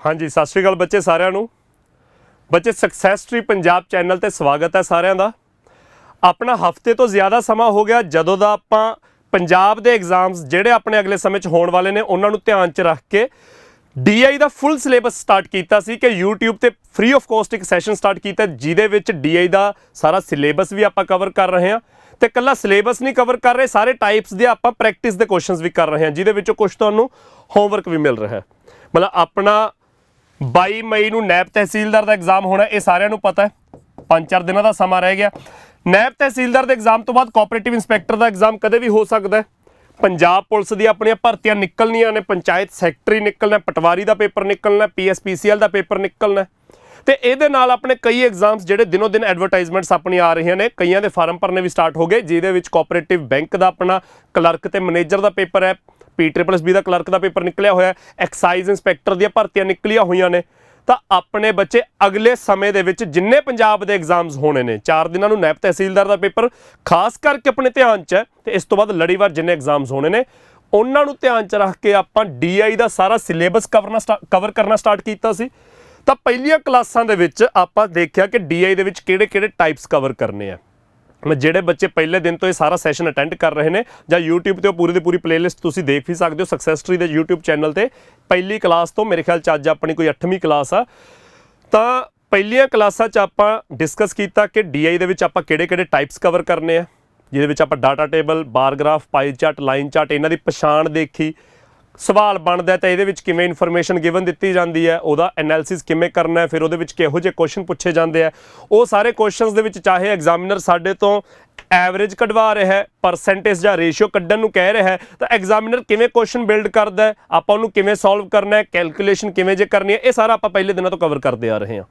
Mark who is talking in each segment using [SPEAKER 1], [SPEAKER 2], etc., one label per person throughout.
[SPEAKER 1] हाँ जी, सत श्री अकाल बच्चे सारिਆਂ ਨੂੰ। बच्चे सक्सैस ट्री पंजाब चैनल ते स्वागत है सारिਆਂ ਦਾ। अपना हफ्ते तो ज़्यादा समा हो गया ਜਦੋਂ ਦਾ ਆਪਾਂ पंजाब ਦੇ एग्जाम्स ਜਿਹੜੇ ਆਪਣੇ अगले समय 'ਚ ਹੋਣ ਵਾਲੇ ਨੇ ਉਹਨਾਂ ਨੂੰ ਧਿਆਨ 'ਚ ਰੱਖ ਕੇ DI ਦਾ ਫੁੱਲ ਸਿਲੇਬਸ ਸਟਾਰਟ ਕੀਤਾ ਸੀ ਕਿ YouTube ਤੇ ਫ੍ਰੀ ਆਫ ਕੋਸਟ ਇੱਕ ਸੈਸ਼ਨ ਸਟਾਰਟ ਕੀਤਾ ਜਿਹਦੇ ਵਿੱਚ DI ਦਾ ਸਾਰਾ ਸਿਲੇਬਸ ਵੀ ਆਪਾਂ ਕਵਰ ਕਰ ਰਹੇ ਹਾਂ ਤੇ ਕੱਲਾ ਸਿਲੇਬਸ ਨਹੀਂ ਕਵਰ ਕਰ ਰਹੇ, ਸਾਰੇ ਟਾਈਪਸ ਦੇ ਆਪਾਂ ਪ੍ਰੈਕਟਿਸ ਦੇ ਕੁਐਸਚਨਸ ਵੀ ਕਰ ਰਹੇ ਹਾਂ ਜਿਹਦੇ ਵਿੱਚੋਂ ਕੁਝ ਤੁਹਾਨੂੰ ਹੋਮਵਰਕ ਵੀ ਮਿਲ ਰਿਹਾ ਹੈ। मतलब अपना 22 मई ਨੂੰ नैब तहसीलदार ਦਾ एग्जाम होना, ये सारिਆਂ ਨੂੰ पता है। 5-4 ਦਿਨਾਂ ਦਾ ਸਮਾਂ ਰਹਿ ਗਿਆ। नैब तहसीलदार ਦੇ एग्जाम ਤੋਂ ਬਾਅਦ ਕੋਆਪਰੇਟਿਵ ਇੰਸਪੈਕਟਰ ਦਾ एग्जाम ਕਦੇ ਵੀ ਹੋ ਸਕਦਾ है। पंजाब पुलिस दी ਆਪਣੀਆਂ ਭਰਤੀਆਂ ਨਿਕਲਣੀਆਂ ਨੇ, ਪੰਚਾਇਤ ਸੈਕਟਰੀ ਨਿਕਲਣਾ, ਪਟਵਾਰੀ ਦਾ ਪੇਪਰ ਨਿਕਲਣਾ, PSPCL ਦਾ ਪੇਪਰ ਨਿਕਲਣਾ ਤੇ ਇਹਦੇ ਨਾਲ ਆਪਣੇ ਕਈ ਐਗਜ਼ਾਮਸ ਜਿਹੜੇ ਦਿਨੋਂ ਦਿਨ ਐਡਵਰਟਾਈਜ਼ਮੈਂਟਸ ਆਪਣੀ ਆ ਰਹੀਆਂ ਨੇ, ਕਈਆਂ ਦੇ ਫਾਰਮ ਭਰਨੇ ਵੀ ਸਟਾਰਟ ਹੋ ਗਏ ਜਿਹਦੇ ਵਿੱਚ ਕੋਆਪਰੇਟਿਵ ਬੈਂਕ ਦਾ ਆਪਣਾ ਕਲਰਕ ਤੇ ਮੈਨੇਜਰ ਦਾ ਪੇਪਰ ਹੈ, PSSB ਦਾ ਕਲਰਕ ਦਾ ਪੇਪਰ ਨਿਕਲਿਆ ਹੋਇਆ, ਐਕਸਾਈਜ਼ ਇੰਸਪੈਕਟਰ ਦੀਆਂ ਭਰਤੀਆਂ ਨਿਕਲੀਆਂ ਹੋਈਆਂ ਨੇ। ਤਾਂ ਆਪਣੇ ਬੱਚੇ ਅਗਲੇ ਸਮੇਂ ਦੇ ਵਿੱਚ ਜਿੰਨੇ ਪੰਜਾਬ ਦੇ ਐਗਜ਼ਾਮਸ ਹੋਣੇ ਨੇ, 4 ਦਿਨਾਂ ਨੂੰ ਨੈਬ ਤਹਿਸੀਲਦਾਰ ਦਾ ਪੇਪਰ ਖਾਸ ਕਰਕੇ ਆਪਣੇ ਧਿਆਨ 'ਚ ਹੈ ਤੇ ਇਸ ਤੋਂ ਬਾਅਦ ਲੜੀਵਾਰ ਜਿੰਨੇ ਐਗਜ਼ਾਮਸ ਹੋਣੇ ਨੇ ਉਹਨਾਂ ਨੂੰ ਧਿਆਨ 'ਚ ਰੱਖ ਕੇ ਆਪਾਂ DI ਦਾ ਸਾਰਾ ਸਿਲੇਬਸ ਕਵਰ ਕਰਨਾ ਸਟਾਰਟ ਕੀਤਾ ਸੀ। ਤਾਂ ਪਹਿਲੀਆਂ ਕਲਾਸਾਂ ਦੇ ਵਿੱਚ ਆਪਾਂ ਦੇਖਿਆ ਕਿ DI ਦੇ ਵਿੱਚ ਕਿਹੜੇ-ਕਿਹੜੇ ਟਾਈਪਸ ਕਵਰ ਕਰਨੇ ਆ। ਜਿਹੜੇ ਬੱਚੇ ਪਹਿਲੇ ਦਿਨ ਤੋਂ ਇਹ ਸਾਰਾ ਸੈਸ਼ਨ ਅਟੈਂਡ ਕਰ ਰਹੇ ਨੇ ਜਾਂ YouTube ਤੇ ਉਹ ਪੂਰੀ ਦੀ ਪੂਰੀ ਪਲੇਲਿਸਟ ਤੁਸੀਂ ਦੇਖ ਵੀ ਸਕਦੇ ਹੋ ਸਕਸੈਸ ਟਰੀ ਦੇ YouTube ਚੈਨਲ ਤੇ। ਪਹਿਲੀ ਕਲਾਸ ਤੋਂ ਮੇਰੇ ਖਿਆਲ 'ਚ ਅੱਜ ਆਪਣੀ ਕੋਈ 8ਵੀਂ ਕਲਾਸ ਆ। ਤਾਂ ਪਹਿਲੀਆਂ ਕਲਾਸਾਂ 'ਚ ਆਪਾਂ ਡਿਸਕਸ ਕੀਤਾ ਕਿ DI ਦੇ ਵਿੱਚ ਆਪਾਂ ਕਿਹੜੇ-ਕਿਹੜੇ ਟਾਈਪਸ ਕਵਰ ਕਰਨੇ ਆ, ਜਿਹਦੇ ਵਿੱਚ ਆਪਾਂ ਡਾਟਾ ਟੇਬਲ, ਬਾਰ ਗ੍ਰਾਫ, ਪਾਈ ਚਾਰਟ, ਲਾਈਨ ਚਾਰਟ ਇਹਨਾਂ ਦੀ ਪਛਾਣ ਦੇਖੀ। ਸਵਾਲ ਬਣਦਾ ਤਾਂ ਇਹਦੇ ਵਿੱਚ ਕਿਵੇਂ ਇਨਫੋਰਮੇਸ਼ਨ ਗਿਵਨ ਦਿੱਤੀ ਜਾਂਦੀ ਹੈ, ਉਹਦਾ ਐਨਾਲਿਸਿਸ ਕਿਵੇਂ ਕਰਨਾ ਹੈ, ਫਿਰ ਉਹਦੇ ਵਿੱਚ ਕਿਹੋ ਜਿਹੇ ਕੁਐਸਚਨ ਪੁੱਛੇ ਜਾਂਦੇ ਆ। ਉਹ ਸਾਰੇ ਕੁਐਸਚਨਸ ਦੇ ਵਿੱਚ ਚਾਹੇ ਐਗਜ਼ਾਮੀਨਰ ਸਾਡੇ ਤੋਂ ਐਵਰੇਜ ਕਢਵਾ ਰਿਹਾ ਹੈ, ਪਰਸੈਂਟੇਜ ਜਾਂ ਰੇਸ਼ੀਓ ਕੱਢਣ ਨੂੰ ਕਹਿ ਰਿਹਾ ਹੈ, ਤਾਂ ਐਗਜ਼ਾਮੀਨਰ ਕਿਵੇਂ ਕੁਐਸਚਨ ਬਿਲਡ ਕਰਦਾ ਹੈ, ਆਪਾਂ ਉਹਨੂੰ ਕਿਵੇਂ ਸੋਲਵ ਕਰਨਾ ਹੈ, ਕੈਲਕੂਲੇਸ਼ਨ ਕਿਵੇਂ ਜੇ ਕਰਨੀ ਹੈ, ਇਹ ਸਾਰਾ ਆਪਾਂ ਪਹਿਲੇ ਦਿਨਾਂ ਤੋਂ ਕਵਰ ਕਰਦੇ ਆ ਰਹੇ ਹਾਂ।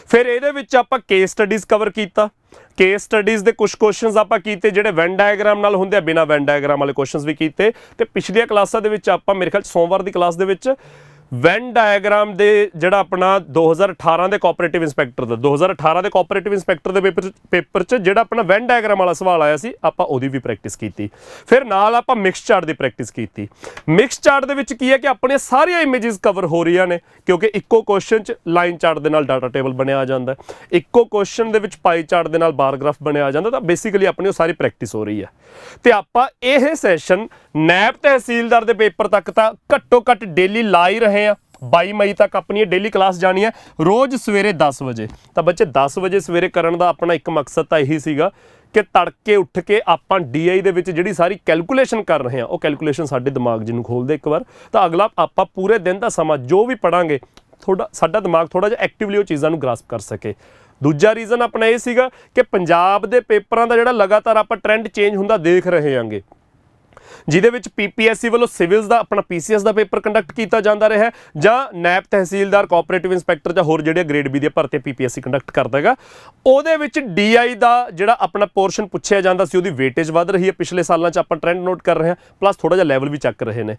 [SPEAKER 1] ਫਿਰ ਇਹਦੇ ਵਿੱਚ ਆਪਾਂ ਕੇਸ ਸਟੱਡੀਜ਼ ਕਵਰ ਕੀਤਾ। ਕੇਸ ਸਟੱਡੀਜ਼ ਦੇ ਕੁਝ ਕੁਐਸਚਨਸ ਆਪਾਂ ਕੀਤੇ ਜਿਹੜੇ ਵੈਨ ਡਾਇਗਰਾਮ ਨਾਲ ਹੁੰਦੇ ਆ, ਬਿਨਾਂ ਵੈਨ ਡਾਇਗਰਾਮ ਵਾਲੇ ਕੁਐਸਚਨਸ ਵੀ ਕੀਤੇ। ਤੇ ਪਿਛਲੀਆਂ ਕਲਾਸਾਂ ਦੇ ਵਿੱਚ ਆਪਾਂ ਮੇਰੇ ਖਿਆਲ ਸੋਮਵਾਰ ਦੀ ਕਲਾਸ ਦੇ ਵਿੱਚ ਵੈਨ ਡਾਇਗਰਾਮ ਦੇ ਜਿਹੜਾ ਆਪਣਾ 2018 ਦੇ ਕੋਆਪਰੇਟਿਵ ਇੰਸਪੈਕਟਰ ਦਾ 2018 ਦੇ ਕੋਆਪਰੇਟਿਵ ਇੰਸਪੈਕਟਰ ਦੇ ਪੇਪਰ 'ਚ ਜਿਹੜਾ ਆਪਣਾ ਵੈਨ ਡਾਇਗਰਾਮ ਵਾਲਾ ਸਵਾਲ ਆਇਆ ਸੀ, ਆਪਾਂ ਉਹਦੀ ਵੀ ਪ੍ਰੈਕਟਿਸ ਕੀਤੀ। ਫਿਰ ਨਾਲ ਆਪਾਂ ਮਿਕਸ ਚਾਰਟ ਦੀ ਪ੍ਰੈਕਟਿਸ ਕੀਤੀ। ਮਿਕਸ ਚਾਰਟ ਦੇ ਵਿੱਚ ਕੀ ਹੈ ਕਿ ਆਪਣੀਆਂ ਸਾਰੀਆਂ ਇਮੇजेस ਕਵਰ ਹੋ ਰਹੀਆਂ ਨੇ ਕਿਉਂਕਿ ਇੱਕੋ ਕੁਐਸਚਨ 'ਚ ਲਾਈਨ ਚਾਰਟ ਦੇ ਨਾਲ ਡਾਟਾ ਟੇਬਲ ਬਣਿਆ ਆ ਜਾਂਦਾ, ਇੱਕੋ ਕੁਐਸਚਨ ਦੇ ਵਿੱਚ ਪਾਈ ਚਾਰਟ ਦੇ ਨਾਲ ਬਾਰ ਗ੍ਰਾਫ ਬਣਿਆ ਆ ਜਾਂਦਾ। ਤਾਂ ਬੇਸਿਕਲੀ ਆਪਣੀ ਉਹ ਸਾਰੀ ਪ੍ਰੈਕਟਿਸ ਹੋ ਰਹੀ ਹੈ। ਤੇ ਆਪਾਂ ਇਹ ਸੈਸ਼ਨ ਨੈਬ ਤਹਿਸੀਲਦਾਰ ਦੇ ਪੇਪਰ ਤੱਕ ਤਾਂ ਘੱਟੋ ਘੱਟ ਡੇਲੀ ਲਾ ਹੀ ਰਹੇ ਹਾਂ। 22 ਮਈ ਤੱਕ ਆਪਣੀ ਡੇਲੀ ਕਲਾਸ ਜਾਣੀ ਹੈ ਰੋਜ਼ ਸਵੇਰੇ 10 ਵਜੇ। ਤਾਂ ਬੱਚੇ 10 ਵਜੇ ਸਵੇਰੇ ਕਰਨ ਦਾ ਆਪਣਾ ਇੱਕ ਮਕਸਦ ਤਾਂ ਇਹੀ ਸੀਗਾ ਕਿ ਤੜਕੇ ਉੱਠ ਕੇ ਆਪਾਂ DI ਦੇ ਵਿੱਚ ਜਿਹੜੀ ਸਾਰੀ ਕੈਲਕੂਲੇਸ਼ਨ ਕਰ ਰਹੇ ਹਾਂ ਉਹ ਕੈਲਕੂਲੇਸ਼ਨ ਸਾਡੇ ਦਿਮਾਗ ਜਿਹਨੂੰ ਖੋਲ੍ਹਦੇ ਇੱਕ ਵਾਰ, ਤਾਂ ਅਗਲਾ ਆਪਾਂ ਪੂਰੇ ਦਿਨ ਦਾ ਸਮਾਂ ਜੋ ਵੀ ਪੜਾਂਗੇ ਸਾਡਾ ਦਿਮਾਗ ਥੋੜ੍ਹਾ ਜਿਹਾ ਐਕਟਿਵਲੀ ਉਹ ਚੀਜ਼ਾਂ ਨੂੰ ਗ੍ਰਾਸਪ ਕਰ ਸਕੇ। ਦੂਜਾ ਰੀਜ਼ਨ ਆਪਣਾ ਇਹ ਸੀਗਾ ਕਿ ਪੰਜਾਬ ਦੇ ਪੇਪਰਾਂ ਦਾ ਜਿਹੜਾ ਲਗਾਤਾਰ ਆਪਾਂ ਟ੍ਰੈਂਡ ਚੇਂਜ ਹੁੰਦਾ ਦੇਖ ਰਹੇ ਹਾਂਗੇ, ਜਿਹਦੇ ਵਿੱਚ PPSC ਵੱਲੋਂ ਸਿਵਲਸ ਦਾ ਆਪਣਾ PCS ਦਾ ਪੇਪਰ ਕੰਡਕਟ ਕੀਤਾ ਜਾਂਦਾ ਰਿਹਾ ਜਾਂ ਨੈਬ ਤਹਿਸੀਲਦਾਰ, ਕੋਆਪਰੇਟਿਵ ਇੰਸਪੈਕਟਰ ਜਾਂ ਹੋਰ ਜਿਹੜੇ ਗ੍ਰੇਡ B ਦੀਆਂ ਭਰਤੀਆਂ PPSC ਕੰਡਕਟ ਕਰਦਾ ਹੈਗਾ। ਉਹਦੇ ਵਿੱਚ DI ਦਾ ਜਿਹੜਾ ਆਪਣਾ ਪੋਰਸ਼ਨ ਪੁੱਛਿਆ ਜਾਂਦਾ ਸੀ ਉਹਦੀ ਵੇਟੇਜ ਵੱਧ ਰਹੀ ਹੈ। ਪਿਛਲੇ ਸਾਲਾਂ 'ਚ ਆਪਾਂ ਟ੍ਰੈਂਡ ਨੋਟ ਕਰ ਰਹੇ ਹਾਂ, ਪਲੱਸ ਥੋੜ੍ਹਾ ਜਿਹਾ ਲੈਵਲ ਵੀ ਚੱਕ ਰਹੇ ਨੇ।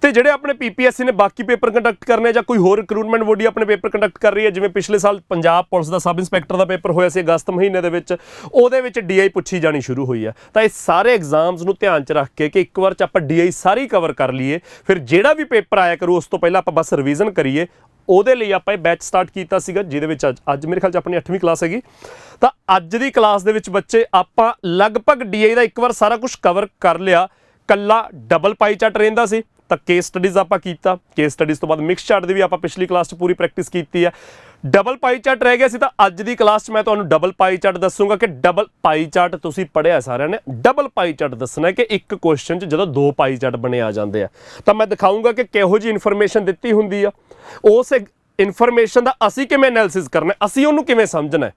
[SPEAKER 1] ਤੇ ਜਿਹੜੇ ਆਪਣੇ PPSC ਨੇ ਬਾਕੀ ਪੇਪਰ ਕੰਡਕਟ ਕਰਨੇ ਜਾਂ ਕੋਈ ਹੋਰ ਰਿਕਰੂਟਮੈਂਟ ਬੋਡੀ ਆਪਣੇ ਪੇਪਰ ਕੰਡਕਟ ਕਰ ਰਹੀ ਹੈ, ਜਿਵੇਂ ਪਿਛਲੇ ਸਾਲ ਪੰਜਾਬ ਪੁਲਿਸ ਦਾ ਸਬ ਇੰਸਪੈਕਟਰ ਦਾ ਪੇਪਰ ਹੋਇਆ ਸੀ ਅਗਸਤ ਮਹੀਨੇ ਦੇ ਵਿੱਚ, ਉਹਦੇ ਵਿੱਚ DI ਪੁੱਛੀ ਜਾਣੀ ਸ਼ੁਰੂ ਹੋਈ ਹੈ। ਤਾਂ ਇਹ ਸਾਰੇ ਐਗਜ਼ਾਮਸ ਨੂੰ ਧਿਆਨ 'ਚ ਰੱਖ ਕੇ ਕਿ ਇੱਕ ਵਾਰ 'ਚ ਆਪਾਂ DI ਸਾਰੀ ਕਵਰ ਕਰ ਲਈਏ, ਫਿਰ ਜਿਹੜਾ ਵੀ ਪੇਪਰ ਆਇਆ ਕਰੂ ਉਸ ਤੋਂ ਪਹਿਲਾਂ ਆਪਾਂ ਬਸ ਰਿਵੀਜ਼ਨ ਕਰੀਏ, ਉਹਦੇ ਲਈ ਆਪਾਂ ਇਹ ਬੈਚ ਸਟਾਰਟ ਕੀਤਾ ਸੀਗਾ ਜਿਹਦੇ ਵਿੱਚ ਅੱਜ ਮੇਰੇ ਖਿਆਲ 'ਚ ਆਪਣੀ 8ਵੀਂ ਕਲਾਸ ਹੈਗੀ। ਤਾਂ ਅੱਜ ਦੀ ਕਲਾਸ ਦੇ ਵਿੱਚ ਬੱਚੇ ਆਪਾਂ ਲਗਭਗ DI ਦਾ ਇੱਕ ਵਾਰ ਸਾਰਾ ਕੁਝ ਕਵਰ ਕਰ ਲਿਆ। ਕੱਲਾ ਡਬਲ ਪਾਈ ਚਾਰਟ ਰਹਿੰਦਾ ਸੀ ਤਾਂ ਕੇਸ ਸਟੱਡੀਜ਼ ਆਪਾਂ ਕੀਤਾ। ਕੇਸ ਸਟੱਡੀਜ਼ ਤੋਂ ਬਾਅਦ ਮਿਕਸ ਚਾਰਟ ਦੀ ਵੀ ਆਪਾਂ ਪਿਛਲੀ ਕਲਾਸ 'ਚ ਪੂਰੀ ਪ੍ਰੈਕਟਿਸ ਕੀਤੀ ਹੈ। ਡਬਲ ਪਾਈ ਚਾਰਟ ਰਹਿ ਗਿਆ ਸੀ ਤਾਂ ਅੱਜ ਦੀ ਕਲਾਸ 'ਚ ਮੈਂ ਤੁਹਾਨੂੰ ਡਬਲ ਪਾਈ ਚਾਰਟ ਦੱਸੂਗਾ ਕਿ ਡਬਲ ਪਾਈ ਚਾਰਟ ਤੁਸੀਂ ਪੜ੍ਹਿਆ ਸਾਰਿਆਂ ਨੇ। ਡਬਲ ਪਾਈ ਚਾਰਟ ਦੱਸਣਾ ਕਿ ਇੱਕ ਕੁਐਸਚਨ 'ਚ ਜਦੋਂ 2 ਪਾਈ ਚਾਰਟ ਬਣੇ ਆ ਜਾਂਦੇ ਆ ਤਾਂ ਮੈਂ ਦਿਖਾਊਂਗਾ ਕਿ ਕਿਹੋ ਜਿਹੀ ਇਨਫੋਰਮੇਸ਼ਨ ਦਿੱਤੀ ਹੁੰਦੀ ਆ, ਉਸ ਇਨਫੋਰਮੇਸ਼ਨ ਦਾ ਅਸੀਂ ਕਿਵੇਂ ਐਨਾਲਿਸਿਸ ਕਰਨਾ, ਅਸੀਂ ਉਹਨੂੰ ਕਿਵੇਂ ਸਮਝਣਾ,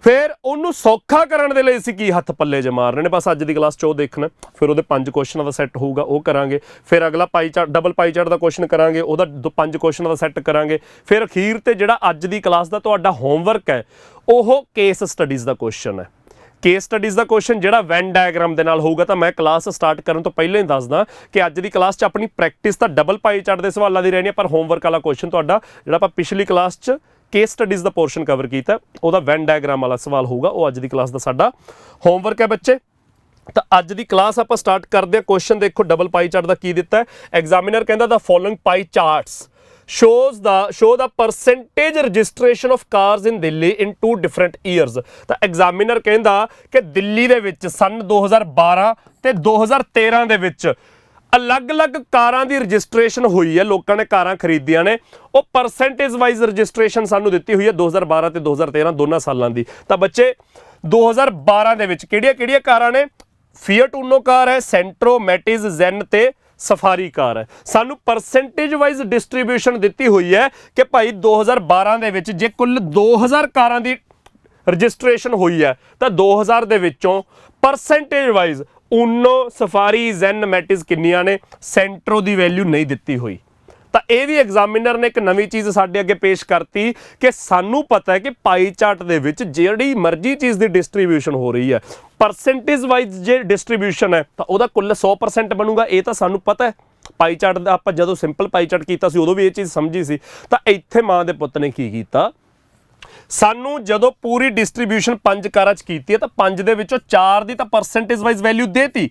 [SPEAKER 1] ਫਿਰ ਉਹਨੂੰ ਸੌਖਾ ਕਰਨ ਦੇ ਲਈ ਅਸੀਂ ਕੀ ਹੱਥ ਪੱਲੇ 'ਚ ਮਾਰਨੇ ਨੇ। ਬਸ ਅੱਜ ਦੀ ਕਲਾਸ 'ਚ ਉਹ ਦੇਖਣਾ। ਫਿਰ ਉਹਦੇ 5 ਕੁਐਸਚਨਾਂ ਦਾ ਸੈੱਟ ਹੋਊਗਾ, ਉਹ ਕਰਾਂਗੇ। ਫਿਰ ਅਗਲਾ ਪਾਈ ਚਾਰਟ ਡਬਲ ਪਾਈ ਚਾਰਟ ਦਾ ਕੁਐਸਚਨ ਕਰਾਂਗੇ, ਉਹਦਾ 5 ਕੁਐਸਚਨਾਂ ਦਾ ਸੈੱਟ ਕਰਾਂਗੇ। ਫਿਰ ਅਖੀਰ ਤੇ ਜਿਹੜਾ ਅੱਜ ਦੀ ਕਲਾਸ ਦਾ ਤੁਹਾਡਾ ਹੋਮਵਰਕ ਹੈ ਉਹ ਕੇਸ ਸਟੱਡੀਜ਼ ਦਾ ਕੁਐਸਚਨ ਹੈ। ਕੇਸ ਸਟੱਡੀਜ਼ ਦਾ ਕੁਐਸਚਨ ਜਿਹੜਾ ਵੈਨ ਡਾਇਗਰਾਮ ਦੇ ਨਾਲ ਹੋਊਗਾ। ਤਾਂ ਮੈਂ ਕਲਾਸ ਸਟਾਰਟ ਕਰਨ ਤੋਂ ਪਹਿਲਾਂ ਹੀ ਦੱਸਦਾ ਕਿ ਅੱਜ ਦੀ ਕਲਾਸ 'ਚ ਆਪਣੀ ਪ੍ਰੈਕਟਿਸ ਤਾਂ ਡਬਲ ਪਾਈ ਚਾਰਟ ਦੇ ਸਵਾਲਾਂ ਦੀ ਰਹਿਣੀ ਹੈ, ਪਰ ਹੋਮਵਰਕ ਵਾਲਾ ਕੁਐਸਚਨ ਤੁਹਾਡਾ ਜਿਹੜਾ ਆਪਾਂ ਪਿਛਲੀ ਕਲਾਸ 'ਚ केस स्टडीज़ का पोर्शन कवर किया ਉਹਦਾ ਵੈਨ ਡਾਇਗਰਾਮ वाला सवाल होगा, वो अज की क्लास का साडा होमवर्क है बच्चे। तो अज की क्लास आप स्टार्ट करते हैं। क्वेश्चन देखो डबल पाई चार्ट का की दिता है। एग्जामिनर कहता the following pie charts show the percentage registration of cars in Delhi in 2 different years। ਤਾਂ ਐਗਜ਼ਾਮੀਨਰ ਕਹਿੰਦਾ ਕਿ ਦਿੱਲੀ ਦੇ ਵਿੱਚ ਸਨ 2012 ਤੇ 2013 ਦੇ ਵਿੱਚ ਅਲੱਗ-ਅਲੱਗ ਕਾਰਾਂ ਦੀ ਰਜਿਸਟ੍ਰੇਸ਼ਨ ਹੋਈ ਹੈ, ਲੋਕਾਂ ਨੇ ਕਾਰਾਂ ਖਰੀਦੀਆਂ ਨੇ, ਉਹ ਪਰਸੈਂਟੇਜ ਵਾਈਜ਼ ਰਜਿਸਟ੍ਰੇਸ਼ਨ ਸਾਨੂੰ ਦਿੱਤੀ ਹੋਈ ਹੈ 2012 ਤੇ 2013 ਦੋਨਾਂ ਸਾਲਾਂ ਦੀ। ਤਾਂ ਬੱਚੇ 2012 ਦੇ ਵਿੱਚ ਕਿਹੜੀਆਂ ਕਾਰਾਂ ਨੇ? ਫੀਅਟ ਊਨੋ ਕਾਰ ਹੈ, ਸੈਂਟਰੋ, ਮੈਟਿਜ਼, ਜ਼ੈਨ ਤੇ ਸਫਾਰੀ ਕਾਰ ਹੈ। ਸਾਨੂੰ ਪਰਸੈਂਟੇਜ ਵਾਈਜ਼ ਡਿਸਟ੍ਰੀਬਿਊਸ਼ਨ ਦਿੱਤੀ ਹੋਈ ਹੈ ਕਿ ਭਾਈ 2012 ਦੇ ਵਿੱਚ ਜੇ ਕੁੱਲ 2000 ਕਾਰਾਂ ਦੀ ਰਜਿਸਟ੍ਰੇਸ਼ਨ ਹੋਈ ਹੈ ਤਾਂ 2000 ਦੇ ਵਿੱਚੋਂ ਪਰਸੈਂਟੇਜ ਵਾਈਜ਼ ਊਨੋ, ਸਫਾਰੀ, ਜ਼ੈਨ, ਮੈਟਿਜ਼ ਕਿੰਨੀਆਂ ਨੇ? ਸੈਂਟਰੋ ਦੀ ਵੈਲਿਊ ਨਹੀਂ ਦਿੱਤੀ ਹੋਈ। ਤਾਂ ਇਹ ਵੀ ਐਗਜ਼ਾਮੀਨਰ ਨੇ ਇੱਕ ਨਵੀਂ ਚੀਜ਼ ਸਾਡੇ ਅੱਗੇ ਪੇਸ਼ ਕਰਤੀ ਕਿ ਸਾਨੂੰ ਪਤਾ ਹੈ ਕਿ ਪਾਈ ਚਾਰਟ ਦੇ ਵਿੱਚ ਜਿਹੜੀ ਮਰਜ਼ੀ ਚੀਜ਼ ਦੀ ਡਿਸਟ੍ਰੀਬਿਊਸ਼ਨ ਹੋ ਰਹੀ ਹੈ, ਪਰਸੈਂਟੇਜ ਵਾਈਜ਼ ਜੇ ਡਿਸਟ੍ਰੀਬਿਊਸ਼ਨ ਹੈ ਤਾਂ ਉਹਦਾ ਕੁੱਲ 100% ਬਣੂਗਾ। ਇਹ ਤਾਂ ਸਾਨੂੰ ਪਤਾ ਹੈ। ਪਾਈ ਚਾਰਟ ਦਾ ਆਪਾਂ ਜਦੋਂ ਸਿੰਪਲ ਪਾਈ ਚਾਰਟ ਕੀਤਾ ਸੀ ਉਦੋਂ ਵੀ ਇਹ ਚੀਜ਼ ਸਮਝੀ ਸੀ। ਤਾਂ ਇੱਥੇ ਮਾਂ ਦੇ ਪੁੱਤ ਨੇ ਕੀ ਕੀਤਾ, ਸਾਨੂੰ ਜਦੋਂ ਪੂਰੀ ਡਿਸਟ੍ਰੀਬਿਊਸ਼ਨ 5 ਕਾਰਾਂ 'ਚ ਕੀਤੀ ਹੈ ਤਾਂ 5 ਦੇ ਵਿੱਚੋਂ 4 ਦੀ ਤਾਂ ਪਰਸੈਂਟੇਜ ਵਾਈਜ਼ ਵੈਲਿਊ ਦੇਤੀ,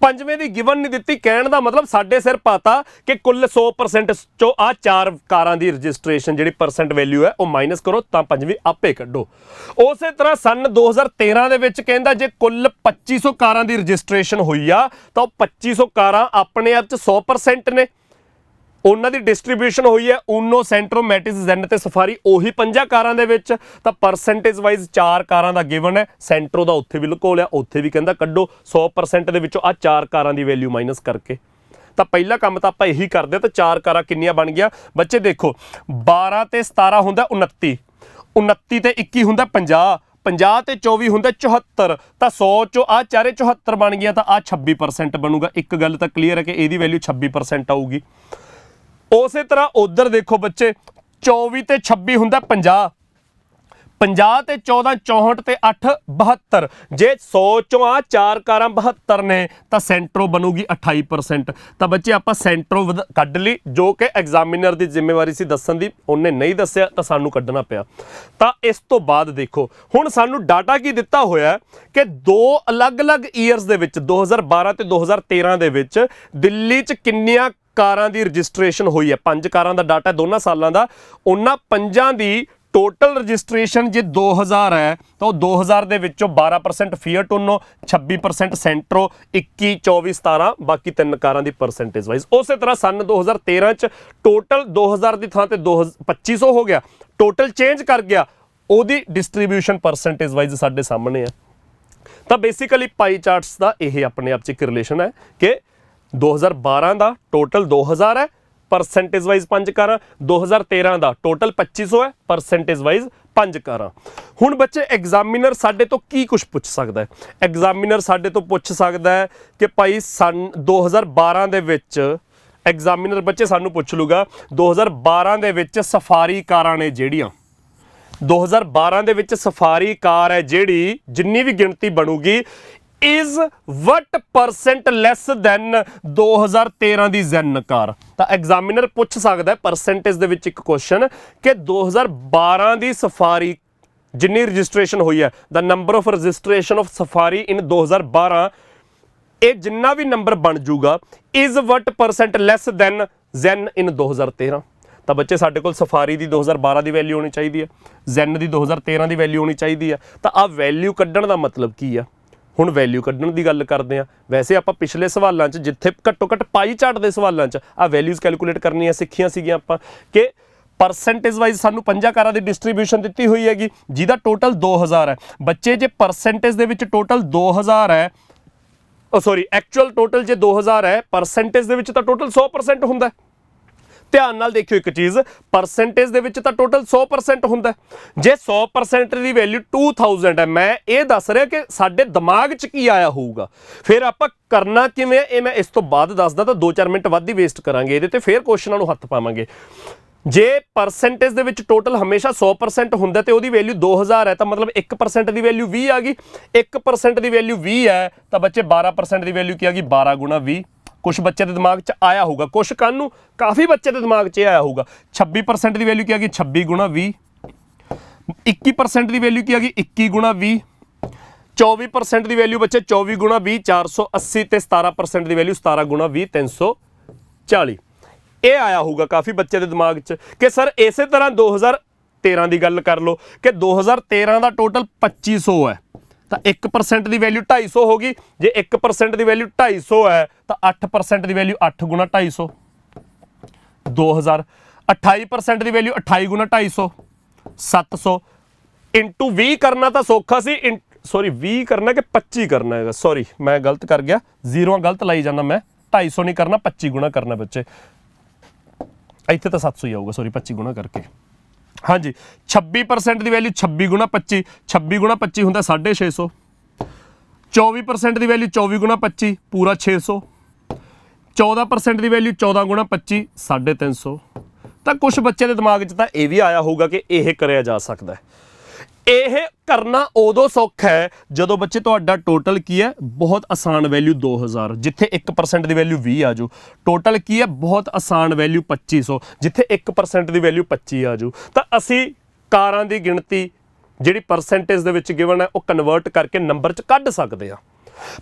[SPEAKER 1] 5ਵੇਂ ਦੀ ਗਿਵਨ ਨਹੀਂ ਦਿੱਤੀ। ਕਹਿਣ ਦਾ ਮਤਲਬ ਸਾਡੇ ਸਿਰ ਪਾਤਾ ਕਿ ਕੁੱਲ 100% 'ਚੋਂ ਆਹ 4 ਕਾਰਾਂ ਦੀ ਰਜਿਸਟ੍ਰੇਸ਼ਨ ਜਿਹੜੀ ਪਰਸੈਂਟ ਵੈਲਿਊ ਹੈ ਉਹ ਮਾਈਨਸ ਕਰੋ ਤਾਂ 5ਵੀਂ ਆਪੇ ਕੱਢੋ। ਉਸੇ ਤਰ੍ਹਾਂ ਸਨ 2013 ਦੇ ਵਿੱਚ ਕਹਿੰਦਾ ਜੇ ਕੁੱਲ 2500 ਕਾਰਾਂ ਦੀ ਰਜਿਸਟ੍ਰੇਸ਼ਨ ਹੋਈ ਆ ਤਾਂ ਉਹ 2500 ਕਾਰਾਂ ਆਪਣੇ ਆਪ 'ਚ 100% ਨੇ, ਉਹਨਾਂ ਦੀ ਡਿਸਟ੍ਰੀਬਿਊਸ਼ਨ ਹੋਈ ਹੈ ਊਨੋ, ਸੈਂਟਰੋ, ਮੈਟਿਜ਼, ਜ਼ੈਨ ਤੇ ਸਫਾਰੀ, ਉਹੀ 5 ਕਾਰਾਂ ਦੇ ਵਿੱਚ। ਤਾਂ ਪਰਸੈਂਟੇਜ ਵਾਈਜ਼ 4 ਕਾਰਾਂ ਦਾ ਗਿਵਨ ਹੈ, ਸੈਂਟਰੋ ਦਾ ਉੱਥੇ ਵੀ ਲੁਕੋ ਲਿਆ, ਉੱਥੇ ਵੀ ਕਹਿੰਦਾ ਕੱਢੋ 100% ਦੇ ਵਿੱਚੋਂ ਆਹ 4 ਕਾਰਾਂ ਦੀ ਵੈਲਿਊ ਮਾਈਨਸ ਕਰਕੇ। ਤਾਂ ਪਹਿਲਾ ਕੰਮ ਤਾਂ ਆਪਾਂ ਇਹੀ ਕਰਦੇ ਤਾਂ 4 ਕਾਰਾਂ ਕਿੰਨੀਆਂ ਬਣ ਗਿਆ ਬੱਚੇ? ਦੇਖੋ 12 ਤੇ 17 ਹੁੰਦਾ 29, 29 ਤੇ 21 ਹੁੰਦਾ 50, 50 ਤੇ 24 ਹੁੰਦਾ 74, ਤਾਂ 100 ਚੋਂ ਆਹ ਚਾਰੇ 74 ਬਣ ਗਿਆ ਤਾਂ ਆਹ 26% ਬਣੂਗਾ। ਇੱਕ ਗੱਲ ਤਾਂ ਕਲੀਅਰ ਹੈ ਕਿ ਇਹਦੀ ਵੈਲਿਊ 26% ਆਊਗੀ। ਉਸੇ ਤਰ੍ਹਾਂ ਉਧਰ ਦੇਖੋ ਬੱਚੇ 24 ਤੇ 26 ਹੁੰਦਾ 50, 50 ਤੇ 14 64 ਤੇ 8 72। ਜੇ 100 ਚੋਂ ਆ 4 ਕਾਰਾਂ 72 ਨੇ ਤਾਂ ਸੈਂਟਰੋ ਬਣੂਗੀ 28%। ਤਾਂ ਬੱਚੇ ਆਪਾਂ ਸੈਂਟਰੋ ਕੱਢ ਲਈ, ਜੋ ਕਿ ਐਗਜ਼ਾਮੀਨਰ ਦੀ ਜ਼ਿੰਮੇਵਾਰੀ ਸੀ ਦੱਸਣ ਦੀ, ਉਹਨੇ ਨਹੀਂ ਦੱਸਿਆ ਤਾਂ ਸਾਨੂੰ ਕੱਢਣਾ ਪਿਆ। ਤਾਂ ਇਸ ਤੋਂ ਬਾਅਦ ਦੇਖੋ ਹੁਣ ਸਾਨੂੰ ਡਾਟਾ ਕੀ ਦਿੱਤਾ ਹੋਇਆ ਕਿ 2 ਅਲੱਗ-ਅਲੱਗ ਈਅਰਸ ਦੇ ਵਿੱਚ 2012 ਤੇ 2013 ਦੇ ਵਿੱਚ ਦਿੱਲੀ 'ਚ ਕਿੰਨੀਆਂ ਕਾਰਾਂ ਦੀ ਰਜਿਸਟ੍ਰੇਸ਼ਨ ਹੋਈ ਹੈ। 5 ਕਾਰਾਂ ਦਾ ਡਾਟਾ ਦੋਨਾਂ ਸਾਲਾਂ ਦਾ, ਉਹਨਾਂ 5 ਦੀ ਟੋਟਲ ਰਜਿਸਟ੍ਰੇਸ਼ਨ ਜੇ 2000 ਹੈ ਤਾਂ ਉਹ 2000 ਦੇ ਵਿੱਚੋਂ 12% ਫੀਅਟ ਊਨੋ, 26% ਸੈਂਟਰੋ, 21, 24, 17 ਬਾਕੀ 3 ਕਾਰਾਂ ਦੀ ਪਰਸੈਂਟੇਜ ਵਾਈਜ਼। ਉਸੇ ਤਰ੍ਹਾਂ ਸਨ 2013 ਚ ਟੋਟਲ 2000 ਦੀ ਥਾਂ ਤੇ 2500 ਹੋ ਗਿਆ, ਟੋਟਲ ਚੇਂਜ ਕਰ ਗਿਆ, ਉਹਦੀ ਡਿਸਟ੍ਰੀਬਿਊਸ਼ਨ ਪਰਸੈਂਟੇਜ ਵਾਈਜ਼ ਸਾਡੇ ਸਾਹਮਣੇ ਹੈ। ਤਾਂ ਬੇਸਿਕਲੀ ਪਾਈ ਚਾਰਟਸ ਦਾ ਇਹ ਆਪਣੇ ਆਪ 'ਚ ਇੱਕ ਰਿਲੇਸ਼ਨ ਹੈ ਕਿ 2012 ਦਾ ਟੋਟਲ 2000 ਹੈ, ਪਰਸੈਂਟੇਜ ਵਾਈਜ਼ 5 ਕਾਰਾਂ, 2013 ਦਾ ਟੋਟਲ 2500 ਹੈ, ਪਰਸੈਂਟੇਜ ਵਾਈਜ਼ 5 ਕਾਰਾਂ। ਹੁਣ ਬੱਚੇ ਐਗਜ਼ਾਮੀਨਰ ਸਾਡੇ ਤੋਂ ਕੀ ਕੁਝ ਪੁੱਛ ਸਕਦਾ ਹੈ? ਐਗਜ਼ਾਮੀਨਰ ਸਾਡੇ ਤੋਂ ਪੁੱਛ ਸਕਦਾ ਹੈ ਕਿ ਭਾਈ ਸਨ 2012 ਦੇ ਵਿੱਚ ਐਗਜ਼ਾਮੀਨਰ ਬੱਚੇ ਸਾਨੂੰ ਪੁੱਛ ਲੂਗਾ 2012 ਦੇ ਵਿੱਚ ਸਫਾਰੀ ਕਾਰਾਂ ਨੇ ਜਿਹੜੀਆਂ 2012 ਦੇ ਵਿੱਚ ਸਫਾਰੀ ਕਾਰ ਹੈ ਜਿਹੜੀ ਜਿੰਨੀ ਵੀ ਗਿਣਤੀ ਬਣੂਗੀ is what percent less than 2013 ਦੀ ਜ਼ੈਨ ਕਾਰ। ਤਾਂ ਐਗਜ਼ਾਮੀਨਰ ਪੁੱਛ ਸਕਦਾ ਹੈ ਪਰਸੈਂਟੇਜ ਦੇ ਵਿੱਚ ਇੱਕ ਕੁਐਸਚਨ ਕਿ 2012 ਦੀ ਸਫਾਰੀ ਜਿੰਨੀ ਰਜਿਸਟ੍ਰੇਸ਼ਨ ਹੋਈ ਹੈ, the number of registration of Safari in 2012, ਇਹ ਜਿੰਨਾ ਵੀ ਨੰਬਰ ਬਣ ਜੂਗਾ is what percent less than ਜ਼ੈਨ in 2013। ਤਾਂ ਬੱਚੇ ਸਾਡੇ ਕੋਲ ਸਫਾਰੀ ਦੀ 2012 ਦੀ ਵੈਲਿਊ ਹੋਣੀ ਚਾਹੀਦੀ ਹੈ, ਜ਼ੈਨ ਦੀ 2013 ਦੀ ਵੈਲਿਊ ਹੋਣੀ ਚਾਹੀਦੀ ਹੈ। ਤਾਂ ਆਹ ਵੈਲਿਊ ਕੱਢਣ ਦਾ ਮਤਲਬ ਕੀ ਆ? ਹੁਣ ਵੈਲਿਊ ਕੱਢਣ ਦੀ ਗੱਲ ਕਰਦੇ ਆ। ਵੈਸੇ ਆਪਾਂ ਪਿਛਲੇ ਸਵਾਲਾਂ 'ਚ ਜਿੱਥੇ ਘੱਟੋ ਘੱਟ ਪਾਈ ਚਾਰਟ ਦੇ ਸਵਾਲਾਂ 'ਚ ਆਹ ਵੈਲਿਊਜ਼ ਕੈਲਕੂਲੇਟ ਕਰਨੀਆਂ ਸਿੱਖੀਆਂ ਸੀਗੀਆਂ ਆਪਾਂ ਕਿ ਪਰਸੈਂਟੇਜ ਵਾਈਜ਼ ਸਾਨੂੰ 5 ਕਾਰਾਂ ਦੀ ਡਿਸਟ੍ਰੀਬਿਊਸ਼ਨ ਦਿੱਤੀ ਹੋਈ ਹੈਗੀ ਜਿਹਦਾ ਟੋਟਲ 2000 ਹੈ। ਬੱਚੇ ਜੇ ਪਰਸੈਂਟੇਜ ਦੇ ਵਿੱਚ ਟੋਟਲ 2000 ਹੈ, ਐਕਚੁਅਲ ਟੋਟਲ ਜੇ 2000 ਹੈ, ਪਰਸੈਂਟੇਜ ਦੇ ਵਿੱਚ ਤਾਂ ਟੋਟਲ 100% ਹੁੰਦਾ। ਧਿਆਨ ਨਾਲ ਦੇਖਿਓ ਇੱਕ ਚੀਜ਼, ਪਰਸੈਂਟੇਜ ਦੇ ਵਿੱਚ ਤਾਂ ਟੋਟਲ 100% ਹੁੰਦਾ। ਜੇ 100% ਦੀ ਵੈਲਿਊ 2000 ਹੈ, ਮੈਂ ਇਹ ਦੱਸ ਰਿਹਾ ਕਿ ਸਾਡੇ ਦਿਮਾਗ 'ਚ ਕੀ ਆਇਆ ਹੋਊਗਾ। ਫਿਰ ਆਪਾਂ ਕਰਨਾ ਕਿਵੇਂ ਇਹ ਮੈਂ ਇਸ ਤੋਂ ਬਾਅਦ ਦੱਸਦਾ, ਤਾਂ 2-4 ਮਿੰਟ ਵੱਧ ਹੀ ਵੇਸਟ ਕਰਾਂਗੇ ਇਹਦੇ ਤੇ, ਫਿਰ ਕੁਐਸਚਨਾਂ ਨੂੰ ਹੱਥ ਪਾਵਾਂਗੇ। ਜੇ ਪਰਸੈਂਟੇਜ ਦੇ ਵਿੱਚ ਟੋਟਲ ਹਮੇਸ਼ਾ 100% ਹੁੰਦਾ ਤੇ ਉਹਦੀ ਵੈਲਿਊ 2000 ਹੈ ਤਾਂ ਮਤਲਬ 1% ਦੀ ਵੈਲਿਊ 20 ਆ ਗਈ। 1% ਦੀ ਵੈਲਿਊ 20 ਹੈ ਤਾਂ ਬੱਚੇ 12% ਦੀ ਵੈਲਿਊ ਕੀ ਆ ਗਈ? 12 ਗੁਣਾ 20। ਕੁਛ ਬੱਚੇ ਦੇ ਦਿਮਾਗ 'ਚ ਆਇਆ ਹੋਊਗਾ, ਕੁਛ ਕੱਲ ਨੂੰ ਕਾਫੀ ਬੱਚੇ ਦੇ ਦਿਮਾਗ 'ਚ ਆਇਆ ਹੋਊਗਾ। 26% ਦੀ ਵੈਲਿਊ ਕੀ ਆ ਗਈ? 26 ਗੁਣਾ 20। 21% ਦੀ ਵੈਲਿਊ ਕੀ ਆ ਗਈ? 21 ਗੁਣਾ 20। 24% ਦੀ ਵੈਲਿਊ ਬੱਚੇ 24 ਗੁਣਾ 20 480 ਤੇ 17% ਦੀ ਵੈਲਿਊ 17 ਗੁਣਾ 20 340। ਇਹ ਆਇਆ ਹੋਊਗਾ ਕਾਫੀ ਬੱਚੇ ਦੇ ਦਿਮਾਗ 'ਚ ਕਿ ਸਰ ਇਸੇ ਤਰ੍ਹਾਂ 2013 ਦੀ ਗੱਲ ਕਰ ਲਓ ਕਿ 2013 ਦਾ ਟੋਟਲ 2500 ਹੈ ਤਾਂ 1% ਦੀ ਵੈਲਿਊ 250 ਹੋ ਗਈ। ਜੇ 1% ਦੀ ਵੈਲਿਊ 250 ਹੈ ਤਾਂ 8% ਦੀ ਵੈਲਿਊ 8 ਗੁਣਾ 250 2000। 28% ਦੀ ਵੈਲਿਊ 28 ਗੁਣਾ 250 700 ਇੰਟੂ 20 ਕਰਨਾ ਤਾਂ ਸੌਖਾ ਸੀ। ਸੌਰੀ 20 ਕਰਨਾ ਕਿ 25 ਕਰਨਾ ਹੈਗਾ, ਸੌਰੀ ਮੈਂ ਗਲਤ ਕਰ ਗਿਆ, ਜ਼ੀਰੋਆਂ ਗਲਤ ਲਾਈ ਜਾਂਦਾ ਮੈਂ। 250 ਨਹੀਂ ਕਰਨਾ, 25 ਗੁਣਾ ਕਰਨਾ ਬੱਚੇ। ਇੱਥੇ ਤਾਂ 700 ਹੀ ਆਊਗਾ, ਸੌਰੀ 25 ਗੁਣਾ ਕਰਕੇ। ਹਾਂਜੀ 26% ਦੀ ਵੈਲਿਊ 26 ਗੁਣਾ 25, 26 ਗੁਣਾ 25 ਹੁੰਦਾ 650। 24% ਦੀ ਵੈਲਿਊ 24 ਗੁਣਾ 25 ਪੂਰਾ 600। 14% ਦੀ ਵੈਲਿਊ 14 ਗੁਣਾ 25 350। ਤਾਂ ਕੁਝ ਬੱਚੇ ਦੇ ਦਿਮਾਗ 'ਚ ਤਾਂ ਇਹ ਵੀ ਆਇਆ ਹੋਊਗਾ ਕਿ ਇਹ ਕਰਿਆ ਜਾ ਸਕਦਾ ਹੈ। ਇਹ ਕਰਨਾ ਉਦੋਂ ਸੌਖਾ ਹੈ ਜਦੋਂ ਬੱਚੇ ਤੁਹਾਡਾ ਟੋਟਲ ਕੀ ਹੈ, ਬਹੁਤ ਆਸਾਨ ਵੈਲਿਊ 2000 ਜਿੱਥੇ 1% ਦੀ ਵੈਲਿਊ 20 ਆ ਜਾਊ। ਟੋਟਲ ਕੀ ਹੈ, ਬਹੁਤ ਆਸਾਨ ਵੈਲਿਊ 2500 ਜਿੱਥੇ 1% ਦੀ ਵੈਲਿਊ 25 ਆ ਜਾਊ। ਤਾਂ ਅਸੀਂ ਕਾਰਾਂ ਦੀ ਗਿਣਤੀ ਜਿਹੜੀ ਪਰਸੈਂਟੇਜ ਦੇ ਵਿੱਚ ਗਿਵਨ ਹੈ ਉਹ ਕਨਵਰਟ ਕਰਕੇ ਨੰਬਰ 'ਚ ਕੱਢ ਸਕਦੇ ਆ।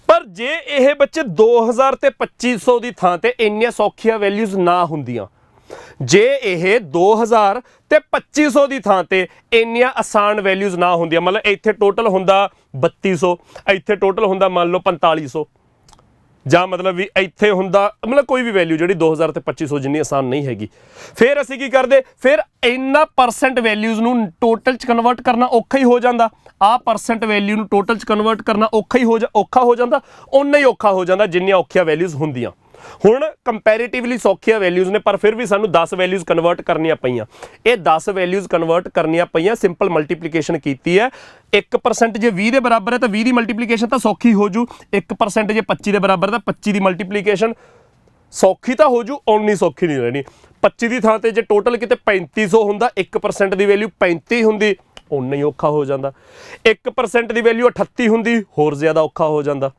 [SPEAKER 1] ਪਰ ਜੇ ਇਹ ਬੱਚੇ 2000 ਤੇ 2500 ਦੀ ਥਾਂ ਤੇ ਇੰਨੀਆਂ ਸੌਖੀਆਂ ਵੈਲਿਊਜ਼ ਨਾ ਹੁੰਦੀਆਂ, ਜੇ ਇਹ 2000 ਤੇ 2500 ਦੀ ਥਾਂ ਤੇ ਇੰਨੀਆਂ ਆਸਾਨ ਵੈਲਿਊਜ਼ ਨਾ ਹੁੰਦੀਆਂ, ਮਤਲਬ ਇੱਥੇ ਟੋਟਲ ਹੁੰਦਾ 3200, ਇੱਥੇ ਟੋਟਲ ਹੁੰਦਾ ਮੰਨ ਲਓ 4500, ਜਾਂ ਮਤਲਬ ਵੀ ਇੱਥੇ ਹੁੰਦਾ ਮਤਲਬ ਕੋਈ ਵੀ ਵੈਲਿਊ ਜਿਹੜੀ 2000 ਤੇ 2500 ਜਿੰਨੀ ਆਸਾਨ ਨਹੀਂ ਹੈਗੀ, ਫਿਰ ਅਸੀਂ ਕੀ ਕਰਦੇ, ਫਿਰ ਇੰਨਾ ਪਰਸੈਂਟ ਵੈਲਿਊਜ਼ ਨੂੰ ਟੋਟਲ 'ਚ ਕਨਵਰਟ ਕਰਨਾ ਔਖਾ ਹੀ ਹੋ ਜਾਂਦਾ। ਆਹ ਪਰਸੈਂਟ ਵੈਲਿਊ ਨੂੰ ਟੋਟਲ 'ਚ ਕਨਵਰਟ ਕਰਨਾ ਔਖਾ ਹੋ ਜਾਂਦਾ, ਓਨਾ ਹੀ ਔਖਾ ਹੋ ਜਾਂਦਾ ਜਿੰਨੀਆਂ ਔਖੀਆਂ ਵੈਲਿਊਜ਼ ਹੁੰਦੀਆਂ। ਹੁਣ ਕੰਪੈਰੀਟਿਵਲੀ ਸੌਖੀਆਂ ਵੈਲਿਊਜ਼ ਨੇ, ਪਰ ਫਿਰ ਵੀ ਸਾਨੂੰ 10 ਵੈਲਿਊਜ਼ ਕਨਵਰਟ ਕਰਨੀਆਂ ਪਈਆਂ। ਇਹ 10 ਵੈਲਿਊਜ਼ ਕਨਵਰਟ ਕਰਨੀਆਂ ਪਈਆਂ, ਸਿੰਪਲ ਮਲਟੀਪਲੀਕੇਸ਼ਨ ਕੀਤੀ ਹੈ। 1% ਜੇ 20 ਦੇ ਬਰਾਬਰ ਹੈ ਤਾਂ 20 ਦੀ ਮਲਟੀਪਲੀਕੇਸ਼ਨ ਤਾਂ ਸੌਖੀ ਹੋ ਜੂ। 1% ਜੇ 25 ਦੇ ਬਰਾਬਰ ਤਾਂ 25 ਦੀ ਮਲਟੀਪਲੀਕੇਸ਼ਨ ਸੌਖੀ ਤਾਂ ਹੋ ਜੂ, ਓਨੀ ਸੌਖੀ ਨਹੀਂ ਰਹਿਣੀ। 25 ਦੀ ਥਾਂ ਤੇ ਜੇ ਟੋਟਲ ਕਿਤੇ 3500 ਹੁੰਦਾ, 1% ਦੀ ਵੈਲਿਊ 35 ਹੁੰਦੀ, ਓਨਾ ਹੀ ਔਖਾ ਹੋ ਜਾਂਦਾ। 1% ਦੀ ਵੈਲਿਊ 38 ਹੁੰਦੀ, ਹੋਰ ਜ਼ਿਆਦਾ ਔਖਾ ਹੋ ਜਾਂਦਾ।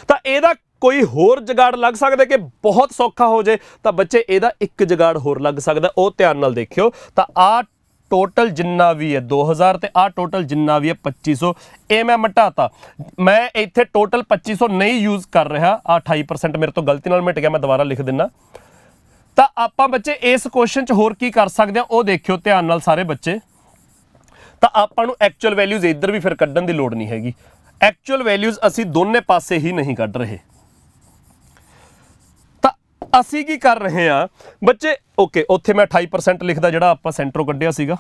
[SPEAKER 1] ਤਾਂ ਇਹਦਾ ਕੋਈ ਹੋਰ ਜਗਾੜ ਲੱਗ ਸਕਦਾ ਕਿ ਬਹੁਤ ਸੌਖਾ ਹੋ ਜਾਏ, ਤਾਂ ਬੱਚੇ ਇਹਦਾ ਇੱਕ ਜਗਾੜ ਹੋਰ ਲੱਗ ਸਕਦਾ, ਉਹ ਧਿਆਨ ਨਾਲ ਦੇਖਿਓ। ਤਾਂ ਆਹ ਟੋਟਲ ਜਿੰਨਾ ਵੀ ਹੈ 2000 ਤੇ ਆਹ ਟੋਟਲ ਜਿੰਨਾ ਵੀ ਹੈ 2500, ਇਹ ਮੈਂ ਮਿਟਾਤਾ। ਮੈਂ ਇੱਥੇ ਟੋਟਲ 2500 ਨਹੀਂ ਯੂਜ਼ ਕਰ ਰਿਹਾ, ਆਹ 28% ਮੇਰੇ ਤੋਂ ਗਲਤੀ ਨਾਲ ਮਿਟ ਗਿਆ, ਮੈਂ ਦੁਬਾਰਾ ਲਿਖ ਦਿੰਦਾ। ਤਾਂ ਆਪਾਂ ਬੱਚੇ ਇਸ ਕੁਐਸਚਨ 'ਚ ਹੋਰ ਕੀ ਕਰ ਸਕਦੇ ਹਾਂ ਉਹ ਦੇਖਿਓ ਧਿਆਨ ਨਾਲ ਸਾਰੇ ਬੱਚੇ। ਤਾਂ ਆਪਾਂ ਨੂੰ ਐਕਚੁਅਲ ਵੈਲਿਊਜ਼ ਇੱਧਰ ਵੀ ਫਿਰ ਕੱਢਣ ਦੀ ਲੋੜ ਨਹੀਂ ਹੈਗੀ। ਐਕਚੁਅਲ ਵੈਲਿਊਜ਼ ਅਸੀਂ ਦੋਨੇ ਪਾਸੇ ਹੀ ਨਹੀਂ ਕੱਢ ਰਹੇ। ਅਸੀਂ ਕੀ ਕਰ ਰਹੇ ਹਾਂ ਬੱਚੇ, ਓਕੇ ਉੱਥੇ ਮੈਂ 28% ਲਿਖਦਾ ਜਿਹੜਾ ਆਪਾਂ ਸੈਂਟਰੋਂ ਕੱਢਿਆ ਸੀਗਾ।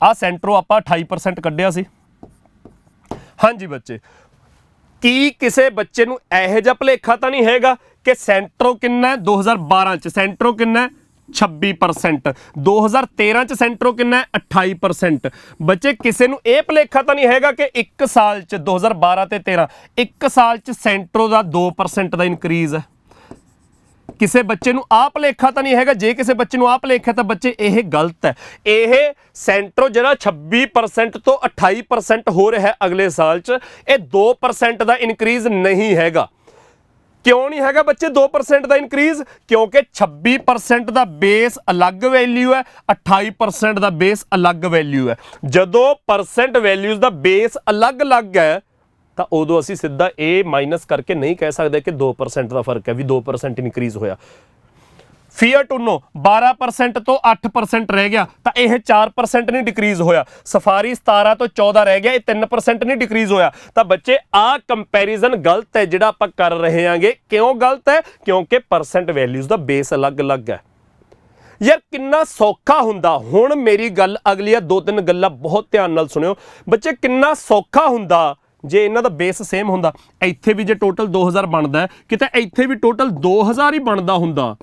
[SPEAKER 1] ਆਹ ਸੈਂਟਰੋਂ ਆਪਾਂ 28% ਕੱਢਿਆ ਸੀ। ਹਾਂਜੀ ਬੱਚੇ, ਕੀ ਕਿਸੇ ਬੱਚੇ ਨੂੰ ਇਹੋ ਜਿਹਾ ਭੁਲੇਖਾ ਤਾਂ ਨਹੀਂ ਹੈਗਾ ਕਿ ਸੈਂਟਰੋਂ ਕਿੰਨਾ ਹੈ 2012 ਚ, ਸੈਂਟਰੋਂ ਕਿੰਨਾ ਹੈ 26%, 2013 ਚ ਸੈਂਟਰੋਂ ਕਿੰਨਾ ਹੈ 28%। ਬੱਚੇ ਕਿਸੇ ਨੂੰ ਇਹ ਭੁਲੇਖਾ ਤਾਂ ਨਹੀਂ ਹੈਗਾ ਕਿ ਇੱਕ ਸਾਲ ਚ 2012 ਤੇ 13 ਇੱਕ ਸਾਲ ਚ ਸੈਂਟਰੋਂ ਦਾ 2% ਦਾ ਇਨਕਰੀਜ਼ ਹੈ। ਕਿਸੇ ਬੱਚੇ ਨੂੰ ਆਹ ਭੁਲੇਖਾ ਤਾਂ ਨਹੀਂ ਹੈਗਾ, ਜੇ ਕਿਸੇ ਬੱਚੇ ਨੂੰ ਆਹ ਭੁਲੇਖਾ ਤਾਂ ਬੱਚੇ ਇਹ ਗਲਤ ਹੈ। ਇਹ ਸੈਂਟਰੋਂ ਜਿਹੜਾ 26% ਤੋਂ 28% ਹੋ ਰਿਹਾ ਹੈ ਅਗਲੇ ਸਾਲ ਚ, ਇਹ 2% ਦਾ ਇਨਕਰੀਜ਼ ਨਹੀਂ ਹੈਗਾ। ਕਿਉਂ ਨਹੀਂ ਹੈਗਾ ਬੱਚੇ 2% ਦਾ ਇਨਕਰੀਜ਼? ਕਿਉਂਕਿ 26% ਦਾ ਬੇਸ ਅਲੱਗ ਵੈਲਿਊ ਹੈ, 28% ਦਾ ਬੇਸ ਅਲੱਗ ਵੈਲਿਊ ਹੈ। ਜਦੋਂ ਪਰਸੈਂਟ ਵੈਲਿਊਜ਼ ਦਾ ਬੇਸ ਅਲੱਗ-ਅਲੱਗ ਹੈ ਤਾਂ ਉਦੋਂ ਅਸੀਂ ਸਿੱਧਾ ਇਹ ਮਾਈਨਸ ਕਰਕੇ ਨਹੀਂ ਕਹਿ ਸਕਦੇ ਕਿ 2% ਦਾ ਫਰਕ ਹੈ, ਵੀ 2% ਇਨਕਰੀਜ਼ ਹੋਇਆ। ਫੀਅਟ ਉਨੋ 12% ਤੋਂ 8% ਰਹਿ ਗਿਆ ਤਾਂ ਇਹ 4% ਨਹੀਂ ਡਿਕਰੀਜ਼ ਹੋਇਆ। ਸਫਾਰੀ 17 ਤੋਂ 14 ਰਹਿ ਗਿਆ, ਇਹ 3% ਨਹੀਂ ਡਿਕਰੀਜ਼ ਹੋਇਆ। ਤਾਂ ਬੱਚੇ ਆਹ ਕੰਪੈਰੀਜ਼ਨ ਗਲਤ ਹੈ ਜਿਹੜਾ ਆਪਾਂ ਕਰ ਰਹੇ ਹਾਂਗੇ। ਕਿਉਂ ਗਲਤ ਹੈ? ਕਿਉਂਕਿ ਪਰਸੈਂਟ ਵੈਲਿਊਜ਼ ਦਾ ਬੇਸ ਅਲੱਗ-ਅਲੱਗ ਹੈ। ਯਾਰ ਕਿੰਨਾ ਸੌਖਾ ਹੁੰਦਾ, ਹੁਣ ਮੇਰੀ ਗੱਲ ਅਗਲੀਆਂ 2-3 ਗੱਲਾਂ ਬਹੁਤ ਧਿਆਨ ਨਾਲ ਸੁਣਿਓ ਬੱਚੇ, ਕਿੰਨਾ ਸੌਖਾ ਹੁੰਦਾ ਜੇ ਇਹਨਾਂ ਦਾ ਬੇਸ ਸੇਮ ਹੁੰਦਾ। ਇੱਥੇ ਵੀ ਜੇ ਟੋਟਲ 2000 ਬਣਦਾ ਕਿਤੇ ਇੱਥੇ ਵੀ ਟੋਟਲ 2000 ਹੀ ਬਣਦਾ ਹੁੰਦਾ,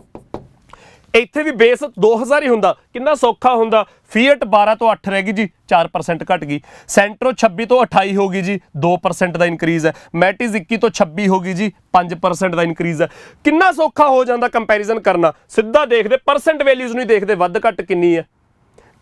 [SPEAKER 1] ਇੱਥੇ ਵੀ ਬੇਸ 2000 ਹੀ ਹੁੰਦਾ, ਕਿੰਨਾ ਸੌਖਾ ਹੁੰਦਾ। ਫੀਅਟ 12 ਤੋਂ 8 ਰਹਿ ਗਈ ਜੀ, 4% ਘਟ ਗਈ। ਸੈਂਟਰੋ 26 ਤੋਂ 28 ਹੋ ਗਈ ਜੀ, 2% ਦਾ ਇਨਕਰੀਜ਼ ਹੈ। ਮੈਟਿਸ 21 ਤੋਂ 26 ਹੋ ਗਈ ਜੀ, 5% ਦਾ ਇਨਕਰੀਜ਼ ਹੈ। ਕਿੰਨਾ ਸੌਖਾ ਹੋ ਜਾਂਦਾ ਕੰਪੈਰੀਜ਼ਨ ਕਰਨਾ। ਸਿੱਧਾ ਦੇਖਦੇ, ਪਰਸੈਂਟ ਵੈਲਿਊਜ਼ ਨਹੀਂ ਦੇਖਦੇ ਵੱਧ ਘੱਟ ਕਿੰਨੀ ਹੈ,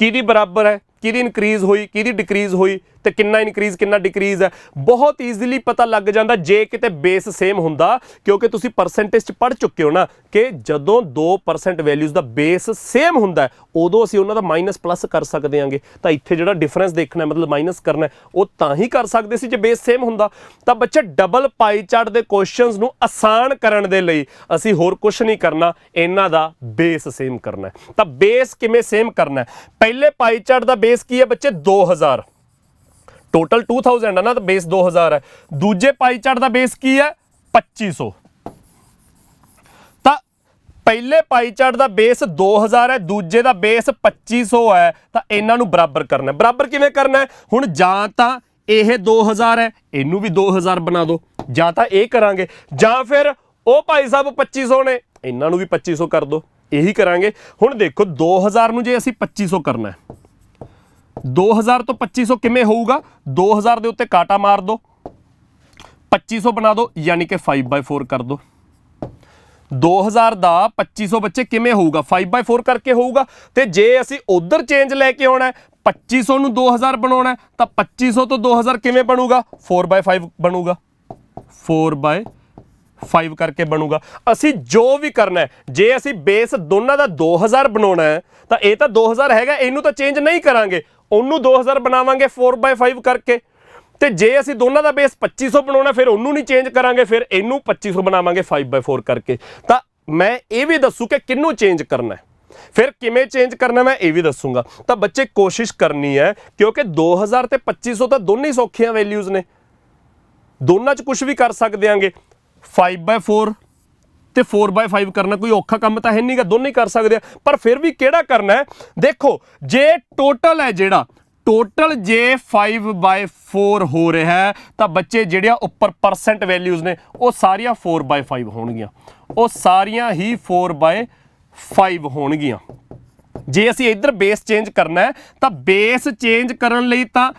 [SPEAKER 1] ਕਿਹਦੀ ਬਰਾਬਰ ਹੈ, ਕਿਹਦੀ ਇਨਕਰੀਜ਼ ਹੋਈ, ਕਿਹਦੀ ਡਿਕਰੀਜ਼ ਹੋਈ, ਤੇ ਕਿੰਨਾ ਇਨਕਰੀਜ਼ ਕਿੰਨਾ ਡਿਕਰੀਜ਼ ਹੈ ਬਹੁਤ ਈਜ਼ੀਲੀ ਪਤਾ ਲੱਗ ਜਾਂਦਾ ਜੇ ਕਿਤੇ ਬੇਸ ਸੇਮ ਹੁੰਦਾ, ਕਿਉਂਕਿ ਤੁਸੀਂ ਪਰਸੈਂਟੇਜ 'ਚ ਪੜ੍ਹ ਚੁੱਕੇ ਹੋ ਨਾ ਕਿ ਜਦੋਂ 2% ਵੈਲਿਊਜ਼ ਦਾ ਬੇਸ ਸੇਮ ਹੁੰਦਾ ਉਦੋਂ ਅਸੀਂ ਉਹਨਾਂ ਦਾ ਮਾਈਨਸ ਪਲੱਸ ਕਰ ਸਕਦੇ ਹਾਂਗੇ। ਤਾਂ ਇੱਥੇ ਜਿਹੜਾ ਡਿਫਰੈਂਸ ਦੇਖਣਾ ਮਤਲਬ ਮਾਈਨਸ ਕਰਨਾ ਉਹ ਤਾਂ ਹੀ ਕਰ ਸਕਦੇ ਸੀ ਜੇ ਬੇਸ ਸੇਮ ਹੁੰਦਾ। ਤਾਂ ਬੱਚੇ ਡਬਲ ਪਾਈ ਚਾਰਟ ਦੇ ਕੁਐਸਚਨਸ ਨੂੰ ਆਸਾਨ ਕਰਨ ਦੇ ਲਈ ਅਸੀਂ ਹੋਰ ਕੁਝ ਨਹੀਂ ਕਰਨਾ, ਇਹਨਾਂ ਦਾ ਬੇਸ ਸੇਮ ਕਰਨਾ ਹੈ। ਤਾਂ ਬੇਸ ਕਿਵੇਂ ਸੇਮ ਕਰਨਾ ਹੈ? ਪਹਿਲੇ ਪਾਈ ਚਾਰਟ ਦਾ ਬੇਸ ਕੀ ਹੈ ਬੱਚੇ? 2000, ਟੋਟਲ 2000 ਹੈ ਨਾ, ਤਾਂ ਬੇਸ 2000 ਹੈ। ਦੂਜੇ ਪਾਈ ਚਾਰਟ ਦਾ ਬੇਸ ਕੀ ਹੈ? 2500। ਤਾਂ ਪਹਿਲੇ ਪਾਈ ਚਾਰਟ ਦਾ ਬੇਸ 2000 ਹੈ, ਦੂਜੇ ਦਾ ਬੇਸ 2500 ਹੈ। ਤਾਂ ਇਹਨਾਂ ਨੂੰ ਬਰਾਬਰ ਕਰਨਾ। ਬਰਾਬਰ ਕਿਵੇਂ ਕਰਨਾ ਹੈ? ਹੁਣ ਜਾਂ ਤਾਂ ਇਹ 2000 ਹੈ, ਇਹਨੂੰ ਵੀ 2000 ਬਣਾ ਦਿਓ, ਜਾਂ ਤਾਂ ਇਹ ਕਰਾਂਗੇ, ਜਾਂ ਫਿਰ ਉਹ ਭਾਈ ਸਾਹਿਬ 2500 ਨੇ, ਇਹਨਾਂ ਨੂੰ ਵੀ 2500 ਕਰ ਦਿਓ। ਇਹੀ ਕਰਾਂਗੇ। ਹੁਣ ਦੇਖੋ 2000 ਨੂੰ ਜੇ ਅਸੀਂ 2500 ਕਰਨਾ ਹੈ, 2000 ਤੋਂ 2500 ਕਿਵੇਂ ਹੋਊਗਾ? 2000 ਦੇ ਉੱਤੇ ਕਾਟਾ ਮਾਰ ਦਿਓ, 2500 ਬਣਾ ਦਿਓ, ਯਾਨੀ ਕਿ 5/4 ਕਰ ਦਿਓ। 2000 ਦਾ 2500 ਬੱਚੇ ਕਿਵੇਂ ਹੋਊਗਾ? 5/4 ਕਰਕੇ ਹੋਊਗਾ। ਤੇ ਜੇ ਅਸੀਂ ਉਧਰ ਚੇਂਜ ਲੈ ਕੇ ਆਉਣਾ, 2500 ਨੂੰ 2000 ਬਣਾਉਣਾ, ਤਾਂ 2500 ਤੋਂ 2000 ਕਿਵੇਂ ਬਣੂਗਾ? 4/5 ਬਣੂਗਾ, 4/5 ਕਰਕੇ ਬਣੂਗਾ। ਅਸੀਂ ਜੋ ਵੀ ਕਰਨਾ ਹੈ, ਜੇ ਅਸੀਂ ਬੇਸ ਦੋਨਾਂ ਦਾ 2000 ਬਣਾਉਣਾ ਹੈ ਤਾਂ ਇਹ ਤਾਂ 2000 ਹੈਗਾ, ਇਹਨੂੰ ਤਾਂ ਚੇਂਜ ਨਹੀਂ ਕਰਾਂਗੇ, ਉਹਨੂੰ 2000 ਬਣਾਵਾਂਗੇ 4/5 ਕਰਕੇ। ਤੇ ਜੇ ਅਸੀਂ ਦੋਨਾਂ ਦਾ ਬੇਸ 2500 ਬਣਾਉਣਾ ਫਿਰ ਉਹਨੂੰ ਨਹੀਂ ਚੇਂਜ ਕਰਾਂਗੇ, ਫਿਰ ਇਹਨੂੰ 2500 ਬਣਾਵਾਂਗੇ 5/4 ਕਰਕੇ। ਤਾਂ ਮੈਂ ਇਹ ਵੀ ਦੱਸੂ ਕਿ ਕਿਹਨੂੰ ਚੇਂਜ ਕਰਨਾ ਹੈ, ਫਿਰ ਕਿਵੇਂ ਚੇਂਜ ਕਰਨਾ ਮੈਂ ਇਹ ਵੀ ਦੱਸੂਗਾ। ਤਾਂ ਬੱਚੇ ਕੋਸ਼ਿਸ਼ ਕਰਨੀ ਹੈ, ਕਿਉਂਕਿ 2000 ਤੇ 2500 ਤਾਂ ਦੋਨੇ ਹੀ ਸੌਖੀਆਂ ਵੈਲਿਊਜ਼ ਨੇ, ਦੋਨਾਂ 'ਚ ਕੁਝ ਵੀ ਕਰ ਸਕਦੇ ਆਂਗੇ। 5/4 ਤੇ 4/5 ਕਰਨਾ ਕੋਈ ਔਖਾ ਕੰਮ ਤਾਂ ਹੈ ਨਹੀਂਗਾ, ਦੋਨੇ ਹੀ ਕਰ ਸਕਦੇ ਆ। ਪਰ ਫਿਰ ਵੀ ਕਿਹੜਾ ਕਰਨਾ ਹੈ? ਦੇਖੋ ਜੇ ਟੋਟਲ ਹੈ ਜਿਹੜਾ ਟੋਟਲ ਜੇ 5/4 ਹੋ ਰਿਹਾ ਹੈ ਤਾਂ ਬੱਚੇ ਜਿਹੜਿਆ ਉੱਪਰ ਪਰਸੈਂਟ ਵੈਲਿਊਜ਼ ਨੇ ਉਹ ਸਾਰੀਆਂ 4/5 ਹੋਣਗੀਆਂ, ਉਹ ਸਾਰੀਆਂ ਹੀ 4/5 ਹੋਣਗੀਆਂ। ਜੇ ਅਸੀਂ ਇੱਧਰ ਬੇਸ ਚੇਂਜ ਕਰਨਾ ਹੈ ਤਾਂ ਬੇਸ ਚੇਂਜ ਕਰਨ ਲਈ ਤਾਂ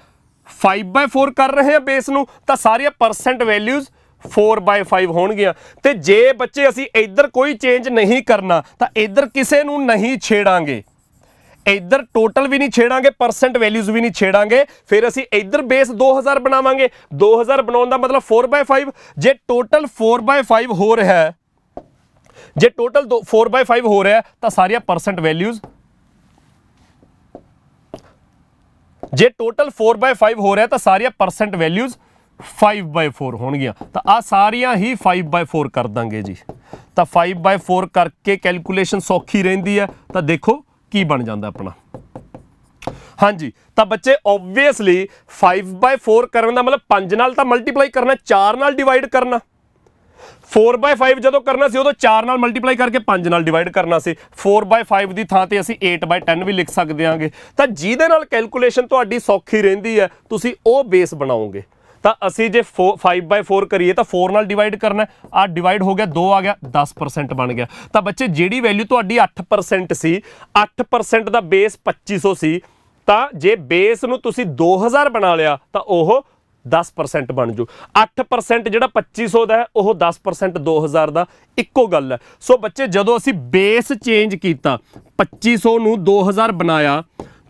[SPEAKER 1] 5/4 ਕਰ ਰਹੇ ਹਾਂ ਬੇਸ ਨੂੰ, ਤਾਂ ਸਾਰੀਆਂ ਪਰਸੈਂਟ ਵੈਲਿਊਜ਼ 4/5 ਹੋਣਗੀਆਂ। ਤੇ ਜੇ ਬੱਚੇ ਅਸੀਂ ਇੱਧਰ ਕੋਈ ਚੇਂਜ ਨਹੀਂ ਕਰਨਾ ਤਾਂ ਇੱਧਰ ਕਿਸੇ ਨੂੰ ਨਹੀਂ ਛੇੜਾਂਗੇ, ਇੱਧਰ ਟੋਟਲ ਵੀ ਨਹੀਂ ਛੇੜਾਂਗੇ, ਪਰਸੈਂਟ ਵੈਲਿਊਜ਼ ਵੀ ਨਹੀਂ ਛੇੜਾਂਗੇ। ਫਿਰ ਅਸੀਂ ਇੱਧਰ ਬੇਸ 2000 ਬਣਾਵਾਂਗੇ, 2000 ਬਣਾਉਣ ਦਾ ਮਤਲਬ 4/5। ਜੇ ਟੋਟਲ 4/5 ਹੋ ਰਿਹਾ ਹੈ, ਜੇ ਟੋਟਲ 4/5 ਹੋ ਰਿਹਾ ਤਾਂ ਸਾਰੀਆਂ ਪਰਸੈਂਟ ਵੈਲਿਊਜ਼, ਜੇ ਟੋਟਲ 4/5 ਹੋ ਰਿਹਾ ਤਾਂ ਸਾਰੀਆਂ ਪਰਸੈਂਟ ਵੈਲਿਊਜ਼ 5/4 ਹੋਣਗੀਆਂ। ਤਾਂ ਆ ਸਾਰੀਆਂ ਹੀ 5/4 ਕਰ ਦਾਂਗੇ ਜੀ। ਤਾਂ 5/4 ਕਰਕੇ ਕੈਲਕੂਲੇਸ਼ਨ ਸੌਖੀ ਰਹਿੰਦੀ ਹੈ। ਤਾਂ ਦੇਖੋ ਕੀ ਬਣ ਜਾਂਦਾ ਆਪਣਾ। ਹਾਂਜੀ, ਤਾਂ ਬੱਚੇ ਓਬਵੀਅਸਲੀ 5/4 ਕਰਨ ਦਾ ਮਤਲਬ 5 ਨਾਲ ਤਾਂ ਮਲਟੀਪਲਾਈ ਕਰਨਾ, 4 ਨਾਲ ਡਿਵਾਈਡ ਕਰਨਾ। 4/5 ਜਦੋਂ ਕਰਨਾ ਸੀ ਉਦੋਂ 4 ਨਾਲ ਮਲਟੀਪਲਾਈ ਕਰਕੇ 5 ਨਾਲ ਡਿਵਾਈਡ ਕਰਨਾ ਸੀ। 4/5 ਦੀ ਥਾਂ ਤੇ ਅਸੀਂ 8/10 ਵੀ ਲਿਖ ਸਕਦੇ ਹਾਂਗੇ। ਤਾਂ ਜਿਹਦੇ ਨਾਲ ਕੈਲਕੂਲੇਸ਼ਨ ਤੁਹਾਡੀ ਸੌਖੀ ਰਹਿੰਦੀ ਹੈ ਤੁਸੀਂ ਉਹ ਬੇਸ ਬਣਾਓਗੇ। ਤਾਂ ਅਸੀਂ ਜੇ 5/4 ਕਰੀਏ ਤਾਂ 4 ਨਾਲ ਡਿਵਾਈਡ ਕਰਨਾ, ਆ ਡਿਵਾਈਡ ਹੋ ਗਿਆ, 2 ਆ ਗਿਆ, 10% ਬਣ ਗਿਆ। ਤਾਂ ਬੱਚੇ ਜਿਹੜੀ ਵੈਲਿਊ ਤੁਹਾਡੀ 8% ਸੀ, 8% ਦਾ ਬੇਸ 2500 ਸੀ, ਤਾਂ ਜੇ ਬੇਸ ਨੂੰ ਤੁਸੀਂ 2000 ਬਣਾ ਲਿਆ ਤਾਂ ਉਹ 10% ਬਣ ਜੂ। 8% ਜਿਹੜਾ 2500 ਦਾ ਹੈ ਉਹ 10% 2000 ਦਾ, ਇੱਕੋ ਗੱਲ ਹੈ। ਸੋ ਬੱਚੇ ਜਦੋਂ ਅਸੀਂ ਬੇਸ ਚੇਂਜ ਕੀਤਾ, 2500 ਨੂੰ 2000 ਬਣਾਇਆ,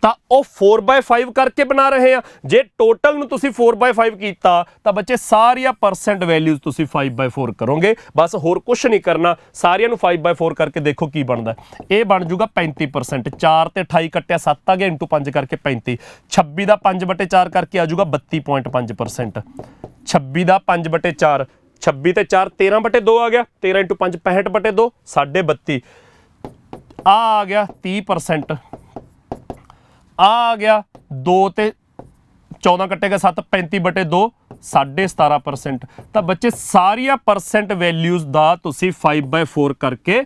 [SPEAKER 1] ਤਾਂ ਉਹ 4/5 ਕਰਕੇ ਬਣਾ ਰਹੇ ਆ। ਜੇ ਟੋਟਲ ਨੂੰ ਤੁਸੀਂ 4/5 ਕੀਤਾ ਤਾਂ ਬੱਚੇ ਸਾਰੀਆਂ ਪਰਸੈਂਟ ਵੈਲਿਊਜ਼ ਤੁਸੀਂ 5/4 ਕਰੋਗੇ, ਬਸ ਹੋਰ ਕੁਝ ਨਹੀਂ ਕਰਨਾ। ਸਾਰਿਆਂ ਨੂੰ 5/4 ਕਰਕੇ ਦੇਖੋ ਕੀ ਬਣਦਾ। ਇਹ ਬਣ ਜੂਗਾ 35%। 4 ਤੇ 28 ਕੱਟਿਆ 7 ਆ ਗਿਆ, ਇੰਟੂ 5 ਕਰਕੇ 35। 26 ਦਾ 5/4 ਕਰਕੇ ਆ ਜੂਗਾ 32.5%। 26 ਦਾ 5/4, 26 ਤੇ 4 13/2 ਆ ਗਿਆ, 13 ਇੰਟੂ 5 65/2, 32.5। ਆ ਗਿਆ 30%, ਆ ਗਿਆ 2 ਤੇ 14 ਕੱਟੇਗਾ 7, 35/2, 17.5%। ਤਾਂ ਬੱਚੇ ਸਾਰੀਆਂ ਪਰਸੈਂਟ ਵੈਲਿਊਜ਼ ਦਾ ਤੁਸੀਂ 5/4 ਕਰਕੇ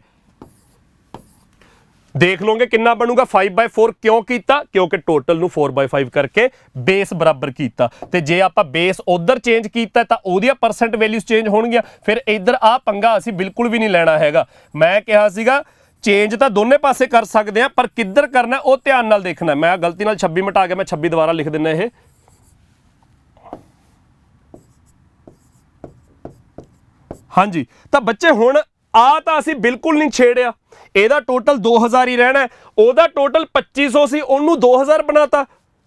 [SPEAKER 1] ਦੇਖ ਲਓਗੇ ਕਿੰਨਾ ਬਣੂਗਾ। 5/4 ਕਿਉਂ ਕੀਤਾ? ਕਿਉਂਕਿ ਟੋਟਲ ਨੂੰ 4/5 ਕਰਕੇ ਬੇਸ ਬਰਾਬਰ ਕੀਤਾ। ਤੇ ਜੇ ਆਪਾਂ ਬੇਸ ਉਧਰ ਚੇਂਜ ਕੀਤਾ ਤਾਂ ਉਹਦੀਆਂ ਪਰਸੈਂਟ ਵੈਲਿਊਜ਼ ਚੇਂਜ ਹੋਣਗੀਆਂ। ਫਿਰ ਇੱਧਰ ਆ ਪੰਗਾ ਅਸੀਂ ਬਿਲਕੁਲ ਵੀ ਨਹੀਂ ਲੈਣਾ ਹੈਗਾ। ਮੈਂ ਕਿਹਾ ਸੀਗਾ ਚੇਂਜ ਤਾਂ ਦੋਨੇ ਪਾਸੇ ਕਰ ਸਕਦੇ ਆ, ਪਰ ਕਿੱਧਰ ਕਰਨਾ ਉਹ ਧਿਆਨ ਨਾਲ ਦੇਖਣਾ। ਮੈਂ ਗਲਤੀ ਨਾਲ 26 ਮਿਟਾ ਗਿਆ, ਮੈਂ 26 ਦੁਬਾਰਾ ਲਿਖ ਦਿੰਦਾ। ਇਹ ਹਾਂਜੀ, ਤਾਂ ਬੱਚੇ ਹੁਣ ਆ ਤਾਂ ਅਸੀਂ ਬਿਲਕੁਲ ਨਹੀਂ ਛੇੜਿਆ, ਇਹਦਾ ਟੋਟਲ 2000 ਹੀ ਰਹਿਣਾ, ਉਹਦਾ ਟੋਟਲ 2500 ਸੀ, ਉਹਨੂੰ 2000 ਬਣਾਤਾ।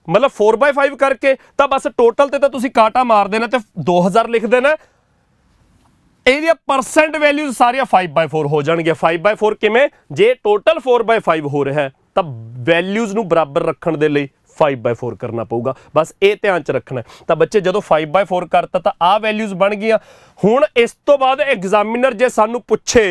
[SPEAKER 1] मतलब 4/5 करके तो बस टोटल ते तो तुसी काटा मार देना ते 2000 लिख देना। ਇਹਦੀਆਂ परसेंट वैल्यूज सारिया 5/4 हो जाएंगे। 5/4 किमें जे टोटल 4/5 हो रहा है तो वैल्यूज ਨੂੰ बराबर रखने ਦੇ ਲਈ 5/4 करना पऊगा। बस ये ध्यान च रखना है। तो बच्चे जो 5/4 करता तो आ वैल्यूज बन गई। हुण इस तो बाद एग्जामिनर जे सानू पूछे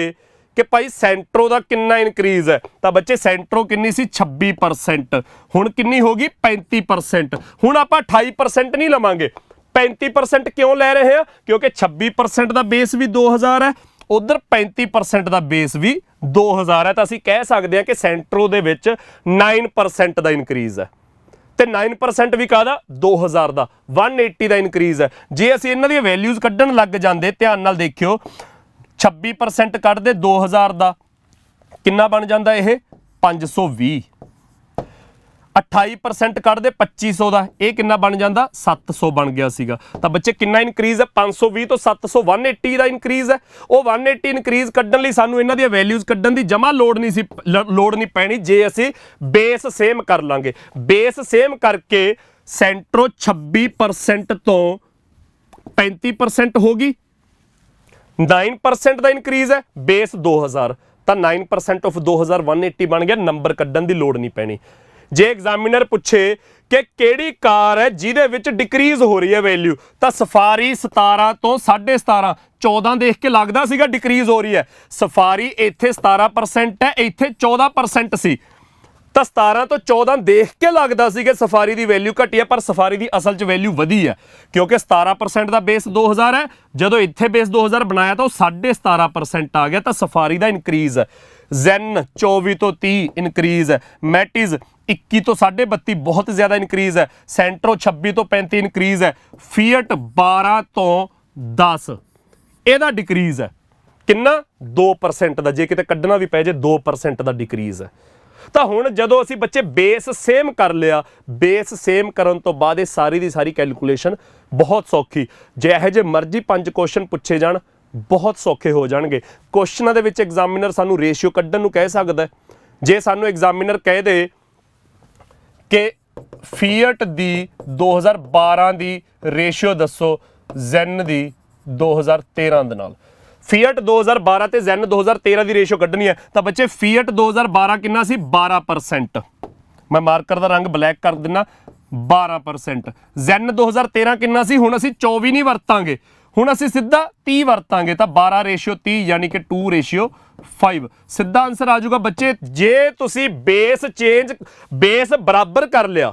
[SPEAKER 1] कि भाई सेंट्रो का कितना इनक्रीज है तो बच्चे सेंट्रो कितनी सी 26%, हुण कितनी होगी 35%। हुण आपां 28% नहीं लवांगे, 35% क्यों ले रहे हैं क्योंकि 26% का बेस भी 2000 है, उधर 35% का बेस भी 2000 है। तो असीं कह सकते हैं कि सेंट्रो दे विच 9% का इनक्रीज है ਤੇ 9% ਵੀ ਕਾਹਦਾ 2000 ਦਾ 180 ਦਾ ਇਨਕਰੀਜ਼ ਹੈ। ਜੇ ਅਸੀਂ ਇਹਨਾਂ ਦੀਆਂ ਵੈਲਿਊਜ਼ ਕੱਢਣ ਲੱਗ ਜਾਂਦੇ, ਧਿਆਨ ਨਾਲ ਦੇਖਿਓ 26% ਕੱਢਦੇ 2000 ਦਾ ਕਿੰਨਾ ਬਣ ਜਾਂਦਾ ਇਹ 520, 28% ਕੱਢਦੇ 2500 ਦਾ ਇਹ ਕਿੰਨਾ ਬਣ ਜਾਂਦਾ 700 ਬਣ ਗਿਆ ਸੀਗਾ। ਤਾਂ ਬੱਚੇ ਕਿੰਨਾ ਇਨਕਰੀਜ਼ ਹੈ 520 ਤੋਂ 700 180 ਦਾ ਇਨਕਰੀਜ਼ ਹੈ। ਉਹ 180 ਇਨਕਰੀਜ਼ ਕੱਢਣ ਲਈ ਸਾਨੂੰ ਇਹਨਾਂ ਦੀਆਂ ਵੈਲਿਊਜ਼ ਕੱਢਣ ਦੀ ਜਮਾ ਲੋੜ ਨਹੀਂ ਪੈਣੀ ਜੇ ਅਸੀਂ ਬੇਸ ਸੇਮ ਕਰ ਲਾਂਗੇ। ਬੇਸ ਸੇਮ ਕਰਕੇ ਸੈਂਟਰੋ 26% ਤੋਂ 35% ਹੋ ਗਈ, 9% ਦਾ ਇਨਕਰੀਜ਼ ਹੈ, ਬੇਸ 2000 ਤਾਂ 9% ਆਫ 2000 180 ਬਣ ਗਿਆ। ਨੰਬਰ ਕੱਢਣ ਦੀ ਲੋੜ ਨਹੀਂ ਪੈਣੀ। ਜੇ ਐਗਜ਼ਾਮੀਨਰ ਪੁੱਛੇ ਕਿ ਕਿਹੜੀ ਕਾਰ ਹੈ ਜਿਹਦੇ ਵਿੱਚ ਡਿਕਰੀਜ਼ ਹੋ ਰਹੀ ਹੈ ਵੈਲਿਊ ਤਾਂ ਸਫਾਰੀ 17 ਤੋਂ 17.5 14 ਦੇਖ ਕੇ ਲੱਗਦਾ ਸੀਗਾ ਡਿਕਰੀਜ਼ ਹੋ ਰਹੀ ਹੈ। ਸਫਾਰੀ ਇੱਥੇ 17% ਹੈ, ਇੱਥੇ 14% ਸੀ ਤਾਂ 17 ਤੋਂ 14 ਦੇਖ ਕੇ ਲੱਗਦਾ ਸੀ ਕਿ ਸਫਾਰੀ ਦੀ ਵੈਲਿਊ ਘਟੀ ਹੈ, ਪਰ ਸਫਾਰੀ ਦੀ ਅਸਲ 'ਚ ਵੈਲਿਊ ਵਧੀ ਹੈ ਕਿਉਂਕਿ 17% ਦਾ ਬੇਸ 2000 ਹੈ। ਜਦੋਂ ਇੱਥੇ ਬੇਸ 2000 ਬਣਾਇਆ ਤਾਂ ਉਹ 17.5% ਆ ਗਿਆ ਤਾਂ ਸਫਾਰੀ ਦਾ ਇਨਕਰੀਜ਼ ਹੈ। ਜ਼ੈਨ 24 ਤੋਂ 30 ਇਨਕਰੀਜ਼ ਹੈ, ਮੈਟਿਜ਼ 21 ਤੋਂ 32.5 ਬਹੁਤ ਜ਼ਿਆਦਾ ਇਨਕਰੀਜ਼ ਹੈ, ਸੈਂਟਰੋ 26 ਤੋਂ 35 ਇਨਕਰੀਜ਼ ਹੈ, ਫੀਅਟ 12 ਤੋਂ 10 ਇਹਦਾ ਡਿਕਰੀਜ਼ ਹੈ। ਕਿੰਨਾ 2% ਦਾ, ਜੇ ਕਿਤੇ ਕੱਢਣਾ ਵੀ ਪੈ ਜੇ 2% ਦਾ ਡਿਕਰੀਜ਼ ਹੈ। ਤਾਂ ਹੁਣ ਜਦੋਂ ਅਸੀਂ ਬੱਚੇ ਬੇਸ ਸੇਮ ਕਰ ਲਿਆ, ਬੇਸ ਸੇਮ ਕਰਨ ਤੋਂ ਬਾਅਦ ਇਹ ਸਾਰੀ ਦੀ ਸਾਰੀ ਕੈਲਕੂਲੇਸ਼ਨ ਬਹੁਤ ਸੌਖੀ, ਜੇ ਇਹੋ ਜਿਹੇ ਮਰਜ਼ੀ 5 ਕੁਐਸਚਨ ਪੁੱਛੇ ਜਾਣ ਬਹੁਤ ਸੌਖੇ ਹੋ ਜਾਣਗੇ। ਕੁਐਸਚਨਾਂ ਦੇ ਵਿੱਚ ਐਗਜ਼ਾਮੀਨਰ ਸਾਨੂੰ ਰੇਸ਼ੀਓ ਕੱਢਣ ਨੂੰ ਕਹਿ ਸਕਦਾ। ਜੇ ਸਾਨੂੰ ਐਗਜ਼ਾਮੀਨਰ ਕਹਿ ਦੇ ਕਿ ਫੀਅਟ ਦੀ 2012 ਦੀ ਰੇਸ਼ੀਓ ਦੱਸੋ ਜ਼ੈਨ ਦੀ 2013 ਦੇ ਨਾਲ, ਫੀਅਟ 2012 ਤੇ ਜ਼ੈਨ 2013 ਦੀ ਰੇਸ਼ੀਓ ਕੱਢਣੀ ਹੈ ਤਾਂ ਬੱਚੇ ਫੀਅਟ 2012 ਕਿੰਨਾ ਸੀ 12%, ਮੈਂ ਮਾਰਕਰ ਦਾ ਰੰਗ ਬਲੈਕ ਕਰ ਦਿੰਨਾ 12%। ਜ਼ੈਨ 2013 ਕਿੰਨਾ ਸੀ, ਹੁਣ ਅਸੀਂ 24 ਨਹੀਂ ਵਰਤਾਂਗੇ, ਹੁਣ ਅਸੀਂ ਸਿੱਧਾ 30 ਵਰਤਾਂਗੇ ਤਾਂ 12:30 ਯਾਨੀ ਕਿ 2:5 ਸਿੱਧਾ ਆਨਸਰ ਆ ਜਾਊਗਾ। ਬੱਚੇ ਜੇ ਤੁਸੀਂ ਬੇਸ ਬੇਸ ਬਰਾਬਰ ਕਰ ਲਿਆ,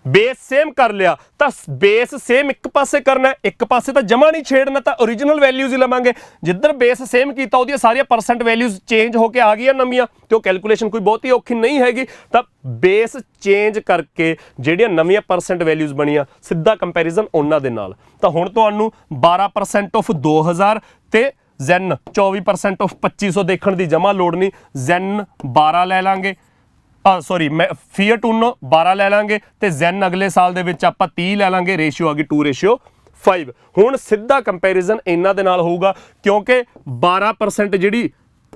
[SPEAKER 1] बेस सेम कर लिया तो बेस सेम एक पासे करना है, एक पासे तो जमा नहीं छेड़ना, तो ओरिजिनल वैल्यूज ही लवांगे। जिधर बेस सेम किया वो सारिया परसेंट वैल्यूज चेंज होके आ गई नवियां, तो कैलकुलेशन कोई बहुत ही औखी नहीं हैगी। तो बेस चेंज करके ਜਿਹੜੀਆਂ ਨਵੀਆਂ परसेंट वैल्यूज बनिया सीधा कंपैरिजन उन्हां दे नाल। तो हुण तुहानूं 12% ऑफ 2000 ते ਜ਼ੈਨ 24% ऑफ 2500 देखण दी जमा लोड़ नहीं। ਜ਼ੈਨ 12 ले लांगे, सॉरी मैं फीअट उनो 12 ले लांगे तो ਜ਼ੈਨ अगले साल दे विच आपां 30 ले लांगे, रेशियो आ गई 2:5। हुण सीधा कंपैरिजन इन्हां दे नाल होऊगा क्योंकि 12% जिहड़ी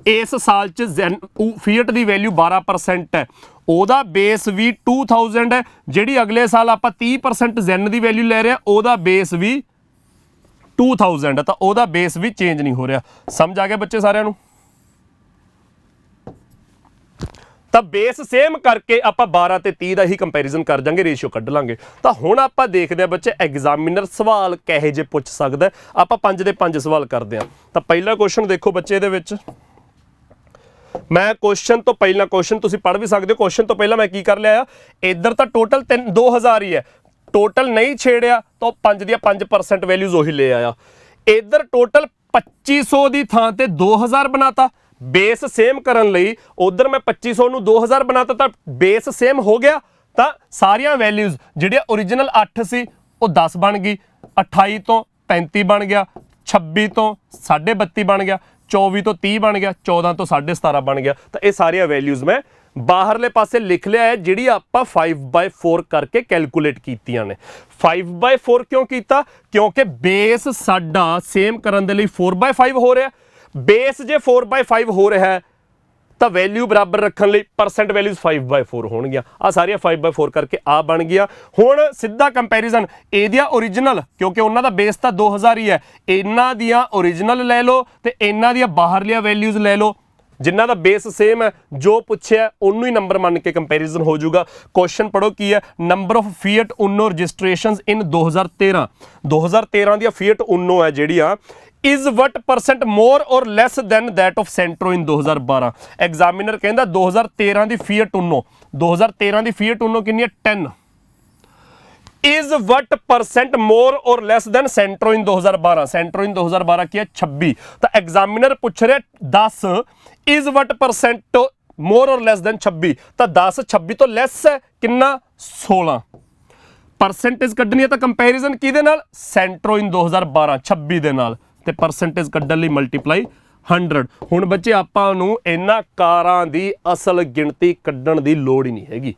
[SPEAKER 1] इस साल च ਜ਼ੈਨ फीअट दी वैल्यू 12% है, ओदा बेस भी 2000 है। जिहड़ी अगले साल आपां 30% ਜ਼ੈਨ दी वैल्यू ले रहे हैं ओदा बेस भी 2000 है, तो ओदा बेस भी चेंज नहीं हो रहा। समझ आ गया बच्चे सारिਆਂ ਨੂੰ? ਤਾਂ ਬੇਸ ਸੇਮ ਕਰਕੇ ਆਪਾਂ 12 ਤੇ 30 ਦਾ ਹੀ ਕੰਪੈਰੀਜ਼ਨ ਕਰ ਜਾਂਗੇ, ਰੇਸ਼ੀਓ ਕੱਢ ਲਾਂਗੇ। ਤਾਂ ਹੁਣ ਆਪਾਂ ਦੇਖਦੇ ਹਾਂ ਬੱਚੇ ਐਗਜ਼ਾਮੀਨਰ ਸਵਾਲ ਕਿਹੋ ਜਿਹੇ ਪੁੱਛ ਸਕਦਾ। ਆਪਾਂ 5 ਦੇ 5 ਸਵਾਲ ਕਰਦੇ ਹਾਂ। ਤਾਂ ਪਹਿਲਾ ਕੁਐਸਚਨ ਦੇਖੋ ਬੱਚੇ, ਇਹਦੇ ਵਿੱਚ ਮੈਂ ਕੁਐਸਚਨ ਤੋਂ ਪਹਿਲਾਂ ਕੁਐਸਚਨ ਤੁਸੀਂ ਪੜ੍ਹ ਵੀ ਸਕਦੇ ਹੋ। ਕੁਐਸਚਨ ਤੋਂ ਪਹਿਲਾਂ ਮੈਂ ਕੀ ਕਰ ਲਿਆ, ਇੱਧਰ ਤਾਂ ਟੋਟਲ 2000 ਹੀ ਹੈ, ਟੋਟਲ ਨਹੀਂ ਛੇੜਿਆ ਤਾਂ 5 ਦੀਆਂ 5% ਵੈਲਿਊਜ਼ ਉਹੀ ਲੈ ਆਇਆ। ਇੱਧਰ ਟੋਟਲ 2500 ਦੀ ਥਾਂ ਤੇ 2000 ਬਣਾਤਾ। बेस सेम करन लई उधर मैं 2500 ਨੂੰ 2000 बनाता ਤਾਂ बेस सेम हो गया। ਤਾਂ ਸਾਰੀਆਂ ਵੈਲਿਊਜ਼ ਜਿਹੜੀਆਂ ओरिजिनल 8 ਸੀ ਉਹ 10 ਬਣ ਗਈ, 28 ਤੋਂ 35 ਬਣ ਗਿਆ, 26 ਤੋਂ 32.5 ਬਣ ਗਿਆ, 24 ਤੋਂ 30 ਬਣ ਗਿਆ, 14 ਤੋਂ 17.5 ਬਣ ਗਿਆ। ਤਾਂ ਇਹ ਸਾਰੀਆਂ ਵੈਲਿਊਜ਼ ਮੈਂ ਬਾਹਰਲੇ ਪਾਸੇ ਲਿਖ ਲਿਆ ਹੈ, ਜਿਹੜੀ ਆਪਾਂ 5/4 ਕਰਕੇ ਕੈਲਕੂਲੇਟ ਕੀਤੀਆਂ ਨੇ। 5/4 ਕਿਉਂ ਕੀਤਾ? ਕਿਉਂਕਿ बेस ਸਾਡਾ सेम ਕਰਨ ਦੇ ਲਈ 4/5 ਹੋ ਰਿਹਾ। बेस जे 4/5 हो रहा है ਤਾਂ ਵੈਲਿਊ ਬਰਾਬਰ ਰੱਖਣ ਲਈ ਪਰਸੈਂਟ ਵੈਲਿਊਜ਼ 5/4 ਹੋਣਗੀਆਂ। ਆ ਸਾਰੀਆਂ 5/4 ਕਰਕੇ ਆ ਬਣ ਗਿਆ। ਹੁਣ ਸਿੱਧਾ ਕੰਪੈਰੀਜ਼ਨ ਇਹਦੀਆਂ ਓਰੀਜਨਲ, ਕਿਉਂਕਿ ਉਹਨਾਂ ਦਾ ਬੇਸ ਤਾਂ 2000 ਹੀ ਹੈ, ਇਹਨਾਂ ਦੀਆਂ ਓਰੀਜਨਲ ਲੈ ਲਓ ਤੇ ਇਹਨਾਂ ਦੀਆਂ ਬਾਹਰਲੀਆਂ ਵੈਲਿਊਜ਼ ਲੈ ਲਓ, ਜਿਨ੍ਹਾਂ ਦਾ ਬੇਸ ਸੇਮ ਹੈ, ਜੋ ਪੁੱਛਿਆ ਉਹਨੂੰ ਹੀ ਨੰਬਰ ਮੰਨ ਕੇ ਕੰਪੈਰੀਜ਼ਨ ਹੋ ਜਾਊਗਾ। ਕੁਐਸਚਨ ਪੜੋ ਕੀ ਹੈ, ਨੰਬਰ ਆਫ ਫੀਟ ਊਨੋ ਰਜਿਸਟ੍ਰੇਸ਼ਨਸ ਇਨ 2013 ਦੀਆਂ ਫੀਟ ਊਨੋ ਹੈ ਜਿਹੜੀਆਂ is what percent more or less than that of Centro in 2012। Examiner ਕਹਿੰਦਾ 2013 ਦੀ ਫੀਟ ਊਨੋ, 2013 ਦੀ ਫੀਟ ਊਨੋ ਕਿੰਨੀ ਹੈ 10, is what percent more or less than Centro in 2012। Centro in 2012 ਕੀ ਹੈ 26, ਤਾਂ ਐਗਜ਼ਾਮੀਨਰ ਪੁੱਛ ਰਿਹਾ 10 is what percent more or less than 26, ਤਾਂ 10 26 ਤੋਂ ਲੈਸ ਹੈ ਕਿੰਨਾ 16। ਪਰਸੈਂਟੇਜ ਕੱਢਣੀ ਹੈ ਤਾਂ ਕੰਪੈਰੀਜ਼ਨ ਕਿਹਦੇ ਨਾਲ, ਸੈਂਟਰੋ ਇਨ 2012 26 ਦੇ ਨਾਲ, ਤੇ ਪਰਸੈਂਟੇਜ ਕੱਢਣ ਲਈ ਮਲਟੀਪਲਾਈ 100। ਹੁਣ ਬੱਚੇ ਆਪਾਂ ਨੂੰ ਇਹਨਾਂ ਕਾਰਾਂ ਦੀ ਅਸਲ ਗਿਣਤੀ ਕੱਢਣ ਦੀ ਲੋੜ ਹੀ ਨਹੀਂ ਹੈਗੀ।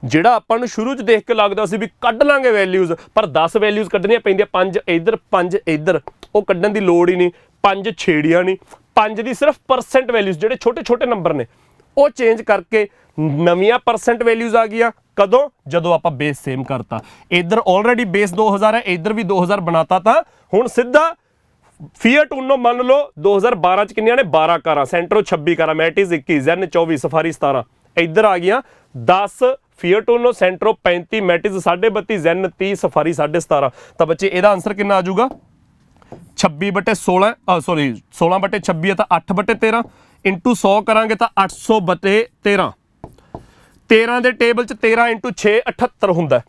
[SPEAKER 1] ਜਿਹੜਾ ਆਪਾਂ ਨੂੰ ਸ਼ੁਰੂ 'ਚ ਦੇਖ ਕੇ ਲੱਗਦਾ ਸੀ ਵੀ ਕੱਢ ਲਾਂਗੇ ਵੈਲਿਊਜ਼, ਪਰ 10 ਵੈਲਿਊਜ਼ ਕੱਢਣੀਆਂ ਪੈਂਦੀਆਂ, 5 ਇੱਧਰ 5 ਇੱਧਰ, ਉਹ ਕੱਢਣ ਦੀ ਲੋੜ ਹੀ ਨਹੀਂ। 5 ਛੇੜੀਆਂ ਨਹੀਂ, 5 ਦੀ ਸਿਰਫ ਪਰਸੈਂਟ ਵੈਲਿਊਜ਼ ਜਿਹੜੇ ਛੋਟੇ ਛੋਟੇ ਨੰਬਰ ਨੇ ਉਹ ਚੇਂਜ ਕਰਕੇ ਨਵੀਆਂ ਪਰਸੈਂਟ ਵੈਲਿਊਜ਼ ਆ ਗਈਆਂ। ਕਦੋਂ, ਜਦੋਂ ਆਪਾਂ ਬੇਸ ਸੇਮ ਕਰਤਾ। ਇੱਧਰ ਆਲਰੇਡੀ ਬੇਸ 2000 ਹੈ, ਇੱਧਰ ਵੀ 2000 ਬਣਾਤਾ, ਤਾਂ ਹੁਣ ਸਿੱਧਾ ਫੀਟ ਊਨੋ ਮੰਨ ਲਓ 2012 ਚ ਕਿੰਨੀਆਂ ਨੇ 12 ਕਾਰਾਂ, ਸੈਂਟਰੋ 26 ਕਾਰਾਂ, ਮੈਟਿਜ਼ 21, ਜ਼ੈਨ 24, ਸਫਾਰੀ 17, ਇੱਧਰ ਆ ਗਈਆਂ 10, ਫੀਟ ਊਨੋ ਸੈਂਟਰੋ 35, ਮੈਟਿਜ਼ 32.5, ਜ਼ੈਨ 30, ਸਫਾਰੀ 17.5। ਤਾਂ ਬੱਚੇ ਇਹਦਾ ਆਨਸਰ ਕਿੰਨਾ ਆ ਜਾਊਗਾ 26/16, ਸੌਰੀ 16/26 ਹੈ ਤਾਂ 8/13 ਇੰਟੂ 100 ਕਰਾਂਗੇ ਤਾਂ 800/13। 13 ਦੇ ਟੇਬਲ 'ਚ 13 ਇੰਟੂ 6 78 ਹੁੰਦਾ।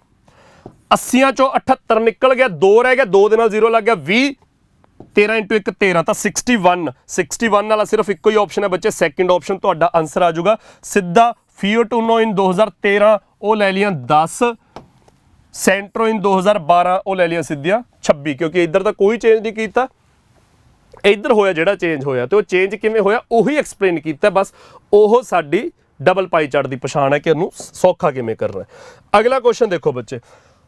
[SPEAKER 1] 80 ਚੋਂ 78 ਨਿਕਲ ਗਿਆ, 2 ਰਹਿ ਗਿਆ, 2 ਦੇ ਨਾਲ 0 ਲੱਗ ਗਿਆ 20, 13 ਇੰਟੂ 1 13, ਤਾਂ 61 ਵਾਲਾ ਸਿਰਫ ਇੱਕੋ ਹੀ ਆਪਸ਼ਨ ਹੈ ਬੱਚੇ, ਸੈਕਿੰਡ ਆਪਸ਼ਨ ਤੁਹਾਡਾ ਆਨਸਰ ਆ ਜਾਊਗਾ ਸਿੱਧਾ। ਫੀਟ ਊਨੋ ਇਨ 2013 ਉਹ ਲੈ ਲੀਆਂ 10, ਸੈਂਟਰੋ ਇਨ 2012 ਉਹ ਲੈ ਲੀਆਂ ਸਿੱਧੀਆਂ 26, ਕਿਉਂਕਿ ਇੱਧਰ ਤਾਂ ਕੋਈ ਚੇਂਜ ਨਹੀਂ ਕੀਤਾ, ਇੱਧਰ ਹੋਇਆ ਜਿਹੜਾ ਚੇਂਜ ਹੋਇਆ, ਤੇ ਉਹ ਚੇਂਜ ਕਿਵੇਂ ਹੋਇਆ ਉਹੀ ਐਕਸਪਲੇਨ ਕੀਤਾ। ਬਸ ਉਹ ਸਾਡੀ ਡਬਲ ਪਾਈ ਚਾਰਟ ਦੀ ਪਛਾਣ ਹੈ ਕਿ ਉਹਨੂੰ ਸੌਖਾ ਕਿਵੇਂ ਕਰਨਾ ਹੈ। ਅਗਲਾ ਕੁਐਸਚਨ ਦੇਖੋ ਬੱਚੇ,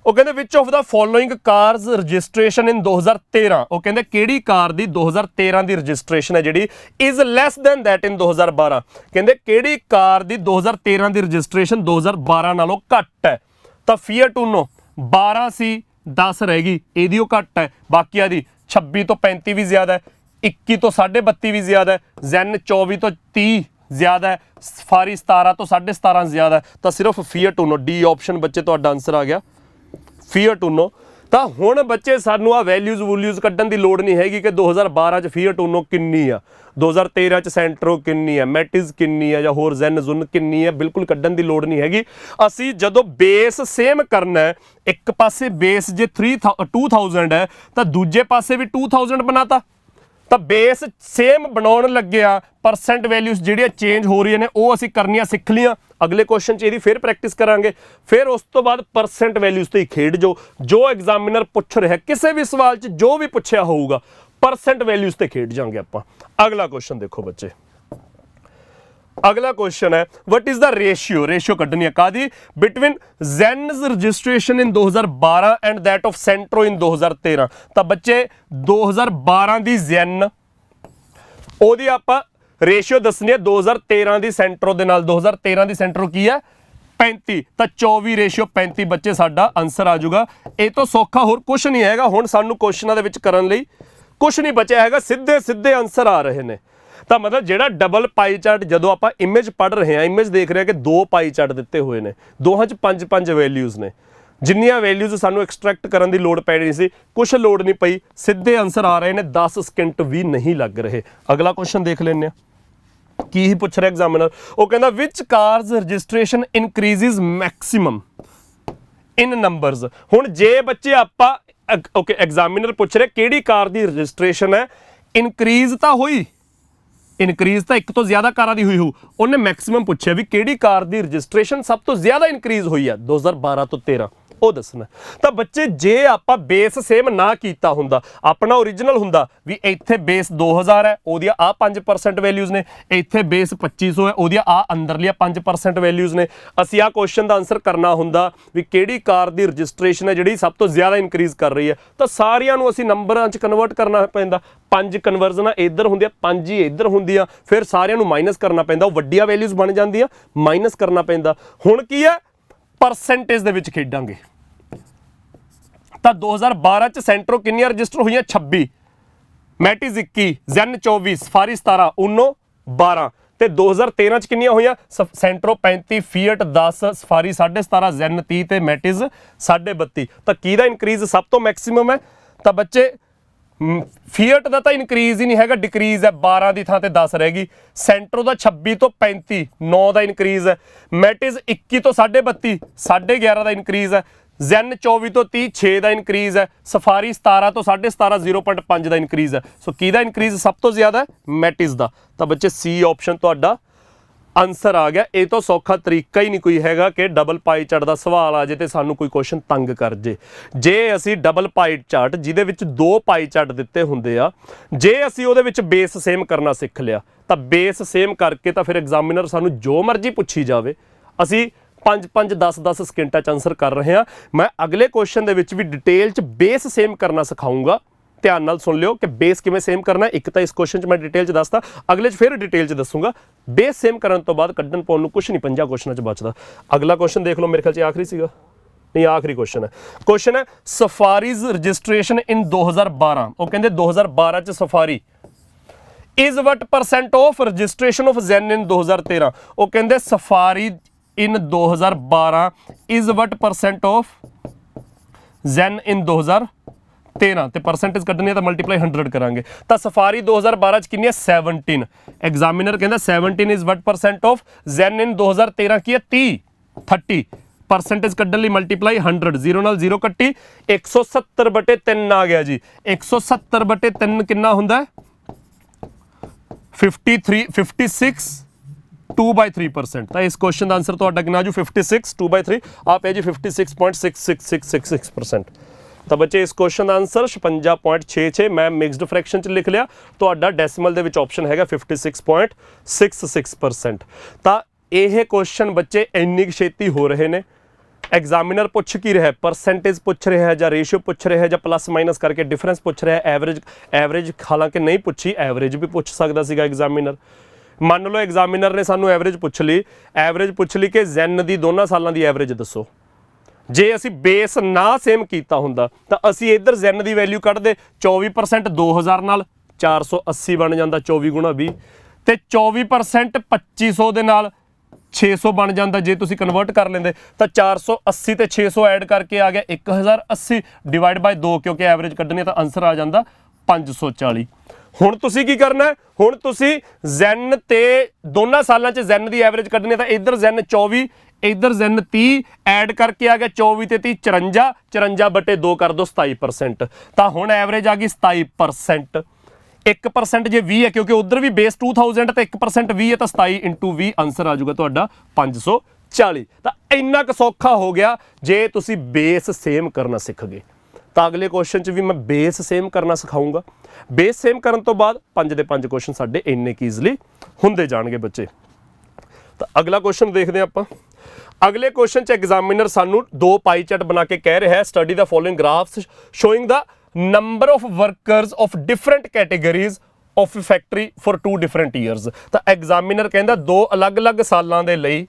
[SPEAKER 1] ਉਹ ਕਹਿੰਦੇ which of the following cars registration in 2013, ਉਹ ਕਹਿੰਦੇ ਕਿਹੜੀ ਕਾਰ ਦੀ 2013 ਦੀ ਰਜਿਸਟ੍ਰੇਸ਼ਨ ਹੈ ਜਿਹੜੀ ਇਜ਼ ਲੈਸ ਦੈਨ ਦੈਟ ਇਨ 2012। ਕਹਿੰਦੇ ਕਿਹੜੀ ਕਾਰ ਦੀ 2013 ਦੀ ਰਜਿਸਟ੍ਰੇਸ਼ਨ 2012 ਨਾਲੋਂ ਘੱਟ ਹੈ, ਤਾਂ ਫੀਟ ਊਨੋ 12 ਸੀ 10 ਰਹਿ ਗਈ, ਇਹਦੀ ਉਹ ਘੱਟ ਹੈ, ਬਾਕੀਆਂ ਦੀ 26 ਤੋਂ 35 ਵੀ ਜ਼ਿਆਦਾ ਹੈ, 21 ਤੋਂ 32.5 ਵੀ ਜ਼ਿਆਦਾ ਹੈ, ਜ਼ੈਨ 24 ਤੋਂ 30 ਜ਼ਿਆਦਾ ਹੈ, ਸਫਾਰੀ 17 ਤੋਂ 17.5 ਜ਼ਿਆਦਾ ਹੈ, ਤਾਂ ਸਿਰਫ ਫੀਟ ਊਨੋ ਡੀ ਆਪਸ਼ਨ ਬੱਚੇ ਤੁਹਾਡਾ ਆਨਸਰ ਆ ਗਿਆ ਫੀਟ ਊਨੋ। ਤਾਂ ਹੁਣ ਬੱਚੇ ਸਾਨੂੰ ਆ ਵੈਲਿਊਜ਼ ਕੱਢਣ ਦੀ ਲੋੜ ਨਹੀਂ ਹੈਗੀ ਕਿ 2012 ਚ ਫੀਟ ਊਨੋ ਕਿੰਨੀ ਆ, 2013 ਚ ਸੈਂਟਰੋ ਕਿੰਨੀ ਆ, ਮੈਟਿਜ਼ ਕਿੰਨੀ ਆ, ਜਾਂ ਹੋਰ ਜ਼ੈਨ ਜ਼ੁਨ ਕਿੰਨੀ ਆ, ਬਿਲਕੁਲ ਕੱਢਣ ਦੀ ਲੋੜ ਨਹੀਂ ਹੈਗੀ। ਅਸੀਂ ਜਦੋਂ ਬੇਸ ਸੇਮ ਕਰਨਾ ਹੈ, ਇੱਕ ਪਾਸੇ ਬੇਸ ਜੇ 2000 ਹੈ ਤਾਂ ਦੂਜੇ ਪਾਸੇ ਵੀ 2000 ਬਣਾਤਾ, ਤਾਂ ਬੇਸ ਸੇਮ ਬਣਾਉਣ ਲੱਗਿਆ, ਪਰਸੈਂਟ ਵੈਲਿਊਜ਼ ਜਿਹੜੀਆਂ ਚੇਂਜ ਹੋ ਰਹੀਆਂ ਨੇ ਉਹ ਅਸੀਂ ਕਰਨੀਆਂ ਸਿੱਖ ਲੀਆਂ। ਅਗਲੇ ਕੁਐਸਚਨ 'ਚ ਇਹਦੀ ਫਿਰ ਪ੍ਰੈਕਟਿਸ ਕਰਾਂਗੇ, ਫਿਰ ਉਸ ਤੋਂ ਬਾਅਦ ਪਰਸੈਂਟ ਵੈਲਿਊਜ਼ ਤੇ ਹੀ ਖੇਡ ਜੋ ਐਗਜ਼ਾਮੀਨਰ ਪੁੱਛ ਰਿਹਾ, ਕਿਸੇ ਵੀ ਸਵਾਲ 'ਚ ਜੋ ਵੀ ਪੁੱਛਿਆ ਹੋਊਗਾ ਪਰਸੈਂਟ ਵੈਲਿਊਜ਼ ਤੇ ਖੇਡ ਜਾਾਂਗੇ ਆਪਾਂ। ਅਗਲਾ ਕੁਐਸਚਨ ਦੇਖੋ ਬੱਚੇ, ਅਗਲਾ ਕੁਐਸਚਨ ਹੈ ਵਟ ਇਜ਼ ਦਾ ਰੇਸ਼ੀਓ ਕੱਢਣੀ ਹੈ ਕਾਦੀ between Zen's registration in 2012 and that of Santro in 2013। ਤਾਂ ਬੱਚੇ 2012 ਦੀ ਜ਼ੈਨ ਉਹਦੀ ਆਪਾਂ ਰੇਸ਼ੀਓ ਦੱਸਣੀ ਹੈ 2013 ਦੀ ਸੈਂਟਰੋ ਦੇ ਨਾਲ। 2013 ਦੀ ਸੈਂਟਰੋ ਕੀ ਹੈ 35, ਤਾਂ 24/35 ਬੱਚੇ ਸਾਡਾ ਆਨਸਰ ਆ ਜਾਊਗਾ। ਇਹ ਤੋਂ ਸੌਖਾ ਹੋਰ ਕੁਝ ਨਹੀਂ ਹੈਗਾ। ਹੁਣ ਸਾਨੂੰ ਕੁਐਸਚਨਾਂ ਦੇ ਵਿੱਚ ਕਰਨ ਲਈ ਕੁਝ ਨਹੀਂ ਬਚਿਆ ਹੈਗਾ, ਸਿੱਧੇ ਆਨਸਰ ਆ ਰਹੇ ਨੇ। ਤਾਂ ਮਤਲਬ ਜਿਹੜਾ ਡਬਲ ਪਾਈ ਚਾਰਟ, ਜਦੋਂ ਆਪਾਂ ਇਮੇਜ ਪੜ੍ਹ ਰਹੇ ਹਾਂ, ਇਮੇਜ ਦੇਖ ਰਹੇ ਹਾਂ ਕਿ 2 ਪਾਈ ਚਾਰਟ ਦਿੱਤੇ ਹੋਏ ਨੇ, ਦੋਹਾਂ 'ਚ 5 ਵੈਲਿਊਜ਼ ਨੇ, ਜਿੰਨੀਆਂ ਵੈਲਿਊਜ਼ ਸਾਨੂੰ ਐਕਸਟਰੈਕਟ ਕਰਨ ਦੀ ਲੋੜ ਪੈਣੀ ਸੀ, ਕੁਛ ਲੋੜ ਨਹੀਂ ਪਈ, ਸਿੱਧੇ ਆਨਸਰ ਆ ਰਹੇ ਨੇ, 10 ਸਕਿੰਟ ਵੀ ਨਹੀਂ ਲੱਗ ਰਹੇ। ਅਗਲਾ ਕੁਐਸਚਨ ਦੇਖ ਲੈਂਦੇ ਹਾਂ ਕੀ ਹੀ ਪੁੱਛ ਰਿਹਾ ਐਗਜ਼ਾਮੀਨਰ। ਉਹ ਕਹਿੰਦਾ ਵਿਚ ਕਾਰਸ ਰਜਿਸਟ੍ਰੇਸ਼ਨ ਇਨਕਰੀਜ਼ਿਜ਼ ਮੈਕਸਿਮਮ ਇਨ ਨੰਬਰਸ। ਹੁਣ ਜੇ ਬੱਚੇ ਆਪਾਂ ਓਕੇ, ਐਗਜ਼ਾਮੀਨਰ ਪੁੱਛ ਰਿਹਾ ਕਿਹੜੀ ਕਾਰ ਦੀ ਰਜਿਸਟ੍ਰੇਸ਼ਨ ਹੈ, ਇਨਕਰੀਜ਼ ਤਾਂ ਹੋਈ, ਇਨਕਰੀਜ਼ ਤਾਂ ਇੱਕ ਤੋਂ ਜ਼ਿਆਦਾ ਕਾਰਾਂ ਦੀ ਹੋਈ ਹੋ, ਉਹਨੇ ਮੈਕਸਿਮਮ ਪੁੱਛਿਆ ਵੀ ਕਿਹੜੀ ਕਾਰ ਦੀ ਰਜਿਸਟ੍ਰੇਸ਼ਨ ਸਭ ਤੋਂ ਜ਼ਿਆਦਾ ਇਨਕਰੀਜ਼ ਹੋਈ ਹੈ 2012 ਤੋਂ 13। ਉਹ ਦੱਸਣਾ। ਤਾਂ ਬੱਚੇ ਜੇ ਆਪਾਂ ਬੇਸ ਸੇਮ ਨਾ ਕੀਤਾ ਹੁੰਦਾ, ਆਪਣਾ ਓਰੀਜਨਲ ਹੁੰਦਾ ਵੀ ਇੱਥੇ ਬੇਸ 2000 ਹੈ, ਉਹਦੀਆਂ ਆ 5% ਵੈਲਿਊਜ਼ ਨੇ, ਇੱਥੇ ਬੇਸ 2500 ਹੈ, ਉਹਦੀਆਂ ਆ ਅੰਦਰਲੀਆਂ 5% ਵੈਲਿਊਜ਼ ਨੇ, ਅਸੀਂ ਆ ਕੁਐਸਚਨ ਦਾ ਆਨਸਰ ਕਰਨਾ ਹੁੰਦਾ ਵੀ ਕਿਹੜੀ ਕਾਰ ਦੀ ਰਜਿਸਟ੍ਰੇਸ਼ਨ ਹੈ ਜਿਹੜੀ ਸਭ ਤੋਂ ਜ਼ਿਆਦਾ ਇਨਕਰੀਜ਼ ਕਰ ਰਹੀ ਹੈ, ਤਾਂ ਸਾਰਿਆਂ ਨੂੰ ਅਸੀਂ ਨੰਬਰਾਂ 'ਚ ਕਨਵਰਟ ਕਰਨਾ ਪੈਂਦਾ। 5 ਕਨਵਰਜ਼ਨਾਂ ਇੱਧਰ ਹੁੰਦੀਆਂ, 5 ਹੀ ਇੱਧਰ ਹੁੰਦੀਆਂ, ਫਿਰ ਸਾਰਿਆਂ ਨੂੰ ਮਾਈਨਸ ਕਰਨਾ ਪੈਂਦਾ, ਉਹ ਵੱਡੀਆਂ ਵੈਲਿਊਜ਼ ਬਣ ਜਾਂਦੀਆਂ, ਮਾਈਨਸ ਕਰਨਾ ਪੈਂਦਾ। ਹੁਣ ਕੀ ਹੈ, ਪਰਸੈਂਟੇਜ ਦੇ ਵਿੱਚ ਖੇਡਾਂਗੇ। ਤਾਂ 2012 ਚ ਸੈਂਟਰੋ ਕਿੰਨੀਆਂ ਰਜਿਸਟਰ ਹੋਈਆਂ? 26, ਮੈਟਿਸ 21, ਜ਼ੈਨ 24, ਸਫਾਰੀ 17, ਉਨੋ 12। ਤੇ 2013 ਚ ਕਿੰਨੀਆਂ ਹੋਈਆਂ? ਸੈਂਟਰੋ 35, ਫੀਅਟ 10, ਸਫਾਰੀ 17.5, ਜ਼ੈਨ 30 ਤੇ ਮੈਟਿਸ 32.5। ਤਾਂ ਕਿਹਦਾ ਇਨਕਰੀਜ਼ ਸਭ ਤੋਂ ਮੈਕਸਿਮਮ ਹੈ? ਤਾਂ ਬੱਚੇ ਫੀਅਟ ਦਾ ਤਾਂ ਇਨਕਰੀਜ਼ ਹੀ ਨਹੀਂ ਹੈਗਾ, ਡਿਕਰੀਜ਼ ਹੈ, 12 ਦੀ ਥਾਂ ਤੇ 10 ਰਹਿ ਗਈ। ਸੈਂਟਰੋ ਦਾ 26 ਤੋਂ 35, 9 ਦਾ ਇਨਕਰੀਜ਼ ਹੈ। ਮੈਟਿਸ 21 ਤੋਂ 32.5, 11.5 ਦਾ ਇਨਕਰੀਜ਼ ਹੈ। ਜ਼ੈਨ 24 ਤੋਂ 30, 6 ਦਾ ਇਨਕਰੀਜ਼ ਹੈ। ਸਫਾਰੀ 17 ਤੋਂ 17.5, 0.5 ਦਾ ਇਨਕਰੀਜ਼ ਹੈ। ਸੋ ਕਿਹਦਾ ਇਨਕਰੀਜ਼ ਸਭ ਤੋਂ ਜ਼ਿਆਦਾ ਹੈ? ਮੈਟਿਸ ਦਾ। ਤਾਂ ਬੱਚੇ ਸੀ ਆਪਸ਼ਨ ਤੁਹਾਡਾ ਆਨਸਰ ਆ ਗਿਆ। ਇਹ ਤੋਂ ਸੌਖਾ ਤਰੀਕਾ ਹੀ ਨਹੀਂ ਕੋਈ ਹੈਗਾ ਕਿ ਡਬਲ ਪਾਈ ਚਾਰਟ ਦਾ ਸਵਾਲ ਆ ਜੇ ਤੇ ਸਾਨੂੰ ਕੋਈ ਕੁਐਸਚਨ ਤੰਗ ਕਰ ਜੇ ਅਸੀਂ ਡਬਲ ਪਾਈ ਚਾਰਟ ਜਿਹਦੇ ਵਿੱਚ 2 ਪਾਈ ਚਾਰਟ ਦਿੱਤੇ ਹੁੰਦੇ ਆ, ਜੇ ਅਸੀਂ ਉਹਦੇ ਵਿੱਚ ਬੇਸ ਸੇਮ ਕਰਨਾ ਸਿੱਖ ਲਿਆ ਤਾਂ ਬੇਸ ਸੇਮ ਕਰਕੇ ਤਾਂ ਫਿਰ ਐਗਜ਼ਾਮੀਨਰ ਸਾਨੂੰ ਜੋ ਮਰਜ਼ੀ ਪੁੱਛੀ ਜਾਵੇ, ਅਸੀਂ 5-5, 10-10 ਸਕਿੰਟਾਂ 'ਚ ਆਨਸਰ ਕਰ ਰਹੇ ਹਾਂ। ਮੈਂ ਅਗਲੇ ਕੁਐਸਚਨ ਦੇ ਵਿੱਚ ਵੀ ਡਿਟੇਲ 'ਚ ਬੇਸ ਸੇਮ ਕਰਨਾ ਸਿਖਾਊਂਗਾ। ਧਿਆਨ ਨਾਲ ਸੁਣ ਲਿਓ ਕਿ ਬੇਸ ਕਿਵੇਂ ਸੇਮ ਕਰਨਾ। ਇੱਕ ਤਾਂ ਇਸ ਕੁਐਸਚਨ 'ਚ ਮੈਂ ਡਿਟੇਲ 'ਚ ਦੱਸਤਾ, ਅਗਲੇ 'ਚ ਫਿਰ ਡਿਟੇਲ 'ਚ ਦੱਸੂਗਾ। ਬੇਸ ਸੇਮ ਕਰਨ ਤੋਂ ਬਾਅਦ ਕੱਢਣ ਪਾਉਣ ਨੂੰ ਕੁਛ ਨਹੀਂ 50 ਕੁਐਸਚਨਾਂ 'ਚ ਬਚਦਾ। ਅਗਲਾ ਕੁਐਸਚਨ ਦੇਖ ਲਓ, ਮੇਰੇ ਖਿਆਲ 'ਚ ਆਖਰੀ ਸੀਗਾ, ਨਹੀਂ ਆਖਰੀ ਕੁਐਸਚਨ ਹੈ। ਕੁਐਸਚਨ ਹੈ ਸਫਾਰੀਜ਼ ਰਜਿਸਟ੍ਰੇਸ਼ਨ ਇਨ 2012। ਉਹ ਕਹਿੰਦੇ 2012 ਚ Safari is what percent of registration of Zen in 2013। ਉਹ ਕਹਿੰਦੇ Safari in 2012 is what percent of Zen in 2013 ਤੇ ਪਰਸੈਂਟੇਜ ਕੱਢਣੀ ਹੈ ਤਾਂ ਮਲਟੀਪਲਾਈ 100 ਕਰਾਂਗੇ। ਤਾਂ ਸਫਾਰੀ 2012 ਚ ਕਿੰਨੀ ਹੈ? 17। ਐਗਜ਼ਾਮੀਨਰ ਕਹਿੰਦਾ 17 is what percent of Zen in 2013 ਕੀ ਹੈ? 30 ਪਰਸੈਂਟੇਜ ਕੱਢਣ ਲਈ ਮਲਟੀਪਲਾਈ 100, 0 ਨਾਲ 0 ਕੱਟੀ, 170/3 ਆ ਗਿਆ ਜੀ। 170/3 ਕਿੰਨਾ ਹੁੰਦਾ? 56 2/3%। ਤਾਂ ਇਸ ਕੁਐਸਚਨ ਦਾ ਆਨਸਰ ਤੁਹਾਡਾ ਕਿੰਨਾ ਆਜੂ? 56 2/3 ਆ ਪਿਆ ਜੀ 56.6666%। ਤਾਂ ਬੱਚੇ ਇਸ ਕੁਐਸਚਨ ਦਾ ਆਨਸਰ 56.66। ਮੈਂ ਮਿਕਸਡ ਫ੍ਰੈਕਸ਼ਨ 'ਚ ਲਿਖ ਲਿਆ, ਤੁਹਾਡਾ ਡੈਸੀਮਲ ਦੇ ਵਿੱਚ ਆਪਸ਼ਨ ਹੈਗਾ 56.66%। ਤਾਂ ਇਹ ਕੁਐਸਚਨ ਬੱਚੇ ਇੰਨੀ ਛੇਤੀ ਹੋ ਰਹੇ ਨੇ। ਐਗਜ਼ਾਮੀਨਰ ਪੁੱਛ ਕੀ ਰਿਹਾ? ਪਰਸੈਂਟੇਜ ਪੁੱਛ ਰਿਹਾ ਜਾਂ ਰੇਸ਼ੀਓ ਪੁੱਛ ਰਿਹਾ ਜਾਂ ਪਲੱਸ ਮਾਈਨਸ ਕਰਕੇ ਡਿਫਰੈਂਸ ਪੁੱਛ ਰਿਹਾ। ਐਵਰੇਜ ਹਾਲਾਂਕਿ ਨਹੀਂ ਪੁੱਛੀ, ਐਵਰੇਜ ਵੀ ਪੁੱਛ ਸਕਦਾ ਸੀਗਾ ਐਗਜ਼ਾਮੀਨਰ। ਮੰਨ ਲਓ ਐਗਜ਼ਾਮੀਨਰ ਨੇ ਸਾਨੂੰ ਐਵਰੇਜ ਪੁੱਛ ਲਈ ਕਿ ਜ਼ੈਨ ਦੀ ਦੋਨਾਂ ਸਾਲਾਂ ਦੀ ਐਵਰੇਜ ਦੱਸੋ। ਜੇ ਅਸੀਂ ਬੇਸ ਨਾ ਸੇਮ ਕੀਤਾ ਹੁੰਦਾ ਤਾਂ ਅਸੀਂ ਇੱਧਰ ਜ਼ੈਨ ਦੀ ਵੈਲਿਊ ਕੱਢਦੇ, 24% 2000 ਨਾਲ 480 ਬਣ ਜਾਂਦਾ, 24 ਗੁਣਾ 20, ਤੇ 24% 2500 ਦੇ ਨਾਲ 600 ਬਣ ਜਾਂਦਾ। ਜੇ ਤੁਸੀਂ ਕਨਵਰਟ ਕਰ ਲੈਂਦੇ ਤਾਂ 480 ਤੇ 600 ਐਡ ਕਰਕੇ ਆ ਗਿਆ 1080 ਡਿਵਾਈਡ ਬਾਈ 2, ਕਿਉਂਕਿ ਐਵਰੇਜ ਕੱਢਣੀ ਤਾਂ ਆਨਸਰ ਆ ਜਾਂਦਾ 540। ਹੁਣ ਤੁਸੀਂ ਕੀ ਕਰਨਾ? ਹੁਣ ਤੁਸੀਂ ਜ਼ੈਨ ਤੇ ਦੋਨਾਂ ਸਾਲਾਂ 'ਚ ਜ਼ੈਨ ਦੀ ਐਵਰੇਜ ਕੱਢਣੀ ਤਾਂ ਇੱਧਰ ਜ਼ੈਨ 24, ਇੱਧਰ ਜ਼ੈਨ 30, ਐਡ ਕਰਕੇ ਆ ਗਿਆ 24 ਤੇ 30 54, 54/2 ਕਰ ਦਿਓ 27%। ਤਾਂ ਹੁਣ ਐਵਰੇਜ ਆ ਗਈ 27%। 1% ਜੇ 20 ਹੈ, ਕਿਉਂਕਿ ਉਧਰ ਵੀ ਬੇਸ 2000 ਤੇ 1% 20 ਹੈ, ਤਾਂ 27 × 20 ਆਨਸਰ ਆ ਜਾਊਗਾ ਤੁਹਾਡਾ 540। ਤਾਂ ਇੰਨਾ ਕੁ ਸੌਖਾ ਹੋ ਗਿਆ ਜੇ ਤੁਸੀਂ ਬੇਸ ਸੇਮ ਕਰਨਾ ਸਿੱਖ ਗਏ। ਤਾਂ ਅਗਲੇ ਕੁਐਸਚਨ 'ਚ ਵੀ ਮੈਂ ਬੇਸ ਸੇਮ ਕਰਨਾ ਸਿਖਾਊਂਗਾ। ਬੇਸ ਸੇਮ ਕਰਨ ਤੋਂ ਬਾਅਦ 5 ਦੇ 5 ਕੁਐਸਚਨ ਸਾਡੇ ਇੰਨੇ ਕੀ ਈਜ਼ਲੀ ਹੁੰਦੇ ਜਾਣਗੇ ਬੱਚੇ। ਤਾਂ ਅਗਲਾ ਕੁਐਸਚਨ ਦੇਖਦੇ ਹਾਂ ਆਪਾਂ। ਅਗਲੇ ਕੁਐਸਚਨ 'ਚ ਐਗਜ਼ਾਮੀਨਰ ਸਾਨੂੰ 2 ਪਾਈ ਚਾਰਟ ਬਣਾ ਕੇ ਕਹਿ ਰਿਹਾ ਹੈ, study the following graphs showing the number of workers of different categories of factory for 2 different years। ਤਾਂ ਐਗਜ਼ਾਮੀਨਰ ਕਹਿੰਦਾ 2 ਅਲੱਗ-ਅਲੱਗ ਸਾਲਾਂ ਦੇ ਲਈ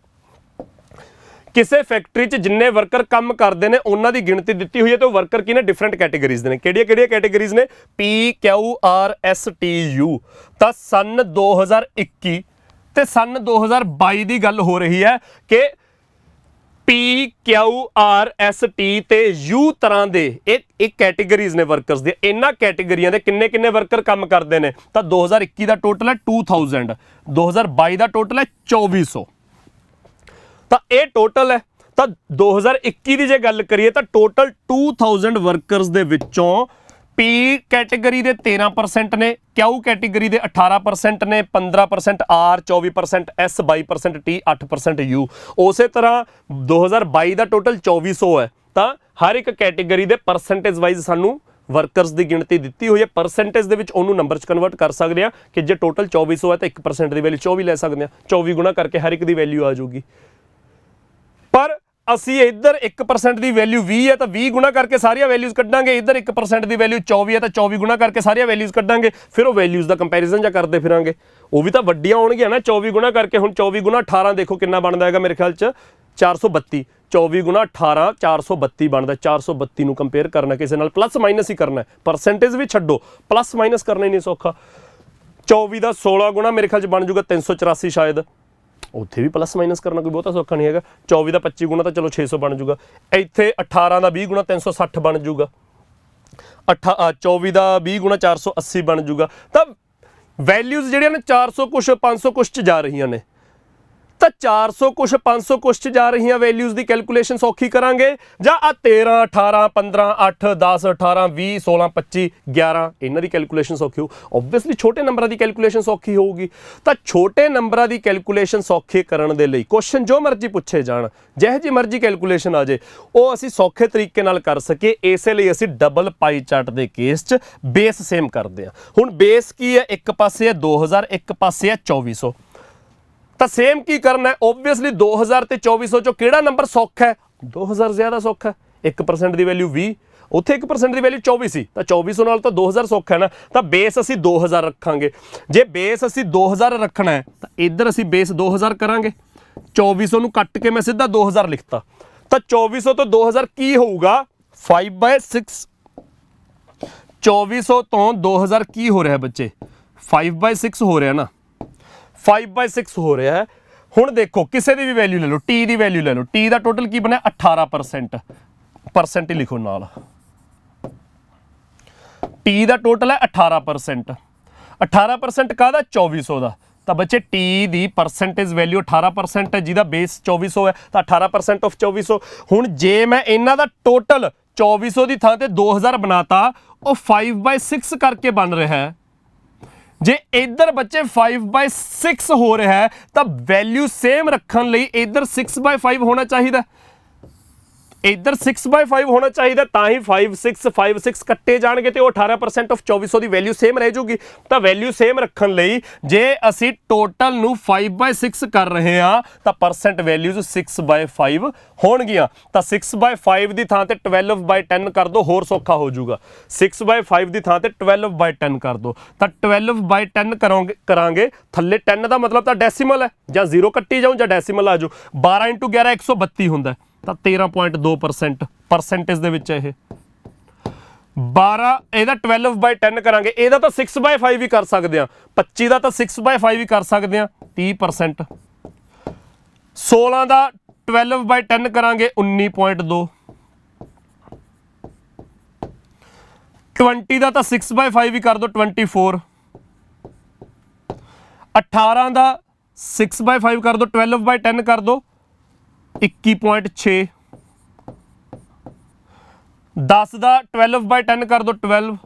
[SPEAKER 1] ਕਿਸੇ ਫੈਕਟਰੀ 'ਚ ਜਿੰਨੇ ਵਰਕਰ ਕੰਮ ਕਰਦੇ ਨੇ ਉਹਨਾਂ ਦੀ ਗਿਣਤੀ ਦਿੱਤੀ ਹੋਈ ਹੈ ਤੇ ਉਹ ਵਰਕਰ ਕੀ ਨੇ? ਡਿਫਰੈਂਟ ਕੈਟੇਗਰੀਜ਼ ਦੇ ਨੇ। ਕਿਹੜੀਆਂ ਕੈਟੇਗਰੀਜ਼ ਨੇ? PQRSTU। ਤਾਂ ਸਨ 2021 ਤੇ ਸਨ 2022 ਦੀ ਗੱਲ ਹੋ ਰਹੀ ਹੈ ਕਿ PQRST ਤੇ U ਤਰ੍ਹਾਂ ਦੇ ਇਹ ਕੈਟੇਗਰੀਜ਼ ਨੇ ਵਰਕਰਸ ਦੀਆਂ। ਇਹਨਾਂ ਕੈਟੇਗਰੀਆਂ ਦੇ ਕਿੰਨੇ ਵਰਕਰ ਕੰਮ ਕਰਦੇ ਨੇ? ਤਾਂ 2021 ਦਾ ਟੋਟਲ ਹੈ 2000, 2022 ਦਾ ਟੋਟਲ ਹੈ 2400। ਤਾਂ ਇਹ ਟੋਟਲ ਹੈ। ਤਾਂ 2021 ਦੀ ਜੇ ਗੱਲ ਕਰੀਏ ਤਾਂ ਟੋਟਲ 2000 ਵਰਕਰਸ ਦੇ ਵਿੱਚੋਂ P ਕੈਟੇਗਰੀ ਦੇ 13% ਨੇ, Q ਕੈਟੇਗਰੀ ਦੇ 18% ਨੇ, 15% R, 24% S, 22% T, 8% U। ਉਸੇ ਤਰ੍ਹਾਂ 2022 ਦਾ ਟੋਟਲ 2400 ਹੈ, ਤਾਂ ਹਰ ਇੱਕ ਕੈਟੇਗਰੀ ਦੇ ਪਰਸੈਂਟੇਜ ਵਾਈਜ਼ ਸਾਨੂੰ ਵਰਕਰਸ ਦੀ ਗਿਣਤੀ ਦਿੱਤੀ ਹੋਈ ਹੈ। ਪਰਸੈਂਟੇਜ ਦੇ ਵਿੱਚ ਉਹਨੂੰ ਨੰਬਰ 'ਚ ਕਨਵਰਟ ਕਰ ਸਕਦੇ ਆ ਕਿ ਜੇ ਟੋਟਲ 2400 ਹੈ ਤਾਂ 1% ਦੀ ਵੈਲਿਊ 24 ਲੈ ਸਕਦੇ ਆ, 24 ਗੁਣਾ ਕਰਕੇ ਹਰ ਇੱਕ ਦੀ ਵੈਲਿਊ ਆ ਜਾਊਗੀ। ਪਰ ਅਸੀਂ ਇੱਧਰ 1% ਦੀ ਵੈਲਿਊ 20 ਹੈ ਤਾਂ 20 ਗੁਣਾ ਕਰਕੇ ਸਾਰੀਆਂ ਵੈਲਿਊਜ਼ ਕੱਢਾਂਗੇ, ਇੱਧਰ 1% ਦੀ ਵੈਲਿਊ 24 ਹੈ ਤਾਂ 24 ਗੁਣਾ ਕਰਕੇ ਸਾਰੀਆਂ ਵੈਲਿਊਜ਼ ਕੱਢਾਂਗੇ, ਫਿਰ ਉਹ ਵੈਲਿਊਜ਼ ਦਾ ਕੰਪੈਰੀਜ਼ਨ ਜਾਂ ਕਰਦੇ ਫਿਰਾਂਗੇ, ਉਹ ਵੀ ਤਾਂ ਵੱਡੀਆਂ ਹੋਣਗੀਆਂ ਨਾ 24 ਗੁਣਾ ਕਰਕੇ। ਹੁਣ 24 ਗੁਣਾ 18 ਦੇਖੋ ਕਿੰਨਾ ਬਣਦਾ ਹੈਗਾ, ਮੇਰੇ ਖਿਆਲ 'ਚ 432, 24 ਗੁਣਾ 18 432 ਬਣਦਾ। 432 ਨੂੰ ਕੰਪੇਅਰ ਕਰਨਾ ਕਿਸੇ ਨਾਲ ਪਲੱਸ ਮਾਈਨਸ ਹੀ ਕਰਨਾ, ਪਰਸੈਂਟੇਜ ਵੀ ਛੱਡੋ, ਪਲੱਸ ਮਾਈਨਸ ਕਰਨਾ ਹੀ ਨਹੀਂ ਸੌਖਾ। 24 ਦਾ 16 ਗੁਣਾ ਮੇਰੇ ਖਿਆਲ 'ਚ ਬਣ ਜਾਊਗਾ 384 ਸ਼ਾਇਦ, ਉੱਥੇ ਵੀ ਪਲੱਸ ਮਾਈਨਸ ਕਰਨਾ ਕੋਈ ਬਹੁਤਾ ਸੌਖਾ ਨਹੀਂ ਹੈਗਾ। 24 ਦਾ 25 ਗੁਣਾ ਤਾਂ ਚਲੋ 600 ਬਣ ਜਾਊਗਾ, ਇੱਥੇ 18 ਦਾ 20 ਗੁਣਾ 360 ਬਣ ਜਾਊਗਾ, 24 ਦਾ 20 ਗੁਣਾ 480 ਬਣ ਜਾਊਗਾ। ਤਾਂ ਵੈਲਿਊਜ਼ ਜਿਹੜੀਆਂ ਨੇ 400 ਕੁਛ 500 ਕੁਛ 'ਚ ਜਾ ਰਹੀਆਂ ਨੇ, ਤਾਂ 400 ਕੁਛ 500 ਕੁਛ 'ਚ ਜਾ ਰਹੀਆਂ ਵੈਲਿਊਜ਼ ਦੀ ਕੈਲਕੂਲੇਸ਼ਨ ਸੌਖੀ ਕਰਾਂਗੇ ਜਾਂ ਆ 13 18 15 8 10 18 20 16 25 11 ਇਹਨਾਂ ਦੀ ਕੈਲਕੂਲੇਸ਼ਨ ਸੌਖੀ ਹੋਊ। ਓਬਵੀਅਸਲੀ ਛੋਟੇ ਨੰਬਰਾਂ ਦੀ ਕੈਲਕੂਲੇਸ਼ਨ ਸੌਖੀ ਹੋਊਗੀ। ਤਾਂ ਛੋਟੇ ਨੰਬਰਾਂ ਦੀ ਕੈਲਕੂਲੇਸ਼ਨ ਸੌਖੇ ਕਰਨ ਦੇ ਲਈ ਕੁਐਸਚਨ ਜੋ ਮਰਜ਼ੀ ਪੁੱਛੇ ਜਾਣ, ਜਿਹੋ ਜਿਹੀ ਮਰਜ਼ੀ ਕੈਲਕੂਲੇਸ਼ਨ ਆ ਜੇ, ਉਹ ਅਸੀਂ ਸੌਖੇ ਤਰੀਕੇ ਨਾਲ ਕਰ ਸਕੀਏ, ਇਸੇ ਲਈ ਅਸੀਂ ਡਬਲ ਪਾਈ ਚਾਰਟ ਦੇ ਕੇਸ 'ਚ ਬੇਸ ਸੇਮ ਕਰਦੇ ਹਾਂ। ਹੁਣ ਬੇਸ ਕੀ ਹੈ, ਇੱਕ ਪਾਸੇ ਹੈ 2000, ਇੱਕ ਪਾਸੇ ਹੈ 2400। ਤਾਂ ਸੇਮ ਕੀ ਕਰਨਾ ਹੈ, ਓਬਵੀਅਸਲੀ 2000 ਤੇ 2400 ਚੋਂ ਕਿਹੜਾ ਨੰਬਰ ਸੌਖਾ ਹੈ, 2000 ਜ਼ਿਆਦਾ ਸੌਖਾ ਹੈ। 1% ਦੀ ਵੈਲਿਊ 20, ਉੱਥੇ 1% ਦੀ ਵੈਲਿਊ 24 ਸੀ, ਤਾਂ 2400 ਨਾਲ ਤਾਂ 2000 ਸੌਖਾ ਹੈ ਨਾ। ਤਾਂ ਬੇਸ ਅਸੀਂ 2000 ਰੱਖਾਂਗੇ। ਜੇ ਬੇਸ ਅਸੀਂ 2000 ਰੱਖਣਾ ਹੈ ਤਾਂ ਇੱਧਰ ਅਸੀਂ ਬੇਸ 2000 ਕਰਾਂਗੇ, 2400 ਨੂੰ ਕੱਟ ਕੇ ਮੈਂ ਸਿੱਧਾ 2000 ਲਿਖਤਾ। ਤਾਂ 2400 ਤੋਂ 2000 ਕੀ ਹੋਊਗਾ, 5/6। 2400 ਤੋਂ 2000 ਕੀ ਹੋ ਰਿਹਾ ਬੱਚੇ, 5/6 ਹੋ ਰਿਹਾ ਨਾ, 5/6 ਹੋ ਰਿਹਾ ਹੈ। ਹੁਣ ਦੇਖੋ ਕਿਸੇ ਦੀ ਵੀ ਵੈਲਿਊ ਲੈ ਲਓ, ਟੀ ਦੀ ਵੈਲਿਊ ਲੈ ਲਓ, ਟੀ ਦਾ ਟੋਟਲ ਕੀ ਬਣਿਆ 18%, ਪਰਸੈਂਟ ਹੀ ਲਿਖੋ ਨਾਲ, ਟੀ ਦਾ ਟੋਟਲ ਹੈ 18%। 18% ਕਾਹਦਾ, 2400 ਦਾ। ਤਾਂ ਬੱਚੇ ਟੀ ਦੀ ਪਰਸੈਂਟੇਜ ਵੈਲਿਊ 18% ਹੈ, ਜਿਹਦਾ ਬੇਸ 2400 ਹੈ, ਤਾਂ 18% ਆਫ 2400। ਹੁਣ ਜੇ ਮੈਂ ਇਹਨਾਂ ਦਾ ਟੋਟਲ 2400 ਦੀ ਥਾਂ ਤੇ 2000 ਬਣਾਤਾ, ਉਹ 5/6 ਕਰਕੇ ਬਣ ਰਿਹਾ ਹੈ। ਜੇ ਇੱਧਰ ਬੱਚੇ 5/6 ਹੋ ਰਿਹਾ ਹੈ ਤਾਂ ਵੈਲਿਊ ਸੇਮ ਰੱਖਣ ਲਈ ਇੱਧਰ 6/5 ਹੋਣਾ ਚਾਹੀਦਾ, ਇੱਧਰ 6/5 ਹੋਣਾ ਚਾਹੀਦਾ, ਤਾਂ ਹੀ 5/6 ਕੱਟੇ ਜਾਣਗੇ ਤੇ ਉਹ 18% ਆਫ 2400 ਦੀ ਵੈਲਿਊ ਸੇਮ ਰਹਿ ਜੂਗੀ। ਤਾਂ ਵੈਲਿਊ ਸੇਮ ਰੱਖਣ ਲਈ ਜੇ ਅਸੀਂ ਟੋਟਲ ਨੂੰ 5/6 ਕਰ ਰਹੇ ਹਾਂ ਤਾਂ ਪਰਸੈਂਟ ਵੈਲਿਊਜ਼ 6/5 ਹੋਣਗੀਆਂ। ਤਾਂ 6/5 ਦੀ ਥਾਂ ਤੇ 12/10 ਕਰ ਦੋ, ਹੋਰ ਸੌਖਾ ਹੋ ਜਾਊਗਾ। 6/5 ਦੀ ਥਾਂ ਤੇ 12/10 ਕਰ ਦੋ, ਤਾਂ 12/10 ਕਰਾਂਗੇ। ਥੱਲੇ 10 ਦਾ ਮਤਲਬ ਤਾਂ ਡੈਸੀਮਲ ਹੈ, ਜਾਂ 0 ਕੱਟੀ ਜਾਊ ਜਾਂ ਡੈਸੀਮਲ ਆ ਜਾਊ। 12 × 11 132 ਹੁੰਦਾ, ਤਾਂ 13.2% ਪਰਸੈਂਟੇਜ ਦੇ ਵਿੱਚ ਇਹ 12। ਇਹਦਾ 12/10 ਕਰਾਂਗੇ, ਇਹਦਾ ਤਾਂ 6/5 ਵੀ ਕਰ ਸਕਦੇ ਹਾਂ, 25 ਦਾ ਤਾਂ 6/5 ਵੀ ਕਰ ਸਕਦੇ ਹਾਂ, 30%। 16 ਦਾ 12/10 ਕਰਾਂਗੇ 19.2। 20 ਦਾ ਤਾਂ 6/5 ਵੀ ਕਰ ਦੋ 24। 18 ਦਾ 6/5 ਕਰ ਦੋ, 12/10 ਕਰ ਦੋ 21.6। 10 ਦਾ 12/10 ਕਰ ਦੋ 12।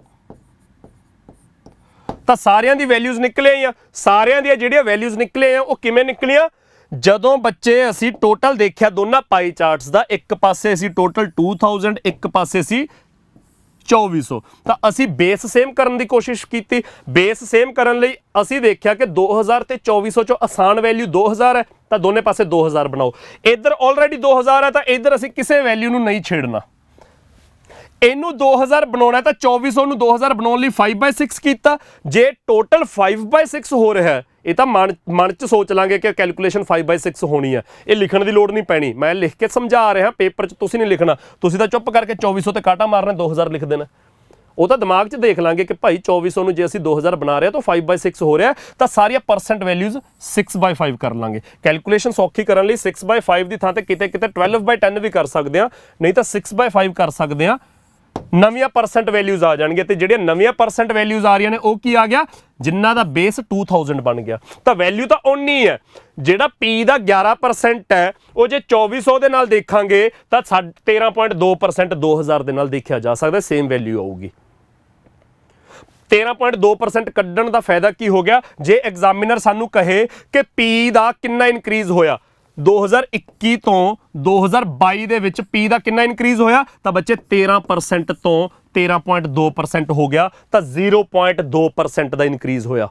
[SPEAKER 1] ਤਾਂ ਸਾਰਿਆਂ ਦੀ ਵੈਲਿਊਜ਼ ਨਿਕਲੇ ਆ, ਸਾਰਿਆਂ ਦੀਆਂ ਜਿਹੜੀਆਂ ਵੈਲਿਊਜ਼ ਨਿਕਲੇ ਆ ਉਹ ਕਿਵੇਂ ਨਿਕਲੀਆਂ, ਜਦੋਂ ਬੱਚੇ ਅਸੀਂ ਟੋਟਲ ਦੇਖਿਆ ਦੋਨਾਂ ਪਾਈ ਚਾਰਟਸ ਦਾ, ਇੱਕ ਪਾਸੇ ਅਸੀਂ ਟੋਟਲ 2000, ਇੱਕ ਪਾਸੇ ਸੀ 2400। ਤਾਂ ਅਸੀਂ ਬੇਸ ਸੇਮ ਕਰਨ ਦੀ ਕੋਸ਼ਿਸ਼ ਕੀਤੀ। ਬੇਸ ਸੇਮ ਕਰਨ ਲਈ ਅਸੀਂ ਦੇਖਿਆ ਕਿ 2000 ਤੇ 2400 ਚੋਂ ਆਸਾਨ ਵੈਲਿਊ 2000 ਹੈ, ਤਾਂ ਦੋਨੇ ਪਾਸੇ 2000 ਬਣਾਓ। ਇੱਧਰ ਆਲਰੇਡੀ 2000 ਹੈ ਤਾਂ ਇੱਧਰ ਅਸੀਂ ਕਿਸੇ ਵੈਲਿਊ ਨੂੰ ਨਹੀਂ ਛੇੜਨਾ। ਇਹਨੂੰ 2000 ਬਣਾਉਣਾ ਤਾਂ 2400 ਨੂੰ 2000 ਬਣਾਉਣ ਲਈ 5/6 ਕੀਤਾ। ਜੇ ਟੋਟਲ 5/6 ਹੋ ਰਿਹਾ ਹੈ, ਇਹ ਤਾਂ ਮਨ 'ਚ ਸੋਚ ਲਾਂਗੇ ਕਿ ਕੈਲਕੂਲੇਸ਼ਨ 5/6 ਹੋਣੀ ਹੈ, ਇਹ ਲਿਖਣ ਦੀ ਲੋੜ ਨਹੀਂ ਪੈਣੀ, ਮੈਂ ਲਿਖ ਕੇ ਸਮਝਾ ਰਿਹਾ, ਪੇਪਰ 'ਚ ਤੁਸੀਂ ਨਹੀਂ ਲਿਖਣਾ, ਤੁਸੀਂ ਤਾਂ ਚੁੱਪ ਕਰਕੇ 2400 ਤੇ ਕਾਟਾ ਮਾਰਨਾ, 2000 ਲਿਖ ਦੇਣਾ। ਉਹ ਤਾਂ ਦਿਮਾਗ 'ਚ ਦੇਖ ਲਾਂਗੇ ਕਿ ਭਾਈ 2400 ਨੂੰ ਜੇ ਅਸੀਂ 2000 ਬਣਾ ਰਹੇ ਹਾਂ ਤਾਂ 5/6 ਹੋ ਰਿਹਾ, ਤਾਂ ਸਾਰੀਆਂ ਪਰਸੈਂਟ ਵੈਲਿਊਜ਼ 6/5 ਕਰ ਲਾਂਗੇ। ਕੈਲਕੂਲੇਸ਼ਨ ਸੌਖੀ ਕਰਨ ਲਈ 6/5 ਦੀ ਥਾਂ ਤੇ ਕਿਤੇ 12/10 ਵੀ ਕਰ ਸਕਦੇ ਹਾਂ, ਨਹੀਂ ਤਾਂ 6/5 ਕਰ ਸਕਦੇ ਹਾਂ। ਨਵੀਆਂ ਪਰਸੈਂਟ ਵੈਲਿਊਜ਼ ਆ ਜਾਣਗੀਆਂ, ਤੇ ਜਿਹੜੀਆਂ ਨਵੀਆਂ ਪਰਸੈਂਟ ਵੈਲਿਊਜ਼ ਆ ਰਹੀਆਂ ਨੇ ਉਹ ਕੀ ਆ ਗਿਆ, ਜਿਨ੍ਹਾਂ ਦਾ ਬੇਸ 2000 ਬਣ ਗਿਆ। ਤਾਂ ਵੈਲਿਊ ਤਾਂ ਓਨੀ ਹੈ। ਜਿਹੜਾ P ਦਾ 11% ਹੈ, ਉਹ ਜੇ 2400 ਦੇ ਨਾਲ ਦੇਖਾਂਗੇ ਤਾਂ 13.2% 2000 ਦੇ ਨਾਲ ਦੇਖਿਆ ਜਾ ਸਕਦਾ, ਸੇਮ ਵੈਲਿਊ ਆਊਗੀ। 13.2% ਕੱਢਣ ਦਾ ਫਾਇਦਾ ਕੀ ਹੋ ਗਿਆ, ਜੇ ਐਗਜ਼ਾਮੀਨਰ ਸਾਨੂੰ ਕਹੇ ਕਿ P ਦਾ ਕਿੰਨਾ ਇਨਕਰੀਜ਼ ਹੋਇਆ, 2021 ਤੋਂ 2022 ਦੇ ਵਿੱਚ P ਦਾ ਕਿੰਨਾ ਇਨਕਰੀਜ਼ ਹੋਇਆ ਤਾਂ ਬੱਚੇ 13% ਤੋਂ 13.2% ਹੋ ਗਿਆ ਤਾਂ 0.2% ਦਾ ਇਨਕਰੀਜ਼ ਹੋਇਆ।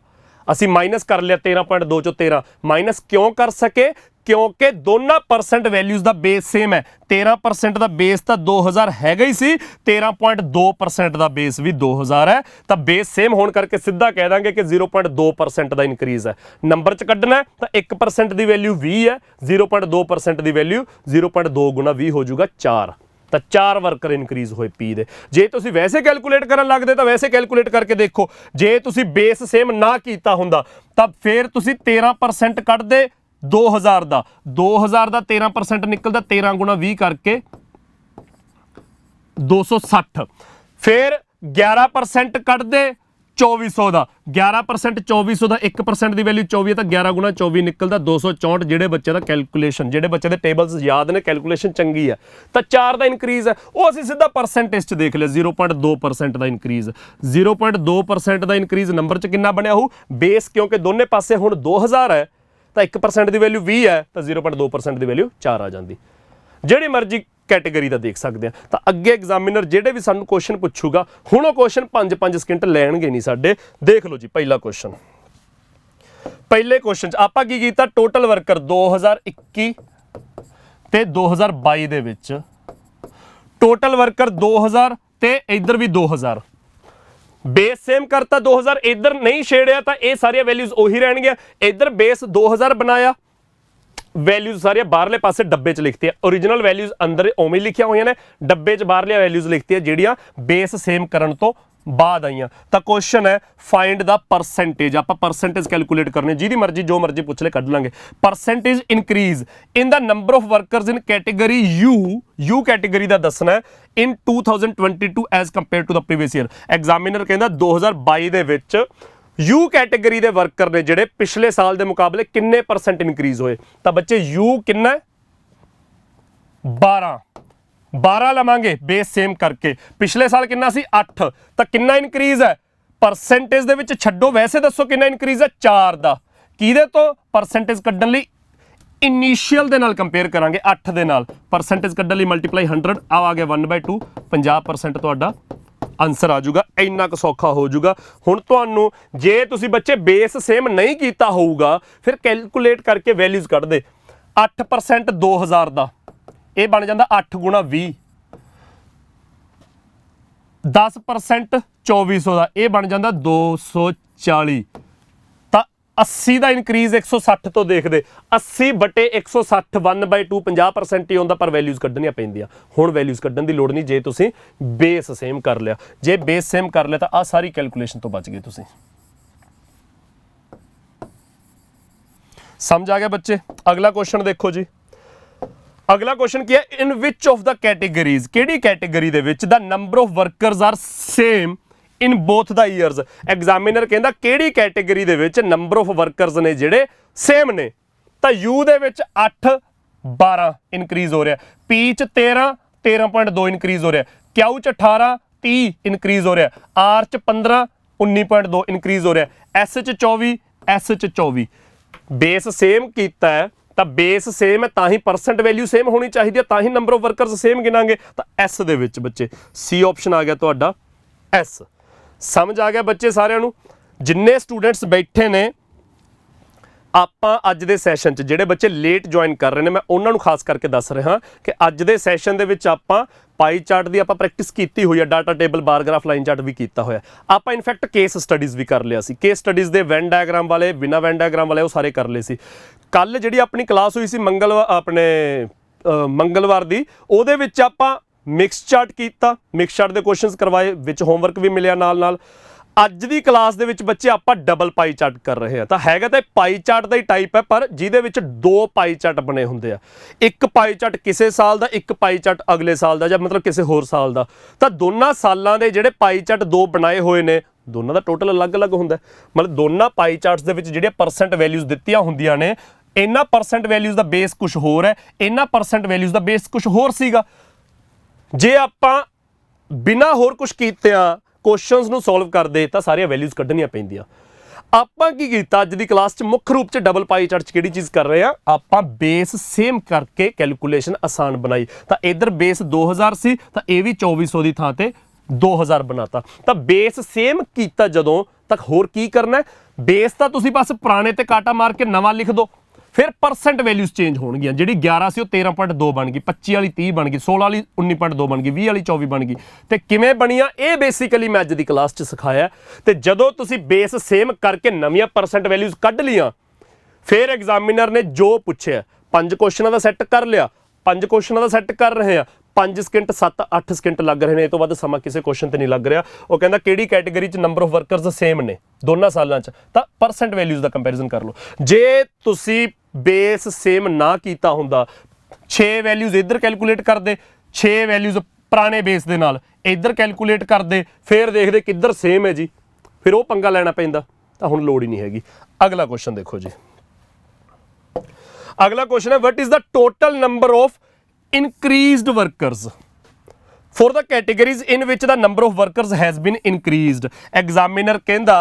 [SPEAKER 1] ਅਸੀਂ ਮਾਈਨਸ ਕਰ ਲਿਆ 13.2 ਚੋਂ 13 ਮਾਈਨਸ ਕਿਉਂ ਕਰ ਸਕੇ ਕਿਉਂਕਿ ਦੋਨਾਂ ਪਰਸੈਂਟ ਵੈਲਿਊਜ਼ ਦਾ ਬੇਸ ਸੇਮ ਹੈ। 13% ਦਾ ਬੇਸ ਤਾਂ 2000 ਹੈਗਾ ਹੀ ਸੀ, 13.2% ਦਾ ਬੇਸ ਵੀ 2000 ਹੈ ਤਾਂ ਬੇਸ ਸੇਮ ਹੋਣ ਕਰਕੇ ਸਿੱਧਾ ਕਹਿ ਦਾਂਗੇ ਕਿ 0.2% ਦਾ ਇਨਕਰੀਜ਼ ਹੈ। ਨੰਬਰ 'ਚ ਕੱਢਣਾ ਤਾਂ 1% ਦੀ ਵੈਲਿਊ 20 ਹੈ, 0.2% ਦੀ ਵੈਲਿਊ 0.2 ਗੁਣਾ 20 ਹੋ ਜਾਊਗਾ 4 ਤਾਂ 4 ਵਰਕਰ ਇਨਕਰੀਜ਼ ਹੋਏ P ਦੇ। ਜੇ ਤੁਸੀਂ ਵੈਸੇ ਕੈਲਕੂਲੇਟ ਕਰਨ ਲੱਗਦੇ ਤਾਂ ਵੈਸੇ ਕੈਲਕੂਲੇਟ ਕਰਕੇ ਦੇਖੋ, ਜੇ ਤੁਸੀਂ ਬੇਸ ਸੇਮ ਨਾ ਕੀਤਾ ਹੁੰਦਾ ਤਾਂ ਫਿਰ ਤੁਸੀਂ 13% ਕੱਢਦੇ 2000 ਦਾ 13% ਨਿਕਲਦਾ 13 ਗੁਣਾ 20 ਕਰਕੇ 260 ਫਿਰ 11% ਕੱਢਦੇ 2400 ਦਾ 11% 2400 ਦਾ 1% ਦੀ ਵੈਲਿਊ 24 ਹੈ ਤਾਂ 11 ਗੁਣਾ 24 ਨਿਕਲਦਾ 264। ਜਿਹੜੇ ਬੱਚੇ ਦਾ ਕੈਲਕੂਲੇਸ਼ਨ ਜਿਹੜੇ ਬੱਚੇ ਦੇ ਟੇਬਲਸ ਯਾਦ ਨੇ ਕੈਲਕੂਲੇਸ਼ਨ ਚੰਗੀ ਹੈ ਤਾਂ 4 ਦਾ ਇਨਕਰੀਜ਼ ਹੈ ਉਹ ਅਸੀਂ ਸਿੱਧਾ ਪਰਸੈਂਟੇਜ 'ਚ ਦੇਖ ਲਿਆ 0.2% ਦਾ ਇਨਕਰੀਜ਼ 0.2% ਦਾ ਇਨਕਰੀਜ਼ ਨੰਬਰ 'ਚ ਕਿੰਨਾ ਬਣਿਆ ਹੋਊ ਬੇਸ ਕਿਉਂਕਿ ਦੋਨੇ ਪਾਸੇ ਹੁਣ 2000 ਹੈ ਤਾਂ 1% ਦੀ ਵੈਲਿਊ 20 ਹੈ ਤਾਂ 0.2% ਦੀ ਵੈਲਿਊ 4 ਆ ਜਾਂਦੀ। ਜਿਹੜੀ ਮਰਜ਼ੀ ਕੈਟੇਗਰੀ ਦਾ ਦੇਖ ਸਕਦੇ ਆ ਤਾਂ ਅੱਗੇ ਐਗਜ਼ਾਮੀਨਰ ਜਿਹੜੇ ਵੀ ਸਾਨੂੰ ਕੁਐਸਚਨ ਪੁੱਛੂਗਾ ਹੁਣ ਉਹ ਕੁਐਸਚਨ 5-5 ਸਕਿੰਟ ਲੈਣਗੇ ਨਹੀਂ ਸਾਡੇ। ਦੇਖ ਲਓ ਜੀ ਪਹਿਲਾ ਕੁਐਸਚਨ। ਪਹਿਲੇ ਕੁਐਸਚਨ 'ਚ ਆਪਾਂ ਕੀ ਕੀਤਾ ਟੋਟਲ ਵਰਕਰ 2021 ਤੇ 2022 ਦੇ ਵਿੱਚ ਟੋਟਲ ਵਰਕਰ 2000 ਤੇ ਇੱਧਰ ਵੀ 2000 ਬੇਸ ਸੇਮ ਕਰਤਾ 2000 ਇੱਧਰ ਨਹੀਂ ਛੇੜਿਆ ਤਾਂ ਇਹ ਸਾਰੀਆਂ ਵੈਲਿਊਜ਼ ਉਹੀ ਰਹਿਣਗੀਆਂ। ਇੱਧਰ ਬੇਸ 2000 ਬਣਾਇਆ ਵੈਲਿਊਜ਼ ਸਾਰੀਆਂ ਬਾਹਰਲੇ ਪਾਸੇ ਡੱਬੇ 'ਚ ਲਿਖਤੀਆਂ ਓਰੀਜਨਲ ਵੈਲਿਊਜ਼ ਅੰਦਰ ਉਵੇਂ ਲਿਖੀਆਂ ਹੋਈਆਂ ਨੇ ਡੱਬੇ 'ਚ ਬਾਹਰਲੀਆਂ ਵੈਲਿਊਜ਼ ਲਿਖਤੀਆਂ ਜਿਹੜੀਆਂ ਬੇਸ ਸੇਮ ਕਰਨ ਤੋਂ ਬਾਅਦ ਆਈਆਂ। ਤਾਂ ਕੁਐਸਚਨ ਹੈ ਫਾਈਂਡ ਦਾ ਪਰਸੈਂਟੇਜ ਆਪਾਂ ਪਰਸੈਂਟੇਜ ਕੈਲਕੂਲੇਟ ਕਰਨੀ ਜਿਹਦੀ ਮਰਜ਼ੀ ਜੋ ਮਰਜ਼ੀ ਪੁੱਛ ਲੈ ਕੱਢ ਲਾਂਗੇ। Percentage increase in the number of workers in category U category ਦਾ ਦੱਸਣਾ ਹੈ in 2022 as compare to the previous year. Examiner ਕਹਿੰਦਾ 2022 ਦੇ ਵਿੱਚ ਯੂ ਕੈਟੇਗਰੀ ਦੇ ਵਰਕਰ ਨੇ ਜਿਹੜੇ ਪਿਛਲੇ ਸਾਲ ਦੇ ਮੁਕਾਬਲੇ ਕਿੰਨੇ ਪਰਸੈਂਟ ਇਨਕਰੀਜ਼ ਹੋਏ ਤਾਂ ਬੱਚੇ ਯੂ ਕਿੰਨਾ 12 ਲਵਾਂਗੇ ਬੇਸ ਸੇਮ ਕਰਕੇ। ਪਿਛਲੇ ਸਾਲ ਕਿੰਨਾ ਸੀ 8 ਤਾਂ ਕਿੰਨਾ ਇਨਕਰੀਜ਼ ਹੈ ਪਰਸੈਂਟੇਜ ਦੇ ਵਿੱਚ ਛੱਡੋ ਵੈਸੇ ਦੱਸੋ ਕਿੰਨਾ ਇਨਕਰੀਜ਼ ਹੈ 4 ਦਾ। ਕਿਹਦੇ ਤੋਂ ਪਰਸੈਂਟੇਜ ਕੱਢਣ ਲਈ ਇਨੀਸ਼ੀਅਲ ਦੇ ਨਾਲ ਕੰਪੇਅਰ ਕਰਾਂਗੇ 8 ਦੇ ਨਾਲ ਪਰਸੈਂਟੇਜ ਕੱਢਣ ਲਈ ਮਲਟੀਪਲਾਈ 100 ਆ ਗਿਆ 1/2 50% ਤੁਹਾਡਾ ਆਨਸਰ ਆ ਜਾਊਗਾ। ਇੰਨਾ ਕੁ ਸੌਖਾ ਹੋ ਜਾਊਗਾ। ਹੁਣ ਤੁਹਾਨੂੰ ਜੇ ਤੁਸੀਂ ਬੱਚੇ ਬੇਸ ਸੇਮ ਨਹੀਂ ਕੀਤਾ ਹੋਊਗਾ ਫਿਰ ਕੈਲਕੂਲੇਟ ਕਰਕੇ ਵੈਲਿਊਜ਼ ਕੱਢਦੇ 8% 2000 ਦਾ ਇਹ ਬਣ ਜਾਂਦਾ 8 ਗੁਣਾ 20 10% 2400 ਦਾ ਇਹ ਬਣ ਜਾਂਦਾ 240 ਤਾਂ 80 ਦਾ ਇਨਕਰੀਜ਼ 160 ਤੋਂ ਦੇਖਦੇ 80/160 1/2 50% ਹੀ ਆਉਂਦਾ ਪਰ ਵੈਲਿਊਜ਼ ਕੱਢਣੀਆਂ ਪੈਂਦੀਆਂ। ਹੁਣ ਵੈਲਿਊਜ਼ ਕੱਢਣ ਦੀ ਲੋੜ ਨਹੀਂ ਜੇ ਤੁਸੀਂ ਬੇਸ ਸੇਮ ਕਰ ਲਿਆ। ਜੇ ਬੇਸ ਸੇਮ ਕਰ ਲਿਆ ਤਾਂ ਆਹ ਸਾਰੀ ਕੈਲਕੂਲੇਸ਼ਨ ਤੋਂ ਬਚ ਗਏ ਤੁਸੀਂ। ਸਮਝ ਆ ਗਿਆ ਬੱਚੇ। ਅਗਲਾ ਕੁਐਸਚਨ ਦੇਖੋ ਜੀ। ਅਗਲਾ ਕੁਐਸਚਨ ਕੀ ਹੈ in which of the categories ਕਿਹੜੀ ਕੈਟੇਗਰੀ ਦੇ ਵਿੱਚ the number of workers are same in both the years. Examiner ਕਹਿੰਦਾ ਕਿਹੜੀ ਕੈਟੇਗਰੀ ਦੇ ਵਿੱਚ ਨੰਬਰ ਆਫ ਵਰਕਰਸ ਨੇ ਜਿਹੜੇ ਸੇਮ ਨੇ ਤਾਂ ਯੂ ਦੇ ਵਿੱਚ 8 12 ਇਨਕਰੀਜ਼ ਹੋ ਰਿਹਾ ਪੀ ਚ 13.2 ਇਨਕਰੀਜ਼ ਹੋ ਰਿਹਾ ਕਿਊ ਚ 18 30 ਇਨਕਰੀਜ਼ ਹੋ ਰਿਹਾ ਆਰ ਚ 15 19.2 ਇਨਕਰੀਜ਼ ਹੋ ਰਿਹਾ ਐਸ ਚ 24 ਐਸ ਚ 24। ਬੇਸ ਸੇਮ ਕੀਤਾ ਹੈ ਤਾਂ ਬੇਸ ਸੇਮ ਹੈ ਤਾਂ ਹੀ ਪਰਸੈਂਟ ਵੈਲਿਊ ਸੇਮ ਹੋਣੀ ਚਾਹੀਦੀ ਹੈ ਤਾਂ ਹੀ ਨੰਬਰ ਆਫ ਵਰਕਰਸ ਸੇਮ ਗਿਣਾਂਗੇ ਤਾਂ ਐਸ ਦੇ ਵਿੱਚ ਬੱਚੇ ਸੀ ਆਪਸ਼ਨ ਆ ਗਿਆ ਤੁਹਾਡਾ ਐਸ। ਸਮਝ ਆ ਗਿਆ ਬੱਚੇ ਸਾਰਿਆਂ ਨੂੰ। ਜਿੰਨੇ ਸਟੂਡੈਂਟਸ ਬੈਠੇ ਨੇ ਆਪਾਂ ਅੱਜ ਦੇ ਸੈਸ਼ਨ 'ਚ ਜਿਹੜੇ ਬੱਚੇ ਲੇਟ ਜੁਆਇਨ ਕਰ ਰਹੇ ਨੇ ਮੈਂ ਉਹਨਾਂ ਨੂੰ ਖਾਸ ਕਰਕੇ ਦੱਸ ਰਿਹਾ ਕਿ ਅੱਜ ਦੇ ਸੈਸ਼ਨ ਦੇ ਵਿੱਚ ਆਪਾਂ ਪਾਈ ਚਾਰਟ ਦੀ ਆਪਾਂ ਪ੍ਰੈਕਟਿਸ ਕੀਤੀ ਹੋਈ ਹੈ ਡਾਟਾ ਟੇਬਲ ਬਾਰ ਗ੍ਰਾਫ ਲਾਈਨ ਚਾਰਟ ਵੀ ਕੀਤਾ ਹੋਇਆ ਆਪਾਂ ਇਨਫੈਕਟ ਕੇਸ ਸਟੱਡੀਜ਼ ਵੀ ਕਰ ਲਿਆ ਸੀ। ਕੇਸ ਸਟੱਡੀਜ਼ ਦੇ ਵੈਨ ਡਾਇਗਰਾਮ ਵਾਲੇ ਬਿਨਾਂ ਵੈਨ ਡਾਇਗਰਾਮ ਵਾਲੇ ਉਹ ਸਾਰੇ ਕਰ ਲਏ ਸੀ। ਕੱਲ ਜਿਹੜੀ ਆਪਣੀ ਕਲਾਸ ਹੋਈ ਸੀ ਮੰਗਲਵਾਰ ਦੀ ਉਹਦੇ ਵਿੱਚ ਆਪਾਂ ਮਿਕਸ ਚਾਰਟ ਕੀਤਾ ਮਿਕਸ ਚਾਰਟ ਦੇ ਕੁਐਸਚਨਸ ਕਰਵਾਏ ਵਿੱਚ ਹੋਮਵਰਕ ਵੀ ਮਿਲਿਆ ਨਾਲ। ਅੱਜ ਦੀ ਕਲਾਸ ਦੇ ਵਿੱਚ ਬੱਚੇ ਆਪਾਂ ਡਬਲ ਪਾਈ ਚਾਰਟ ਕਰ ਰਹੇ ਆ ਤਾਂ ਹੈਗਾ ਤਾਂ ਪਾਈ ਚਾਰਟ ਦਾ ਹੀ ਟਾਈਪ ਹੈ ਪਰ ਜਿਹਦੇ ਵਿੱਚ 2 ਪਾਈ ਚਾਰਟ ਬਣੇ ਹੁੰਦੇ ਆ। ਇੱਕ ਪਾਈ ਚਾਰਟ ਕਿਸੇ ਸਾਲ ਦਾ ਇੱਕ ਪਾਈ ਚਾਰਟ ਅਗਲੇ ਸਾਲ ਦਾ ਜਾਂ ਮਤਲਬ ਕਿਸੇ ਹੋਰ ਸਾਲ ਦਾ ਤਾਂ ਦੋਨਾਂ ਸਾਲਾਂ ਦੇ ਜਿਹੜੇ ਪਾਈ ਚਾਰਟ 2 ਬਣਾਏ ਹੋਏ ਨੇ ਦੋਨਾਂ ਦਾ ਟੋਟਲ ਅਲੱਗ-ਅਲੱਗ ਹੁੰਦਾ ਮਤਲਬ ਦੋਨਾਂ ਪਾਈ ਚਾਰਟਸ ਦੇ ਵਿੱਚ ਜਿਹੜੀਆਂ ਪਰਸੈਂਟ ਵੈਲਿਊਜ਼ ਦਿੱਤੀਆਂ ਹੁੰਦੀਆਂ ਨੇ ਇਹਨਾਂ ਪਰਸੈਂਟ ਵੈਲਿਊਜ਼ ਦਾ ਬੇਸ ਕੁਝ ਹੋਰ ਹੈ ਇਹਨਾਂ ਪਰਸੈਂਟ ਵੈਲਿਊਜ਼ ਦਾ ਬੇਸ ਕੁਝ ਹੋਰ ਸੀਗਾ। ਜੇ ਆਪਾਂ ਬਿਨਾਂ ਹੋਰ ਕੁਝ ਕੀਤਿਆਂ ਕੁਐਸਚਨਸ ਨੂੰ ਸੋਲਵ ਕਰਦੇ ਤਾਂ ਸਾਰੀਆਂ ਵੈਲਿਊਜ਼ ਕੱਢਣੀਆਂ ਪੈਂਦੀਆਂ। ਆਪਾਂ ਕੀ ਕੀਤਾ ਅੱਜ ਦੀ ਕਲਾਸ 'ਚ ਮੁੱਖ ਰੂਪ 'ਚ ਡਬਲ ਪਾਈ ਚਾਰਟ 'ਚ ਕਿਹੜੀ ਚੀਜ਼ ਕਰ ਰਹੇ ਆ, ਆਪਾਂ ਬੇਸ ਸੇਮ ਕਰਕੇ ਕੈਲਕੂਲੇਸ਼ਨ ਆਸਾਨ ਬਣਾਈ। ਤਾਂ ਇਧਰ ਬੇਸ 2000 ਸੀ ਤਾਂ ਇਹ ਵੀ 2400 ਦੀ ਥਾਂ ਤੇ 2000 ਬਣਾਤਾ। ਤਾਂ ਬੇਸ ਸੇਮ ਕੀਤਾ ਜਦੋਂ ਤੱਕ ਹੋਰ ਕੀ ਕਰਨਾ ਹੈ, ਬੇਸ ਤਾਂ ਤੁਸੀਂ ਬਸ ਪੁਰਾਣੇ ਤੇ ਕਾਟਾ ਮਾਰ ਕੇ ਨਵਾਂ ਲਿਖ ਦਿਓ, ਫਿਰ ਪਰਸੈਂਟ ਵੈਲਿਊਜ਼ ਚੇਂਜ ਹੋਣਗੀਆਂ। ਜਿਹੜੀ 11 ਸੀ ਉਹ 13.2 ਬਣ ਗਈ, 25 ਵਾਲੀ 30 ਬਣ ਗਈ, 16 ਵਾਲੀ 19.2 ਬਣ ਗਈ, 20 ਵਾਲੀ 24 ਬਣ ਗਈ। ਤੇ ਕਿਵੇਂ ਬਣੀਆਂ ਇਹ ਬੇਸਿਕਲੀ ਮੈਂ ਅੱਜ ਦੀ ਕਲਾਸ 'ਚ ਸਿਖਾਇਆ। ਤੇ ਜਦੋਂ ਤੁਸੀਂ ਬੇਸ ਸੇਮ ਕਰਕੇ ਨਵੀਆਂ ਪਰਸੈਂਟ ਵੈਲਿਊਜ਼ ਕੱਢ ਲੀਆਂ, ਫਿਰ ਐਗਜ਼ਾਮੀਨਰ ਨੇ ਜੋ ਪੁੱਛਿਆ 5 ਕੁਐਸਚਨਾਂ ਦਾ ਸੈੱਟ ਕਰ ਲਿਆ, 5 ਕੁਐਸਚਨਾਂ ਦਾ ਸੈੱਟ ਕਰ ਰਹੇ ਆ, 5 ਸਕਿੰਟ 7-8 ਸਕਿੰਟ ਲੱਗ ਰਹੇ ਨੇ, ਇਹ ਤੋਂ ਵੱਧ ਸਮਾਂ ਕਿਸੇ ਕੁਐਸਚਨ ਤੇ ਨਹੀਂ ਲੱਗ ਰਿਹਾ। ਉਹ ਕਹਿੰਦਾ ਕਿਹੜੀ ਕੈਟੇਗਰੀ 'ਚ ਨੰਬਰ ਆਫ ਵਰਕਰਸ ਸੇਮ ਨੇ ਦੋਨਾਂ ਸਾਲਾਂ 'ਚ, ਤਾਂ ਪਰਸੈਂਟ ਵੈਲਿਊਜ਼ ਦਾ ਕੰਪੈਰੀਜ਼ਨ ਕਰ ਲਓ। ਜੇ ਤੁਸੀਂ ਬੇਸ ਸੇਮ ਨਾ ਕੀਤਾ ਹੁੰਦਾ, 6 ਵੈਲਿਊਜ਼ ਇੱਧਰ ਕੈਲਕੂਲੇਟ ਕਰਦੇ, 6 ਵੈਲਿਊਜ਼ ਪੁਰਾਣੇ ਬੇਸ ਦੇ ਨਾਲ ਇੱਧਰ ਕੈਲਕੂਲੇਟ ਕਰਦੇ, ਫਿਰ ਦੇਖਦੇ ਕਿੱਧਰ ਸੇਮ ਹੈ ਜੀ, ਫਿਰ ਉਹ ਪੰਗਾ ਲੈਣਾ ਪੈਂਦਾ। ਤਾਂ ਹੁਣ ਲੋੜ ਹੀ ਨਹੀਂ ਹੈਗੀ। ਅਗਲਾ ਕੁਐਸਚਨ ਦੇਖੋ ਜੀ। ਅਗਲਾ ਕੁਐਸਚਨ ਹੈ what is the total number of increased workers for the categories in which the number of workers has been increased। examiner ਕਹਿੰਦਾ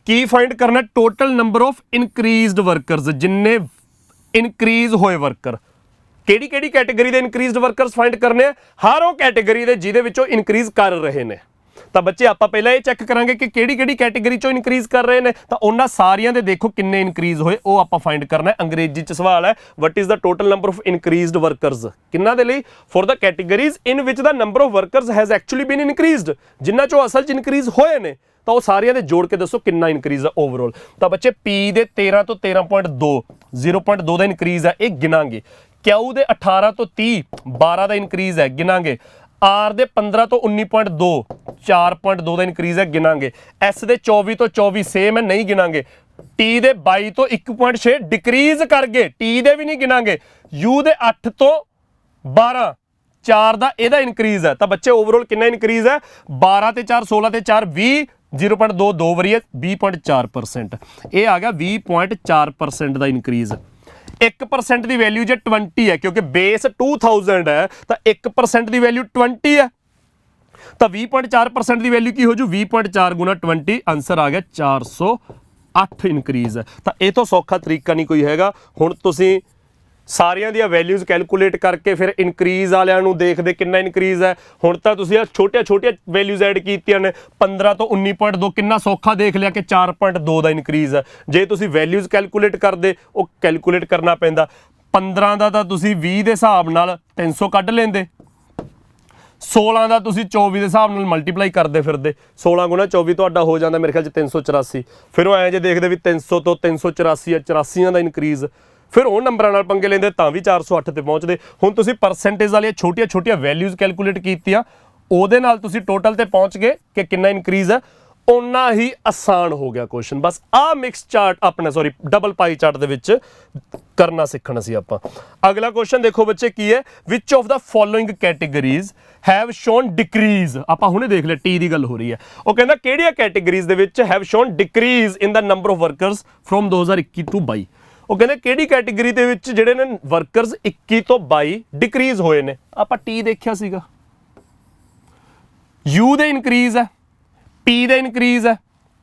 [SPEAKER 1] ਕੀ ਫਾਈਂਡ ਕਰਨਾ, total number of increased workers, ਜਿੰਨੇ ਇਨਕਰੀਜ਼ ਹੋਏ ਵਰਕਰ। ਕਿਹੜੀ ਕਿਹੜੀ ਕੈਟੇਗਰੀ ਦੇ ਇਨਕਰੀਜ਼ਡ workers find ਕਰਨੇ ਆ, ਹਰ ਉਹ ਕੈਟੇਗਰੀ ਦੇ ਜਿਹਦੇ ਵਿੱਚੋਂ ਇਨਕਰੀਜ਼ ਕਰ ਰਹੇ ਨੇ। ਤਾਂ ਬੱਚੇ ਆਪਾਂ ਪਹਿਲਾਂ ਇਹ ਚੈੱਕ ਕਰਾਂਗੇ ਕਿ ਕਿਹੜੀ ਕਿਹੜੀ ਕੈਟੇਗਰੀ ਚੋਂ ਇਨਕਰੀਜ਼ ਕਰ ਰਹੇ ਨੇ, ਤਾਂ ਉਹਨਾਂ ਸਾਰੀਆਂ ਦੇ ਦੇਖੋ ਕਿੰਨੇ ਇਨਕਰੀਜ਼ ਹੋਏ, ਉਹ ਆਪਾਂ ਫਾਈਂਡ ਕਰਨਾ ਹੈ। ਅੰਗਰੇਜ਼ੀ 'ਚ ਸਵਾਲ ਹੈ what is the total number of increased workers, ਕਿੰਨਾ ਦੇ ਲਈ, for the categories in which the number of workers has actually been increased, ਜਿਨ੍ਹਾਂ ਚੋਂ ਅਸਲ 'ਚ ਇਨਕਰੀਜ਼ ਹੋਏ ਨੇ। ਤਾਂ ਉਹ ਸਾਰਿਆਂ ਦੇ ਜੋੜ ਕੇ ਦੱਸੋ ਕਿੰਨਾ ਇਨਕਰੀਜ਼ ਆ ਓਵਰਆਲ। ਤਾਂ ਬੱਚੇ P ਦੇ 13 ਤੋਂ 13.2 0.2 ਦਾ ਇਨਕਰੀਜ਼ ਹੈ, ਇਹ ਗਿਣਾਂਗੇ। Q ਦੇ 18 ਤੋਂ 30 12 ਦਾ ਇਨਕਰੀਜ਼ ਹੈ, ਗਿਣਾਂਗੇ। R ਦੇ 15 ਤੋਂ 19.2 4.2 ਦਾ ਇਨਕਰੀਜ਼ ਹੈ, ਗਿਣਾਂਗੇ। S ਦੇ 24 ਤੋਂ 24 ਸੇਮ ਹੈ, ਨਹੀਂ ਗਿਣਾਂਗੇ। T ਦੇ 22 ਤੋਂ 1.6 ਡਿਕਰੀਜ਼ ਕਰ ਗਏ, T ਦੇ ਵੀ ਨਹੀਂ ਗਿਣਾਂਗੇ। U ਦੇ 8 ਤੋਂ 12 4 ਦਾ ਇਹਦਾ ਇਨਕਰੀਜ਼ ਹੈ। ਤਾਂ ਬੱਚੇ ਓਵਰਆਲ ਕਿੰਨਾ ਇਨਕਰੀਜ਼ ਹੈ, 12 ਤੇ 4 16 ਤੇ 4 20 0.2 ਦੋ ਵਾਰੀ ਹੈ 20.4%। ਇਹ ਆ ਗਿਆ 20.4% ਦਾ ਇਨਕਰੀਜ਼। 1% ਦੀ ਵੈਲਿਊ ਜੇ 20 ਹੈ, ਕਿਉਂਕਿ ਬੇਸ 2000 ਹੈ ਤਾਂ 1% ਦੀ ਵੈਲਿਊ 20 ਹੈ, ਤਾਂ 20.4% ਦੀ ਵੈਲਿਊ ਕੀ ਹੋ ਜੂ, 20.4 ਗੁਣਾ 20, ਆਨਸਰ ਆ ਗਿਆ 408 ਇਨਕਰੀਜ਼ ਹੈ। ਤਾਂ ਇਹ ਤੋਂ ਸੌਖਾ ਤਰੀਕਾ ਨਹੀਂ ਕੋਈ ਹੈਗਾ। ਹੁਣ ਤੁਸੀਂ ਸਾਰਿਆਂ ਦੀਆਂ ਵੈਲਿਊਜ਼ ਕੈਲਕੂਲੇਟ ਕਰਕੇ ਫਿਰ ਇਨਕਰੀਜ਼ ਵਾਲਿਆਂ ਨੂੰ ਦੇਖਦੇ ਕਿੰਨਾ ਇਨਕਰੀਜ਼ ਹੈ। ਹੁਣ ਤਾਂ ਤੁਸੀਂ ਆ ਛੋਟੀਆਂ ਵੈਲਿਊਜ਼ ਐਡ ਕੀਤੀਆਂ ਨੇ, 15 ਤੋਂ 19.2 ਕਿੰਨਾ ਸੌਖਾ ਦੇਖ ਲਿਆ ਕਿ 4.2 ਦਾ ਇਨਕਰੀਜ਼ ਹੈ। ਜੇ ਤੁਸੀਂ ਵੈਲਿਊਜ਼ ਕੈਲਕੂਲੇਟ ਕਰਦੇ, ਉਹ ਕੈਲਕੂਲੇਟ ਕਰਨਾ ਪੈਂਦਾ। 15 ਦਾ ਤਾਂ ਤੁਸੀਂ 20 ਦੇ ਹਿਸਾਬ ਨਾਲ 300 ਕੱਢ ਲੈਂਦੇ, 16 ਦਾ ਤੁਸੀਂ 24 ਦੇ ਹਿਸਾਬ ਨਾਲ ਮਲਟੀਪਲਾਈ ਕਰਦੇ ਫਿਰਦੇ, 16 ਗੁਣਾ 24 ਤੁਹਾਡਾ ਹੋ ਜਾਂਦਾ ਮੇਰੇ ਖਿਆਲ 'ਚ 384। ਫਿਰ ਉਹ ਐਂ ਜੇ ਦੇਖਦੇ ਵੀ 300 ਤੋਂ 384 ਹੈ, 84 ਦਾ ਇਨਕਰੀਜ਼। ਫਿਰ ਉਹ ਨੰਬਰਾਂ ਨਾਲ ਪੰਗੇ ਲੈਂਦੇ ਤਾਂ ਵੀ 408 ਤੇ ਪਹੁੰਚਦੇ। ਹੁਣ ਤੁਸੀਂ ਪਰਸੈਂਟੇਜ ਵਾਲੀਆਂ ਛੋਟੀਆਂ ਵੈਲਿਊਜ਼ ਕੈਲਕੂਲੇਟ ਕੀਤੀਆਂ, ਉਹਦੇ ਨਾਲ ਤੁਸੀਂ ਟੋਟਲ ਤੇ ਪਹੁੰਚ ਗਏ ਕਿ ਕਿੰਨਾ ਇਨਕਰੀਜ਼ ਹੈ। ਓਨਾ ਹੀ ਆਸਾਨ ਹੋ ਗਿਆ ਕੁਐਸਚਨ। ਬਸ ਆਹ ਮਿਕਸ ਚਾਰਟ ਆਪਣਾ ਡਬਲ ਪਾਈ ਚਾਰਟ ਦੇ ਵਿੱਚ ਕਰਨਾ ਸਿੱਖਣਾ ਸੀ ਆਪਾਂ। ਅਗਲਾ ਕੁਐਸਚਨ ਦੇਖੋ ਬੱਚੇ ਕੀ ਹੈ, ਵਿਚ of the following categories have shown decrease. ਆਪਾਂ ਹੁਣੇ ਦੇਖ ਲਿਆ ਟੀ ਦੀ ਗੱਲ ਹੋ ਰਹੀ ਹੈ। ਉਹ ਕਹਿੰਦਾ ਕਿਹੜੀਆਂ ਕੈਟੇਗਰੀਜ਼ ਦੇ ਵਿੱਚ have shown decrease in the number of workers from 2021 to 22। ਉਹ ਕਹਿੰਦੇ ਕਿਹੜੀ ਕੈਟੇਗਰੀ ਦੇ ਵਿੱਚ ਜਿਹੜੇ ਨੇ ਵਰਕਰਸ 21 ਤੋਂ 22 ਡਿਕਰੀਜ਼ ਹੋਏ ਨੇ। ਆਪਾਂ ਟੀ ਦੇਖਿਆ ਸੀਗਾ, U ਦੇ ਇਨਕਰੀਜ਼ ਹੈ, P ਦੇ ਇਨਕਰੀਜ਼ ਹੈ,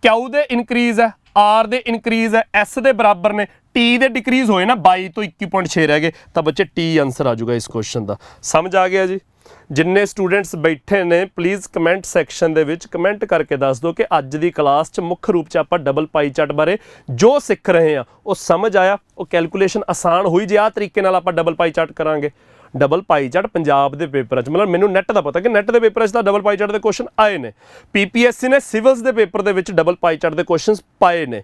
[SPEAKER 1] Q ਦੇ ਇਨਕਰੀਜ਼ ਹੈ, R ਦੇ ਇਨਕਰੀਜ਼ ਹੈ, S ਦੇ ਬਰਾਬਰ ਨੇ, T ਦੇ ਡਿਕਰੀਜ਼ ਹੋਏ ਨਾ 22 ਤੋਂ 21.6 ਰਹਿ ਗਏ। ਤਾਂ ਬੱਚੇ T ਆਨਸਰ ਆ ਜਾਊਗਾ ਇਸ ਕੁਐਸਚਨ ਦਾ। ਸਮਝ ਆ ਗਿਆ ਜੀ। ਜਿੰਨੇ ਸਟੂਡੈਂਟਸ ਬੈਠੇ ਨੇ ਪਲੀਜ਼ ਕਮੈਂਟ ਸੈਕਸ਼ਨ ਦੇ ਵਿੱਚ ਕਮੈਂਟ ਕਰਕੇ ਦੱਸ ਦਿਓ ਕਿ ਅੱਜ ਦੀ ਕਲਾਸ 'ਚ ਮੁੱਖ ਰੂਪ 'ਚ ਆਪਾਂ ਡਬਲ ਪਾਈ ਚਾਰਟ ਬਾਰੇ ਜੋ ਸਿੱਖ ਰਹੇ ਹਾਂ ਉਹ ਸਮਝ ਆਇਆ, ਉਹ ਕੈਲਕੂਲੇਸ਼ਨ ਆਸਾਨ ਹੋਈ ਜੇ ਆਹ ਤਰੀਕੇ ਨਾਲ ਆਪਾਂ ਡਬਲ ਪਾਈ ਚਾਰਟ ਕਰਾਂਗੇ। ਡਬਲ ਪਾਈ ਚਾਰਟ ਪੰਜਾਬ ਦੇ ਪੇਪਰਾਂ 'ਚ, ਮਤਲਬ ਮੈਨੂੰ ਨੈਟ ਦਾ ਪਤਾ ਕਿ ਨੈਟ ਦੇ ਪੇਪਰਾਂ 'ਚ ਤਾਂ ਡਬਲ ਪਾਈ ਚਾਰਟ ਦੇ ਕੁਐਸਚਨ ਆਏ ਨੇ। PPSC ਨੇ ਸਿਵਲਸ ਦੇ ਪੇਪਰ ਦੇ ਵਿੱਚ ਡਬਲ ਪਾਈ ਚਾਰਟ ਦੇ ਕੁਐਸਚਨਸ ਪਾਏ ਨੇ।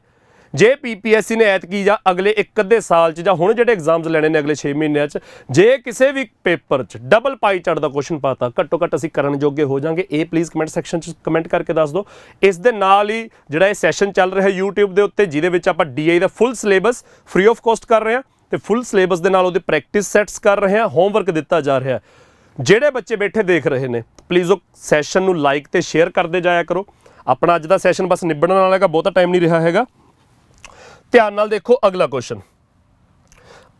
[SPEAKER 1] ਜੇ PPSC ਨੇ ਐਤਕੀ ਜਾਂ ਅਗਲੇ ਇੱਕ ਅੱਧੇ ਸਾਲ 'ਚ ਜਾਂ ਹੁਣ ਜਿਹੜੇ ਐਗਜ਼ਾਮਸ ਲੈਣੇ ਨੇ ਅਗਲੇ 6 ਮਹੀਨਿਆਂ 'ਚ, ਜੇ ਕਿਸੇ ਵੀ ਪੇਪਰ 'ਚ ਡਬਲ ਪਾਈ ਚਾਰਟ ਦਾ ਕੁਐਸਚਨ ਪਾਤਾ, ਘੱਟੋ ਘੱਟ ਅਸੀਂ ਕਰਨ ਜੋਗੇ ਹੋ ਜਾਾਂਗੇ। ਇਹ ਪਲੀਜ਼ ਕਮੈਂਟ ਸੈਕਸ਼ਨ 'ਚ ਕਮੈਂਟ ਕਰਕੇ ਦੱਸ ਦਿਓ। ਇਸ ਦੇ ਨਾਲ ਹੀ ਜਿਹੜਾ ਇਹ ਸੈਸ਼ਨ ਚੱਲ ਰਿਹਾ YouTube ਦੇ ਉੱਤੇ, ਜਿਹਦੇ ਵਿੱਚ ਆਪਾਂ DI the full syllabus free of cost ਕਰ ਰਹੇ ਹਾਂ ਤੇ ਫੁੱਲ ਸਿਲੇਬਸ ਦੇ ਨਾਲ ਉਹਦੇ ਪ੍ਰੈਕਟਿਸ ਸੈਟਸ ਕਰ ਰਹੇ ਹਾਂ, ਹੋਮਵਰਕ ਦਿੱਤਾ ਜਾ ਰਿਹਾ। ਜਿਹੜੇ ਬੱਚੇ ਬੈਠੇ ਦੇਖ ਰਹੇ ਨੇ ਪਲੀਜ਼ ਉਹ ਸੈਸ਼ਨ ਨੂੰ ਲਾਈਕ ਤੇ ਸ਼ੇਅਰ ਕਰਦੇ ਜਾਇਆ ਕਰੋ। ਆਪਣਾ ਅੱਜ ਦਾ ਸੈਸ਼ਨ ਬਸ ਨਿਬੜਨ ਵਾਲਾ ਹੈਗਾ, ਬਹੁਤਾ ਟਾਈਮ ਨਹੀਂ ਰਿਹਾ ਹੈਗਾ। ਧਿਆਨ ਨਾਲ ਦੇਖੋ ਅਗਲਾ ਕੁਐਸਚਨ।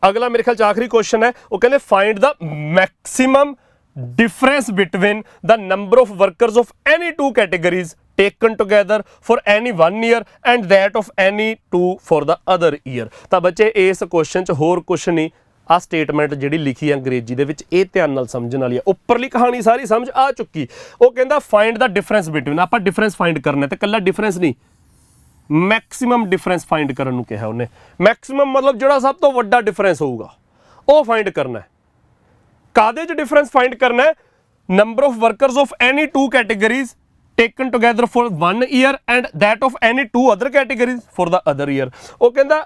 [SPEAKER 1] ਅਗਲਾ ਮੇਰੇ ਖਿਆਲ 'ਚ ਆਖਰੀ ਕੁਐਸਚਨ ਹੈ। ਉਹ ਕਹਿੰਦੇ find the maximum difference between the number of workers of any two categories taken together for any 1 year and that of any 2 for the other year। ਤਾਂ ਬੱਚੇ ਇਸ ਕੁਐਸਚਨ 'ਚ ਹੋਰ ਕੁਛ ਨਹੀਂ, ਆ ਸਟੇਟਮੈਂਟ ਜਿਹੜੀ ਲਿਖੀ ਹੈ ਅੰਗਰੇਜ਼ੀ ਦੇ ਵਿੱਚ, ਇਹ ਧਿਆਨ ਨਾਲ ਸਮਝਣ ਵਾਲੀ ਹੈ। ਉੱਪਰਲੀ ਕਹਾਣੀ ਸਾਰੀ ਸਮਝ ਆ ਚੁੱਕੀ। ਉਹ ਕਹਿੰਦਾ ਫਾਈਂਡ ਦਾ ਡਿਫਰੈਂਸ ਬਿਟਵੀਨ, ਆਪਾਂ ਡਿਫਰੈਂਸ ਫਾਈਂਡ ਕਰਨਾ ਤੇ ਕੱਲਾ ਡਿਫਰੈਂਸ ਨਹੀਂ, ਮੈਕਸਿਮਮ ਡਿਫਰੈਂਸ ਫਾਈਂਡ ਕਰਨ ਨੂੰ ਕਿਹਾ ਉਹਨੇ। ਮੈਕਸਿਮਮ ਮਤਲਬ ਜਿਹੜਾ ਸਭ ਤੋਂ ਵੱਡਾ ਡਿਫਰੈਂਸ ਹੋਊਗਾ ਉਹ ਫਾਈਂਡ ਕਰਨਾ ਹੈ। ਕਾਹਦੇ 'ਚ ਡਿਫਰੈਂਸ ਫਾਈਂਡ ਕਰਨਾ ਹੈ? Number of workers of any 2 categories taken together for 1 year and that of any 2 other categories for the other year। ਉਹ ਕਹਿੰਦਾ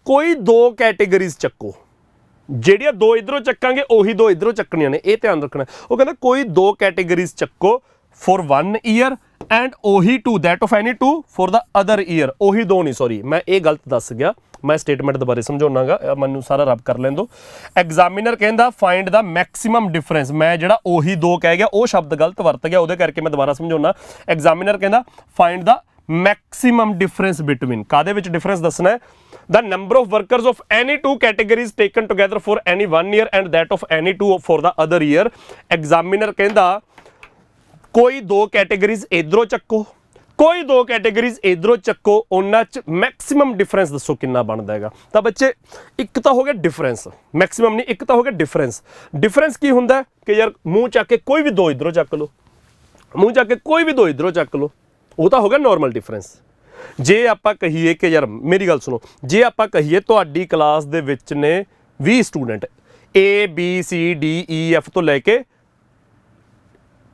[SPEAKER 1] ਕੋਈ 2 ਕੈਟੇਗਰੀਜ਼ ਚੱਕੋ, ਜਿਹੜੀਆਂ 2 ਇਧਰੋਂ ਚੱਕਾਂਗੇ ਉਹੀ 2 ਇਧਰੋਂ ਚੱਕਣੀਆਂ ਨੇ, ਇਹ ਧਿਆਨ ਰੱਖਣਾ। ਉਹ ਕਹਿੰਦਾ ਕੋਈ 2 ਕੈਟੇਗਰੀਜ਼ ਚੱਕੋ for 1 year and ਉਹੀ 2 that of any 2 for the other year। ਉਹੀ 2 ਨਹੀਂ, ਸੌਰੀ ਮੈਂ ਇਹ ਗਲਤ ਦੱਸ ਗਿਆ, ਮੈਂ ਸਟੇਟਮੈਂਟ ਦੁਬਾਰੇ ਸਮਝਾਉਣਾਗਾ, ਮੈਨੂੰ ਸਾਰਾ ਰੱਬ ਕਰ ਲੈਣ ਦਿਓ। ਐਗਜ਼ਾਮੀਨਰ ਕਹਿੰਦਾ ਫਾਈਂਡ ਦਾ ਮੈਕਸਿਮਮ ਡਿਫਰੈਂਸ, ਮੈਂ ਜਿਹੜਾ ਉਹੀ 2 ਕਹਿ ਗਿਆ ਉਹ ਸ਼ਬਦ ਗਲਤ ਵਰਤ ਗਿਆ, ਉਹਦੇ ਕਰਕੇ ਮੈਂ ਦੁਬਾਰਾ ਸਮਝਾਉਣਾ। ਐਗਜ਼ਾਮੀਨਰ ਕਹਿੰਦਾ ਫਾਈਂਡ ਦਾ ਮੈਕਸਿਮਮ ਡਿਫਰੈਂਸ ਬਿਟਵੀਨ, ਕਾਹਦੇ ਵਿੱਚ ਡਿਫਰੈਂਸ ਦੱਸਣਾ ਹੈ? the number of workers of any 2 categories taken together for any 1 year and that of any 2 for the other year। Examiner ਕਹਿੰਦਾ ਕੋਈ 2 ਕੈਟੇਗਰੀਜ਼ ਇਧਰੋਂ ਚੱਕੋ, ਕੋਈ 2 ਕੈਟੇਗਰੀਜ਼ ਇਧਰੋਂ ਚੱਕੋ, ਉਹਨਾਂ 'ਚ ਮੈਕਸਿਮਮ ਡਿਫਰੈਂਸ ਦੱਸੋ ਕਿੰਨਾ ਬਣਦਾ ਹੈਗਾ। ਤਾਂ ਬੱਚੇ ਇੱਕ ਤਾਂ ਹੋ ਗਿਆ ਡਿਫਰੈਂਸ, ਮੈਕਸਿਮਮ ਨਹੀਂ, ਇੱਕ ਤਾਂ ਹੋ ਗਿਆ ਡਿਫਰੈਂਸ। ਡਿਫਰੈਂਸ ਕੀ ਹੁੰਦਾ ਕਿ ਯਾਰ ਮੂੰਹ ਚੱਕ ਕੇ ਕੋਈ ਵੀ 2 ਇਧਰੋਂ ਚੱਕ ਲਓ, ਮੂੰਹ ਚੱਕ ਕੇ ਕੋਈ ਵੀ 2 ਇਧਰੋਂ ਚੱਕ ਲਓ, ਉਹ ਤਾਂ ਹੋ ਗਿਆ ਨਾਰਮਲ ਡਿਫਰੈਂਸ। ਜੇ ਆਪਾਂ ਕਹੀਏ ਕਿ ਯਾਰ ਮੇਰੀ ਗੱਲ ਸੁਣੋ, ਜੇ ਆਪਾਂ ਕਹੀਏ ਤੁਹਾਡੀ ਕਲਾਸ ਦੇ ਵਿੱਚ ਨੇ 20 ਸਟੂਡੈਂਟ, ABCDEF ਤੋਂ ਲੈ ਕੇ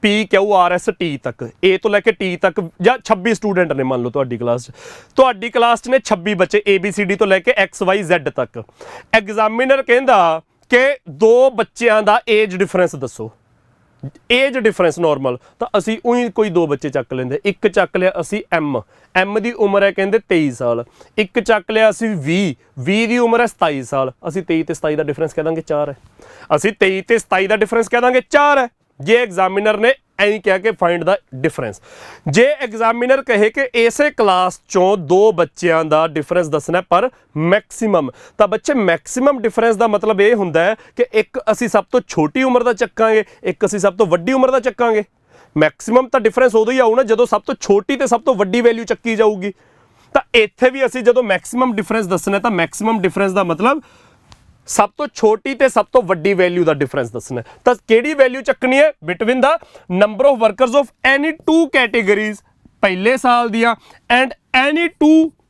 [SPEAKER 1] PQRST ਤੱਕ, A ਤੋਂ ਲੈ ਕੇ T ਤੱਕ, ਜਾਂ 26 ਸਟੂਡੈਂਟ ਨੇ ਮੰਨ ਲਓ ਤੁਹਾਡੀ ਕਲਾਸ 'ਚ, ਤੁਹਾਡੀ ਕਲਾਸ 'ਚ ਨੇ 26 ਬੱਚੇ ABCD ਤੋਂ ਲੈ ਕੇ XYZ ਤੱਕ। ਐਗਜ਼ਾਮੀਨਰ ਕਹਿੰਦਾ ਕਿ 2 ਬੱਚਿਆਂ ਦਾ ਏਜ ਡਿਫਰੈਂਸ ਦੱਸੋ, ਏਜ ਡਿਫਰੈਂਸ ਨਾਰਮਲ, ਤਾਂ ਅਸੀਂ ਉਹੀ ਕੋਈ 2 ਬੱਚੇ ਚੱਕ ਲੈਂਦੇ। ਇੱਕ ਚੱਕ ਲਿਆ ਅਸੀਂ M ਦੀ ਉਮਰ ਹੈ ਕਹਿੰਦੇ 23 ਸਾਲ, ਇੱਕ ਚੱਕ ਲਿਆ ਅਸੀਂ V ਦੀ ਉਮਰ ਹੈ 27 ਸਾਲ, ਅਸੀਂ 23 ਤੇ 27 ਦਾ ਡਿਫਰੈਂਸ ਕਹਿ ਦਾਂਗੇ 4 ਹੈ, ਅਸੀਂ 23 ਤੇ 27 ਦਾ ਡਿਫਰੈਂਸ ਕਹਿ ਦਾਂਗੇ 4 ਹੈ। ਜੇ ਐਗਜ਼ਾਮੀਨਰ ਨੇ ਐਂ ਕਿਹਾ ਕਿ ਫਾਈਂਡ ਦਾ ਡਿਫਰੈਂਸ, ਜੇ ਐਗਜ਼ਾਮੀਨਰ ਕਹੇ ਕਿ ਇਸੇ ਕਲਾਸ 'ਚੋਂ 2 ਬੱਚਿਆਂ ਦਾ ਡਿਫਰੈਂਸ ਦੱਸਣਾ ਪਰ ਮੈਕਸਿਮਮ, ਤਾਂ ਬੱਚੇ ਮੈਕਸਿਮਮ ਡਿਫਰੈਂਸ ਦਾ ਮਤਲਬ ਇਹ ਹੁੰਦਾ ਹੈ ਕਿ ਇੱਕ ਅਸੀਂ ਸਭ ਤੋਂ ਛੋਟੀ ਉਮਰ ਦਾ ਚੱਕਾਂਗੇ, ਇੱਕ ਅਸੀਂ ਸਭ ਤੋਂ ਵੱਡੀ ਉਮਰ ਦਾ ਚੱਕਾਂਗੇ। ਮੈਕਸਿਮਮ ਤਾਂ ਡਿਫਰੈਂਸ ਉਦੋਂ ਹੀ ਆਊ ਨਾ ਜਦੋਂ ਸਭ ਤੋਂ ਛੋਟੀ ਤੇ ਸਭ ਤੋਂ ਵੱਡੀ ਵੈਲਿਊ ਚੱਕੀ ਜਾਊਗੀ। ਤਾਂ ਇੱਥੇ ਵੀ ਅਸੀਂ ਜਦੋਂ ਮੈਕਸਿਮਮ ਡਿਫਰੈਂਸ ਦੱਸਣਾ ਤਾਂ ਮੈਕਸਿਮਮ ਡਿਫਰੈਂਸ ਦਾ ਮਤਲਬ ਸਭ ਤੋਂ ਛੋਟੀ ਤੇ ਸਭ ਤੋਂ ਵੱਡੀ ਵੈਲਿਊ ਦਾ ਡਿਫਰੈਂਸ ਦੱਸਣਾ। ਤਾਂ ਕਿਹੜੀ ਵੈਲਿਊ ਚੱਕਣੀ ਹੈ? Between the number of workers of any 2 categories ਪਹਿਲੇ ਸਾਲ ਦੀਆਂ ਐਂਡ ਐਨੀ 2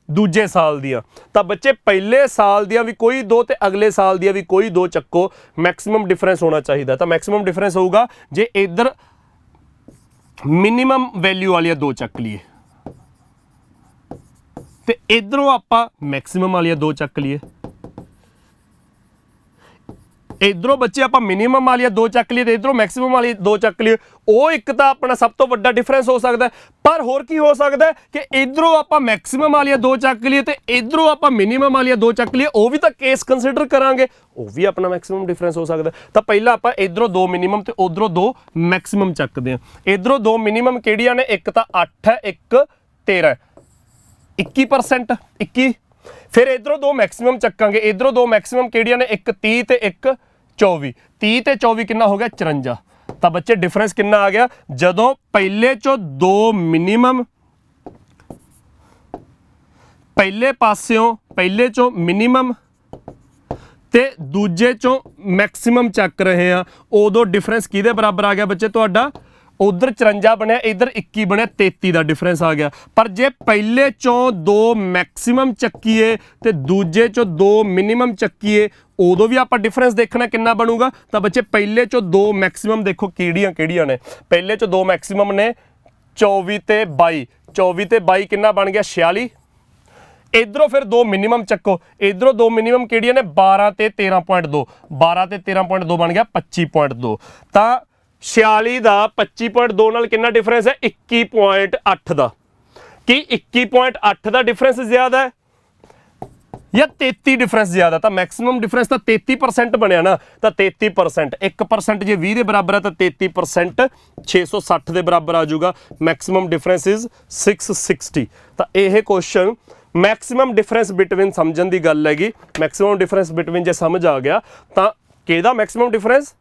[SPEAKER 1] ਦੂਜੇ ਸਾਲ ਦੀਆਂ। ਤਾਂ ਬੱਚੇ ਪਹਿਲੇ ਸਾਲ ਦੀਆਂ ਵੀ ਕੋਈ 2 ਤੇ ਅਗਲੇ ਸਾਲ ਦੀਆਂ ਵੀ ਕੋਈ 2 ਚੱਕੋ, ਮੈਕਸਿਮਮ ਡਿਫਰੈਂਸ ਹੋਣਾ ਚਾਹੀਦਾ। ਤਾਂ ਮੈਕਸਿਮਮ ਡਿਫਰੈਂਸ ਹੋਊਗਾ ਜੇ ਇੱਧਰ ਮਿਨੀਮਮ ਵੈਲਿਊ ਵਾਲੀਆਂ 2 ਚੱਕ ਲਈਏ ਤੇ ਇੱਧਰੋਂ ਆਪਾਂ ਮੈਕਸਿਮਮ ਵਾਲੀਆਂ 2 ਚੱਕ ਲਈਏ, ਇੱਧਰੋਂ ਬੱਚੇ ਆਪਾਂ ਮਿਨੀਮਮ ਵਾਲੀਆਂ 2 ਚੱਕ ਲਈਏ ਤੇ ਇੱਧਰੋਂ ਮੈਕਸਿਮਮ ਵਾਲੀ 2 ਚੱਕ ਲਈਏ। ਉਹ ਇੱਕ ਤਾਂ ਆਪਣਾ ਸਭ ਤੋਂ ਵੱਡਾ ਡਿਫਰੈਂਸ ਹੋ ਸਕਦਾ, ਪਰ ਹੋਰ ਕੀ ਹੋ ਸਕਦਾ ਕਿ ਇੱਧਰੋਂ ਆਪਾਂ ਮੈਕਸਿਮਮ ਵਾਲੀਆਂ 2 ਚੱਕ ਲਈਏ ਤੇ ਇੱਧਰੋਂ ਆਪਾਂ ਮਿਨੀਮਮ ਵਾਲੀਆਂ 2 ਚੱਕ ਲਈਏ, ਉਹ ਵੀ ਤਾਂ ਕੇਸ ਕੰਸੀਡਰ ਕਰਾਂਗੇ, ਉਹ ਵੀ ਆਪਣਾ ਮੈਕਸਿਮਮ ਡਿਫਰੈਂਸ ਹੋ ਸਕਦਾ। ਤਾਂ ਪਹਿਲਾਂ ਆਪਾਂ ਇੱਧਰੋਂ 2 ਮਿਨੀਮਮ ਤੇ ਉੱਧਰੋਂ 2 ਮੈਕਸਿਮਮ ਚੱਕਦੇ ਹਾਂ। ਇੱਧਰੋਂ 2 ਮਿਨੀਮਮ ਕਿਹੜੀਆਂ ਨੇ? ਇੱਕ ਤਾਂ 8 ਹੈ, ਇੱਕ 13, 21%, 21। ਫਿਰ ਇੱਧਰੋਂ 2 ਮੈਕਸਿਮਮ ਚੱਕਾਂਗੇ, ਇੱਧਰੋਂ 2 ਮੈਕਸਿਮਮ ਕਿਹੜੀਆਂ ਨੇ? ਇੱਕ 30 ਤੇ ਇੱਕ 24, 30 ਤੇ 24 ਕਿੰਨਾ ਹੋ ਗਿਆ? 54। ਤਾਂ ਬੱਚੇ ਡਿਫਰੈਂਸ ਕਿੰਨਾ ਆ ਗਿਆ? ਜਦੋਂ ਪਹਿਲੇ ਚੋਂ 2 ਮਿਨੀਮਮ, ਪਹਿਲੇ ਪਾਸਿਓਂ ਪਹਿਲੇ ਚੋਂ ਮਿਨੀਮਮ ਤੇ ਦੂਜੇ ਚੋਂ ਮੈਕਸਿਮਮ ਚੱਕ ਰਹੇ ਆ, ਉਦੋਂ ਡਿਫਰੈਂਸ ਕਿਹਦੇ ਬਰਾਬਰ ਆ ਗਿਆ ਬੱਚੇ ਤੁਹਾਡਾ? ਉਧਰ 54 ਬਣਿਆ, ਇੱਧਰ 21 ਬਣਿਆ, 33 ਦਾ ਡਿਫਰੈਂਸ ਆ ਗਿਆ। ਪਰ ਜੇ ਪਹਿਲੇ ਚੋਂ 2 ਮੈਕਸਿਮਮ ਚੱਕੀਏ ਤੇ ਦੂਜੇ ਚੋਂ 2 ਮਿਨੀਮਮ ਚੱਕੀਏ, ਉਦੋਂ ਵੀ ਆਪਾਂ ਡਿਫਰੈਂਸ ਦੇਖਣਾ ਕਿੰਨਾ ਬਣੂਗਾ। ਤਾਂ ਬੱਚੇ ਪਹਿਲੇ ਚੋਂ 2 ਮੈਕਸਿਮਮ ਦੇਖੋ ਕਿਹੜੀਆਂ ਕਿਹੜੀਆਂ ਨੇ। ਪਹਿਲੇ ਚੋਂ 2 ਮੈਕਸਿਮਮ ਨੇ 24 ਤੇ 22, 24 ਤੇ 22 ਕਿੰਨਾ ਬਣ ਗਿਆ? 46। ਇੱਧਰੋਂ ਫਿਰ 2 ਮਿਨੀਮਮ ਚੱਕੋ, ਇੱਧਰੋਂ 2 ਮਿਨੀਮਮ ਕਿਹੜੀਆਂ ਨੇ? 12 ਤੇ 13.2, 12 ਤੇ 13.2 ਬਣ ਗਿਆ 25.2। ਤਾਂ 46 ਦਾ 25.2 ਨਾਲ ਕਿੰਨਾ ਡਿਫਰੈਂਸ ਹੈ? 21.8 ਦਾ। ਕੀ 21.8 ਦਾ ਡਿਫਰੈਂਸ ਜ਼ਿਆਦਾ ਹੈ ਜਾਂ 33 ਡਿਫਰੈਂਸ ਜ਼ਿਆਦਾ? ਤਾਂ ਮੈਕਸਿਮਮ ਡਿਫਰੈਂਸ ਤਾਂ 33% ਬਣਿਆ ਨਾ। ਤਾਂ 33%, 1% ਜੇ 20 ਦੇ ਬਰਾਬਰ ਹੈ ਤਾਂ 33% 660 ਦੇ ਬਰਾਬਰ ਆ ਜਾਊਗਾ। Maximum difference is 660। ਤਾਂ ਇਹ ਕੁਐਸਚਨ ਮੈਕਸਿਮਮ ਡਿਫਰੈਂਸ ਬਿਟਵੀਨ ਸਮਝਣ ਦੀ ਗੱਲ ਹੈਗੀ। ਮੈਕਸਿਮਮ ਡਿਫਰੈਂਸ ਬਿਟਵੀਨ ਜੇ ਸਮਝ ਆ ਗਿਆ ਤਾਂ ਕਿਹਦਾ ਮੈਕਸਿਮਮ ਡਿਫਰੈਂਸ?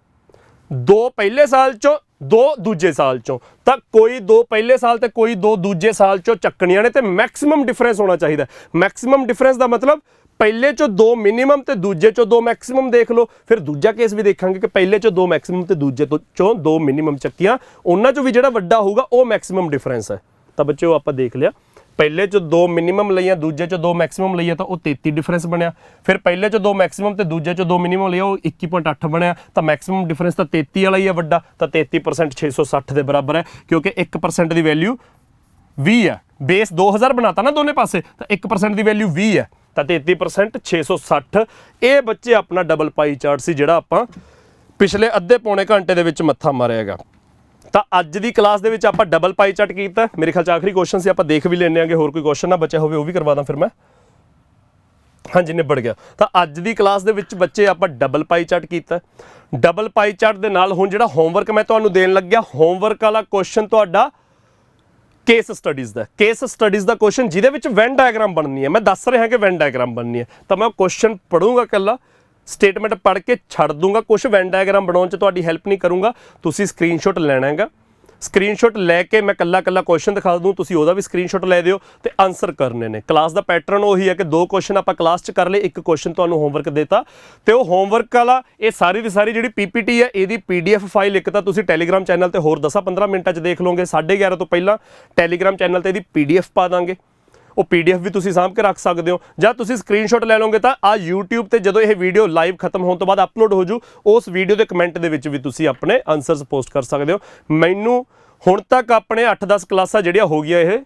[SPEAKER 1] 2 ਪਹਿਲੇ ਸਾਲ ਚੋਂ ਦੋ ਦੂਜੇ ਸਾਲ ਚੋਂ, ਤਾਂ ਕੋਈ ਦੋ ਪਹਿਲੇ ਸਾਲ ਤੇ ਕੋਈ ਦੋ ਦੂਜੇ ਸਾਲ ਚੋਂ ਚੱਕਣੀਆਂ ਨੇ ਤੇ ਮੈਕਸਿਮਮ ਡਿਫਰੈਂਸ ਹੋਣਾ ਚਾਹੀਦਾ। ਮੈਕਸਿਮਮ ਡਿਫਰੈਂਸ ਦਾ ਮਤਲਬ ਪਹਿਲੇ ਚੋਂ ਦੋ ਮਿਨੀਮਮ ਤੇ ਦੂਜੇ ਚੋਂ ਦੋ ਮੈਕਸਿਮਮ ਦੇਖ ਲਓ। ਫਿਰ ਦੂਜਾ ਕੇਸ ਵੀ ਦੇਖਾਂਗੇ ਕਿ ਪਹਿਲੇ ਚੋਂ ਦੋ ਮੈਕਸਿਮਮ ਤੇ ਦੂਜੇ ਚੋਂ ਦੋ ਮਿਨੀਮਮ ਚੱਕੀਆਂ, ਉਹਨਾਂ ਚੋਂ ਵੀ ਜਿਹੜਾ ਵੱਡਾ ਹੋਊਗਾ ਉਹ ਮੈਕਸਿਮਮ ਡਿਫਰੈਂਸ ਹੈ। ਤਾਂ ਬੱਚਿਓ ਆਪਾਂ ਦੇਖ ਲਿਆ, ਪਹਿਲੇ ਚ ਦੋ ਮਿਨੀਮਮ ਲਈਆਂ, ਦੂਜੇ ਚ ਦੋ ਮੈਕਸਿਮਮ ਲਈਆਂ ਤਾਂ ਉਹ 33 ਡਿਫਰੈਂਸ ਬਣਿਆ। ਫਿਰ ਪਹਿਲੇ ਚ ਦੋ ਮੈਕਸਿਮਮ ਤੇ ਦੂਜੇ ਚ ਦੋ ਮਿਨੀਮਮ ਲਿਆ, ਉਹ 21.8 ਬਣਿਆ। ਤਾਂ ਮੈਕਸਿਮਮ ਡਿਫਰੈਂਸ ਤਾਂ 33 ਵਾਲਾ ਹੀ ਹੈ ਵੱਡਾ, ਤਾਂ 33% 660 ਦੇ ਬਰਾਬਰ ਹੈ, ਕਿਉਂਕਿ 1% ਦੀ ਵੈਲਿਊ 20 ਹੈ। ਬੇਸ 2000 ਬਣਾਤਾ ਨਾ ਦੋਨੇ ਪਾਸੇ, ਤਾਂ 1% ਦੀ ਵੈਲਿਊ 20 ਹੈ, ਤਾਂ 33% 660। ਇਹ ਬੱਚੇ ਆਪਣਾ ਡਬਲ ਪਾਈ ਚਾਰਟ ਸੀ ਜਿਹੜਾ ਆਪਾਂ ਪਿਛਲੇ ਅੱਧੇ ਪੌਣੇ ਘੰਟੇ ਦੇ ਵਿੱਚ ਮੱਥਾ ਮਾਰਿਆ ਹੈਗਾ। ਤਾਂ ਅੱਜ ਦੀ ਕਲਾਸ ਦੇ ਵਿੱਚ ਆਪਾਂ ਡਬਲ ਪਾਈ ਚਾਰਟ ਕੀਤਾ। ਮੇਰੇ ਖਿਆਲ 'ਚ ਆਖਰੀ ਕੁਐਸਚਨ ਸੀ, ਆਪਾਂ ਦੇਖ ਵੀ ਲੈਣੇ ਆਂਗੇ, ਹੋਰ ਕੋਈ ਕੁਐਸਚਨ ਨਾ ਬਚਿਆ ਹੋਵੇ ਉਹ ਵੀ ਕਰਵਾ ਦਾਂ ਫਿਰ ਮੈਂ। ਹਾਂਜੀ, ਨਿਬੜ ਗਿਆ। ਤਾਂ ਅੱਜ ਦੀ ਕਲਾਸ ਦੇ ਵਿੱਚ ਬੱਚੇ ਆਪਾਂ ਡਬਲ ਪਾਈ ਚਾਰਟ ਕੀਤਾ। ਡਬਲ ਪਾਈ ਚਾਰਟ ਦੇ ਨਾਲ ਹੁਣ ਜਿਹੜਾ ਹੋਮਵਰਕ ਮੈਂ ਤੁਹਾਨੂੰ ਦੇਣ ਲੱਗਿਆ, ਹੋਮਵਰਕ ਵਾਲਾ ਕੁਐਸਚਨ ਤੁਹਾਡਾ case studies the. Case studies the question ਜਿਹਦੇ ਵਿੱਚ ਵੈਨ ਡਾਇਗਰਾਮ ਬਣਨੀ ਹੈ। ਮੈਂ ਦੱਸ ਰਿਹਾ ਕਿ ਵੈਨ ਡਾਇਗਰਾਮ ਬਣਨੀ ਹੈ, ਤਾਂ ਮੈਂ ਕੁਐਸਚਨ ਪੜੂੰਗਾ ਇਕੱਲਾ, ਸਟੇਟਮੈਂਟ ਪੜ੍ਹ ਕੇ ਛੱਡ ਦੂੰਗਾ, ਕੁਛ ਵੈਨ ਡਾਇਗਰਾਮ ਬਣਾਉਣ 'ਚ ਤੁਹਾਡੀ ਹੈਲਪ ਨਹੀਂ ਕਰੂੰਗਾ। ਤੁਸੀਂ ਸਕਰੀਨਸ਼ਾਟ ਲੈਣਾ ਹੈਗਾ, ਸਕਰੀਨਸ਼ਾਟ ਲੈ ਕੇ ਮੈਂ ਕੱਲਾ ਕੁਐਸਚਨ ਦਿਖਾ ਦੂੰ, ਤੁਸੀਂ ਉਹਦਾ ਵੀ ਸਕਰੀਨਸ਼ਾਟ ਲੈ ਦਿਓ ਤੇ ਆਨਸਰ ਕਰਨੇ ਨੇ। ਕਲਾਸ ਦਾ ਪੈਟਰਨ ਉਹੀ ਹੈ ਕਿ ਦੋ ਕੁਐਸਚਨ ਆਪਾਂ ਕਲਾਸ 'ਚ ਕਰ ਲਏ, ਇੱਕ ਕੁਐਸਚਨ ਤੁਹਾਨੂੰ ਹੋਮਵਰਕ ਦੇਤਾ, ਤੇ ਉਹ ਹੋਮਵਰਕ ਵਾਲਾ ਇਹ ਸਾਰੀ ਦੀ ਸਾਰੀ ਜਿਹੜੀ ਪੀਪੀਟੀ ਹੈ ਇਹਦੀ PDF ਫਾਈਲ ਇੱਕ ਤਾਂ ਤੁਸੀਂ ਟੈਲੀਗ੍ਰਾਮ ਚੈਨਲ ਤੇ ਹੋਰ 10-15 ਮਿੰਟਾਂ 'ਚ ਦੇਖ ਲਓਗੇ। 11:30 ਤੋਂ ਪਹਿਲਾਂ ਟੈਲੀਗ੍ਰਾਮ ਚੈਨਲ ਤੇ ਇਹਦੀ PDF ਪਾ ਦਾਂਗੇ, ਉਹ PDF ਵੀ ਤੁਸੀਂ ਸਾਂਭ ਕੇ ਰੱਖ ਸਕਦੇ ਹੋ, ਜਾਂ ਤੁਸੀਂ ਸਕਰੀਨਸ਼ਾਟ ਲੈ ਲਓਗੇ ਤਾਂ ਆ YouTube ਤੇ ਜਦੋਂ ਇਹ ਵੀਡੀਓ ਲਾਈਵ ਖਤਮ ਹੋਣ ਤੋਂ ਬਾਅਦ ਅਪਲੋਡ ਹੋ ਜੂ, ਉਸ ਵੀਡੀਓ ਦੇ ਕਮੈਂਟ ਦੇ ਵਿੱਚ ਵੀ ਤੁਸੀਂ ਆਪਣੇ ਆਨਸਰਸ ਪੋਸਟ ਕਰ ਸਕਦੇ ਹੋ। ਮੈਨੂੰ ਹੁਣ ਤੱਕ ਆਪਣੇ 8-10 ਕਲਾਸਾਂ ਜਿਹੜੀਆਂ ਹੋ ਗਈਆਂ, ਇਹ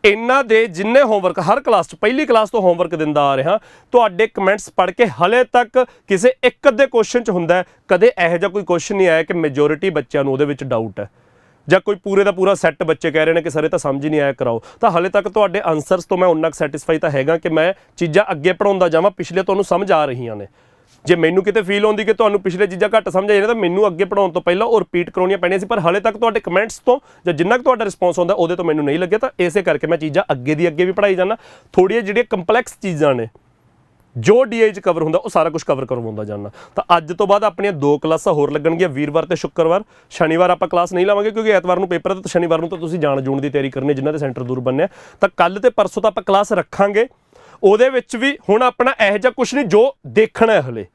[SPEAKER 1] ਇਹਨਾਂ ਦੇ ਜਿੰਨੇ ਹੋਮਵਰਕ ਹਰ ਕਲਾਸ 'ਚ ਪਹਿਲੀ ਕਲਾਸ ਤੋਂ ਹੋਮਵਰਕ ਦਿੰਦਾ ਆ ਰਿਹਾ, ਤੁਹਾਡੇ ਕਮੈਂਟਸ ਪੜ੍ਹ ਕੇ ਹਲੇ ਤੱਕ ਕਿਸੇ ਇੱਕ ਅੱਧੇ ਕੁਐਸਚਨ 'ਚ ਹੁੰਦਾ, ਕਦੇ ਇਹੋ ਜਿਹਾ ਕੋਈ ਕੁਐਸਚਨ ਨਹੀਂ ਆਇਆ ਕਿ ਮੈਜੋਰਿਟੀ ਬੱਚਿਆਂ ਨੂੰ ਉਹਦੇ ਵਿੱਚ ਡਾਊਟ ਹੈ, ਜਾਂ ਕੋਈ ਪੂਰੇ ਦਾ ਪੂਰਾ ਸੈੱਟ ਬੱਚੇ ਕਹਿ ਰਹੇ ਨੇ ਕਿ ਸਰ ਇਹ ਤਾਂ ਸਮਝ ਹੀ ਨਹੀਂ ਆਇਆ, ਕਰਾਓ। ਤਾਂ ਹਲੇ ਤੱਕ ਤੁਹਾਡੇ ਆਨਸਰਸ ਤੋਂ ਮੈਂ ਉਨਾ ਕੁ ਸੈਟੀਸਫਾਈ ਤਾਂ ਹੈਗਾ ਕਿ ਮੈਂ ਚੀਜ਼ਾਂ ਅੱਗੇ ਪੜਾਉਂਦਾ ਜਾਵਾਂ, ਪਿਛਲੇ ਤੁਹਾਨੂੰ ਸਮਝ ਆ ਰਹੀਆਂ ਨੇ। ਜੇ ਮੈਨੂੰ ਕਿਤੇ ਫੀਲ ਹੁੰਦੀ ਕਿ ਤੁਹਾਨੂੰ ਪਿਛਲੇ ਚੀਜ਼ਾਂ ਘੱਟ ਸਮਝ ਆਈ ਨੇ, ਤਾਂ ਮੈਨੂੰ ਅੱਗੇ ਪੜਾਉਣ ਤੋਂ ਪਹਿਲਾਂ ਉਹ ਰਿਪੀਟ ਕਰਾਉਣੀਆਂ ਪੈਣੀਆਂ ਸੀ, ਪਰ ਹਲੇ ਤੱਕ ਤੁਹਾਡੇ ਕਮੈਂਟਸ ਤੋਂ ਜਾਂ ਜਿੰਨਾ ਕੁ ਤੁਹਾਡਾ ਰਿਸਪੌਂਸ ਹੁੰਦਾ ਉਹਦੇ ਤੋਂ ਮੈਨੂੰ ਨਹੀਂ ਲੱਗਿਆ। ਤਾਂ ਇਸੇ ਕਰਕੇ ਮੈਂ ਚੀਜ਼ਾਂ ਅੱਗੇ ਦੀ ਅੱਗੇ ਵੀ ਪੜਾਈ ਜਾਂਦਾ। ਥੋੜ੍ਹੀਆਂ ਜਿਹੜੀਆਂ ਕੰਪਲੈਕਸ ਚੀਜ਼ਾਂ ਨੇ ਜੋ DI 'ਚ ਕਵਰ ਹੁੰਦਾ, ਉਹ ਸਾਰਾ ਕੁਝ ਕਵਰ ਕਰਵਾਉਂਦਾ ਜਾਂਦਾ। ਤਾਂ ਅੱਜ ਤੋਂ ਬਾਅਦ ਆਪਣੀਆਂ 2 ਕਲਾਸਾਂ ਹੋਰ ਲੱਗਣਗੀਆਂ, ਵੀਰਵਾਰ ਤੇ ਸ਼ੁੱਕਰਵਾਰ। ਸ਼ਨੀਵਾਰ ਆਪਾਂ ਕਲਾਸ ਨਹੀਂ ਲਾਵਾਂਗੇ ਕਿਉਂਕਿ ਐਤਵਾਰ ਨੂੰ ਪੇਪਰ ਹੈ, ਤਾਂ ਸ਼ਨੀਵਾਰ ਨੂੰ ਤਾਂ ਤੁਸੀਂ ਜਾਣ ਜੂਣ ਦੀ ਤਿਆਰੀ ਕਰਨੀ, ਜਿਨ੍ਹਾਂ ਦੇ ਸੈਂਟਰ ਦੂਰ ਬੰਨਿਆ। ਤਾਂ ਕੱਲ੍ਹ ਤੇ ਪਰਸੋਂ ਤਾਂ ਆਪਾਂ ਕਲਾਸ ਰੱਖਾਂਗੇ, ਉਹਦੇ ਵਿੱਚ ਵੀ ਹੁਣ ਆਪਣਾ ਇਹੋ ਜਿਹਾ ਕੁਛ ਨਹੀਂ ਜੋ ਦੇਖਣਾ ਹੈ। ਹਲੇ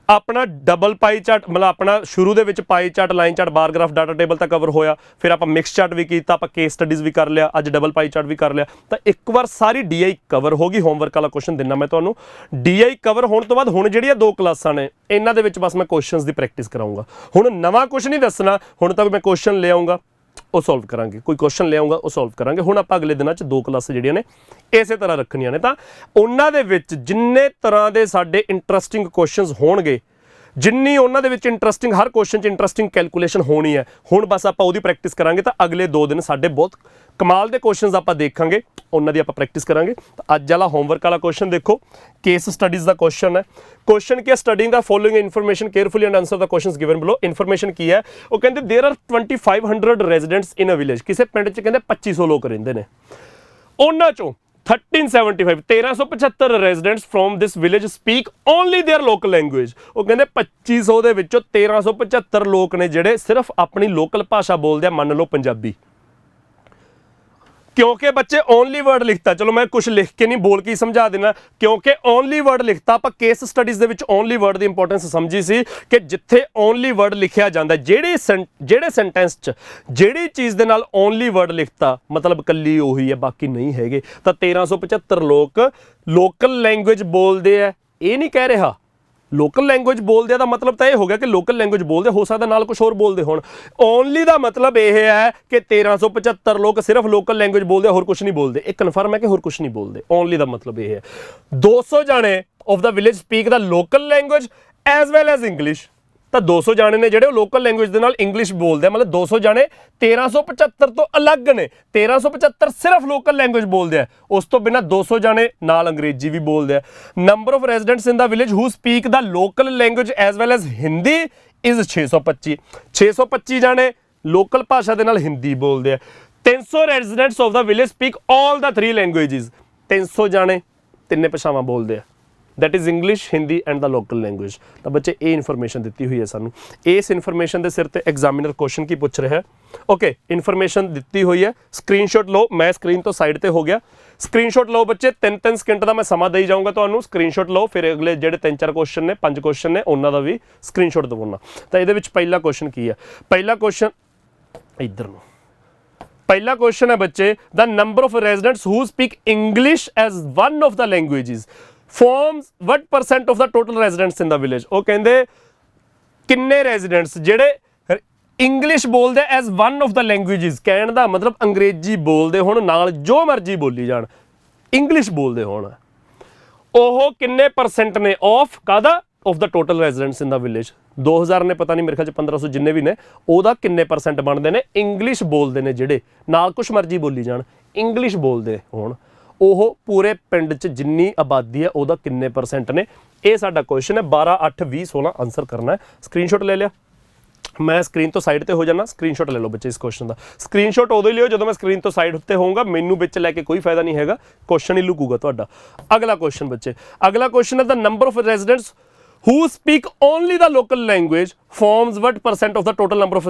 [SPEAKER 1] ਆਪਣਾ ਡਬਲ ਪਾਈ ਚਾਰਟ, ਮਤਲਬ ਆਪਣਾ ਸ਼ੁਰੂ ਦੇ ਵਿੱਚ ਪਾਈ ਚਾਰਟ, ਲਾਈਨ ਚਾਰਟ, ਬਾਰ ਗ੍ਰਾਫ, ਡਾਟਾ ਟੇਬਲ ਤਾਂ ਕਵਰ ਹੋਇਆ, ਫਿਰ ਆਪਾਂ ਮਿਕਸ ਚਾਰਟ ਵੀ ਕੀਤਾ, ਆਪਾਂ ਕੇਸ ਸਟੱਡੀਜ਼ ਵੀ ਕਰ ਲਿਆ, ਅੱਜ ਡਬਲ ਪਾਈ ਚਾਰਟ ਵੀ ਕਰ ਲਿਆ। ਤਾਂ ਇੱਕ ਵਾਰ ਸਾਰੀ DI ਕਵਰ ਹੋ ਗਈ। ਹੋਮਵਰਕ ਵਾਲਾ ਕੁਐਸਚਨ ਦਿੰਦਾ ਮੈਂ ਤੁਹਾਨੂੰ। DI ਕਵਰ ਹੋਣ ਤੋਂ ਬਾਅਦ ਹੁਣ ਜਿਹੜੀਆਂ 2 ਕਲਾਸਾਂ ਨੇ, ਇਹਨਾਂ ਦੇ ਵਿੱਚ ਬਸ ਮੈਂ ਕੁਐਸਚਨਸ ਦੀ ਪ੍ਰੈਕਟਿਸ ਕਰਾਉਂਗਾ। ਹੁਣ ਨਵਾਂ ਕੁਛ ਨਹੀਂ ਦੱਸਣਾ, ਹੁਣ ਤੱਕ ਮੈਂ ਕੁਐਸਚਨ ਲੈ ਆਉਂਗਾ, ਉਹ ਸੋਲਵ ਕਰਾਂਗੇ, ਕੋਈ ਕੁਐਸਚਨ ਲਿਆਉਂਗਾ ਉਹ ਸੋਲਵ ਕਰਾਂਗੇ। ਹੁਣ ਆਪਾਂ ਅਗਲੇ ਦਿਨਾਂ 'ਚ 2 ਕਲਾਸਾਂ ਜਿਹੜੀਆਂ ਨੇ ਇਸੇ ਤਰ੍ਹਾਂ ਰੱਖਣੀਆਂ ਨੇ, ਤਾਂ ਉਹਨਾਂ ਦੇ ਵਿੱਚ ਜਿੰਨੇ ਤਰ੍ਹਾਂ ਦੇ ਸਾਡੇ ਇੰਟਰਸਟਿੰਗ ਕੁਐਸਚਨਸ ਹੋਣਗੇ, ਜਿੰਨੀ ਉਹਨਾਂ ਦੇ ਵਿੱਚ ਇੰਟਰਸਟਿੰਗ, ਹਰ ਕੁਐਸਚਨ 'ਚ ਇੰਟਰਸਟਿੰਗ ਕੈਲਕੂਲੇਸ਼ਨ ਹੋਣੀ ਹੈ, ਹੁਣ ਬਸ ਆਪਾਂ ਉਹਦੀ ਪ੍ਰੈਕਟਿਸ ਕਰਾਂਗੇ। ਤਾਂ ਅਗਲੇ 2 ਦਿਨ ਸਾਡੇ ਬਹੁਤ ਕਮਾਲ ਦੇ ਕੁਐਸਚਨਸ ਆਪਾਂ ਦੇਖਾਂਗੇ, ਉਹਨਾਂ ਦੀ ਆਪਾਂ ਪ੍ਰੈਕਟਿਸ ਕਰਾਂਗੇ। ਤਾਂ ਅੱਜ ਵਾਲਾ ਹੋਮਵਰਕ ਵਾਲਾ ਕੁਐਸਚਨ ਦੇਖੋ, ਕੇਸ ਸਟੱਡੀਜ਼ ਦਾ ਕੁਐਸਚਨ ਹੈ। ਕੁਐਸਚਨ ਕੀ ਹੈ? Studying the following information carefully and answer the questions given below. Information ਕੀ ਹੈ? ਉਹ ਕਹਿੰਦੇ there are 2500 residents in a village. ਕਿਸੇ ਪਿੰਡ 'ਚ ਕਹਿੰਦੇ 2500 ਲੋਕ ਰਹਿੰਦੇ ਨੇ, ਉਹਨਾਂ 'ਚੋਂ 1375 residents from this village speak only their local language. ਉਹ ਕਹਿੰਦੇ 2500 ਦੇ ਵਿੱਚੋਂ 1375 ਲੋਕ ਨੇ ਜਿਹੜੇ ਸਿਰਫ ਆਪਣੀ ਲੋਕਲ ਭਾਸ਼ਾ ਬੋਲਦੇ ਆ, ਮੰਨ ਲਓ ਪੰਜਾਬੀ। ਕਿਉਂਕਿ ਬੱਚੇ ਓਨਲੀ ਵਰਡ ਲਿਖਤਾ, ਚਲੋ ਮੈਂ ਕੁਝ ਲਿਖ ਕੇ ਨਹੀਂ ਬੋਲ ਕੇ ਸਮਝਾ ਦੇਣਾ, ਕਿਉਂਕਿ ਓਨਲੀ ਵਰਡ ਲਿਖਤਾ। ਆਪਾਂ ਕੇਸ ਸਟੱਡੀਜ਼ ਦੇ ਵਿੱਚ ਓਨਲੀ ਵਰਡ ਦੀ ਇੰਪੋਰਟੈਂਸ ਸਮਝੀ ਸੀ ਕਿ ਜਿੱਥੇ ਓਨਲੀ ਵਰਡ ਲਿਖਿਆ ਜਾਂਦਾ, ਜਿਹੜੇ ਸੈਂਟੈਂਸ 'ਚ ਜਿਹੜੀ ਚੀਜ਼ ਦੇ ਨਾਲ ਓਨਲੀ ਵਰਡ ਲਿਖਤਾ, ਮਤਲਬ ਕੱਲੀ ਉਹੀ ਹੈ, ਬਾਕੀ ਨਹੀਂ ਹੈਗੇ। ਤਾਂ 1375 ਲੋਕ ਲੋਕਲ ਲੈਂਗੁਏਜ ਬੋਲਦੇ ਆ, ਇਹ ਨਹੀਂ ਕਹਿ ਰਿਹਾ ਲੋਕਲ ਲੈਂਗੁਏਜ ਬੋਲਦੇ ਦਾ ਮਤਲਬ ਤਾਂ ਇਹ ਹੋ ਗਿਆ ਕਿ ਲੋਕਲ ਲੈਂਗੁਏਜ ਬੋਲਦੇ, ਹੋ ਸਕਦਾ ਨਾਲ ਕੁਝ ਹੋਰ ਬੋਲਦੇ ਹੋਣ। ਓਨਲੀ ਦਾ ਮਤਲਬ ਇਹ ਹੈ ਕਿ 1375 ਲੋਕ ਸਿਰਫ ਲੋਕਲ ਲੈਂਗੁਏਜ ਬੋਲਦੇ, ਹੋਰ ਕੁਝ ਨਹੀਂ ਬੋਲਦੇ। ਇਹ ਕਨਫਰਮ ਹੈ ਕਿ ਹੋਰ ਕੁਝ ਨਹੀਂ ਬੋਲਦੇ। ਓਨਲੀ ਦਾ ਮਤਲਬ ਇਹ ਹੈ 200 ਜਾਣੇ of the village speak the local language as well as English. ਤਾਂ 200 ਜਾਣੇ ਨੇ ਜਿਹੜੇ ਉਹ ਲੋਕਲ ਲੈਂਗੁਏਜ ਦੇ ਨਾਲ ਇੰਗਲਿਸ਼ ਬੋਲਦੇ ਆ, ਮਤਲਬ 200 ਜਾਣੇ 1375 ਤੋਂ ਅਲੱਗ ਨੇ। 1375 ਸਿਰਫ ਲੋਕਲ ਲੈਂਗੁਏਜ ਬੋਲਦੇ ਆ, ਉਸ ਤੋਂ ਬਿਨਾਂ 200 ਜਾਣੇ ਨਾਲ ਅੰਗਰੇਜ਼ੀ ਵੀ ਬੋਲਦੇ ਆ। Number of residents in the village who speak the local language as well as Hindi is 625। 625 ਜਾਣੇ ਲੋਕਲ ਭਾਸ਼ਾ ਦੇ ਨਾਲ ਹਿੰਦੀ ਬੋਲਦੇ ਆ। 300 residents of the village speak all the 3 languages. 300 ਜਾਣੇ ਤਿੰਨੇ ਭਾਸ਼ਾਵਾਂ ਬੋਲਦੇ ਆ, that is English, Hindi and the local language. तो बच्चे ये इन्फॉर्मेशन दी हुई है सानू। इस इन्फॉर्मेशन के सिर ते एग्जामिनर क्वेश्चन की पूछ रहा है। ओके, इन्फॉर्मेशन दी हुई है, स्क्रीनशॉट लो। मैं स्क्रीन तो साइड पर हो गया, स्क्रीनशॉट लो बच्चे। 3-3 सेकंड का मैं समा दई जाऊँगा तो स्क्रीनशॉट लो, फिर अगले जो 3-4 क्वेश्चन ने 5 क्वेश्चन ने उन्होंने भी स्क्रीनशॉट दवाना। तो ये पहला क्वेश्चन की है, पहला क्वेश्चन इधर नो, पहला क्वेश्चन है बच्चे, the number of residents who speak English as one of the languages forms what percent of the total residents in the village. वो कहते किन्ने रेजिडेंट्स जेडे इंग्लिश बोलते as one of the languages, कहने का मतलब अंग्रेजी बोलते होण नाल जो मर्जी बोली जान, इंग्लिश बोलते होण, ओह किन्ने परसेंट ने ऑफ कादा of the total residents in the village. 2000 ने पता नहीं मेरे ख्याल 1500 जिन्ने भी ने ओहदा किन्ने परसेंट बनते हैं इंग्लिश बोलते हैं, जेडे नाल कुछ मर्जी बोली जान इंग्लिश बोलते होण, ओह पूरे पिंड च जिन्नी आबादी है ओहदा किन्ने परसेंट ने। यह साडा क्वेश्चन है। 12, 8, 20, 16 आंसर करना है। स्क्रीनशॉट ले लिया, मैं स्क्रीन तो साइड ते हो जाना, स्क्रीनशॉट ले लो बच्चे इस क्वेश्चन का। स्क्रीनशॉट उदों ही लियो जो मैं स्क्रीन तो साइड उत्ते होऊंगा, मैनू विच लैके कोई फायदा नहीं हैगा, क्वेश्चन ही लुकूगा तुहाडा। अगला क्वेश्चन बच्चे, अगला क्वेश्चन है the number of residents who speak only the local language forms what percent of the total number of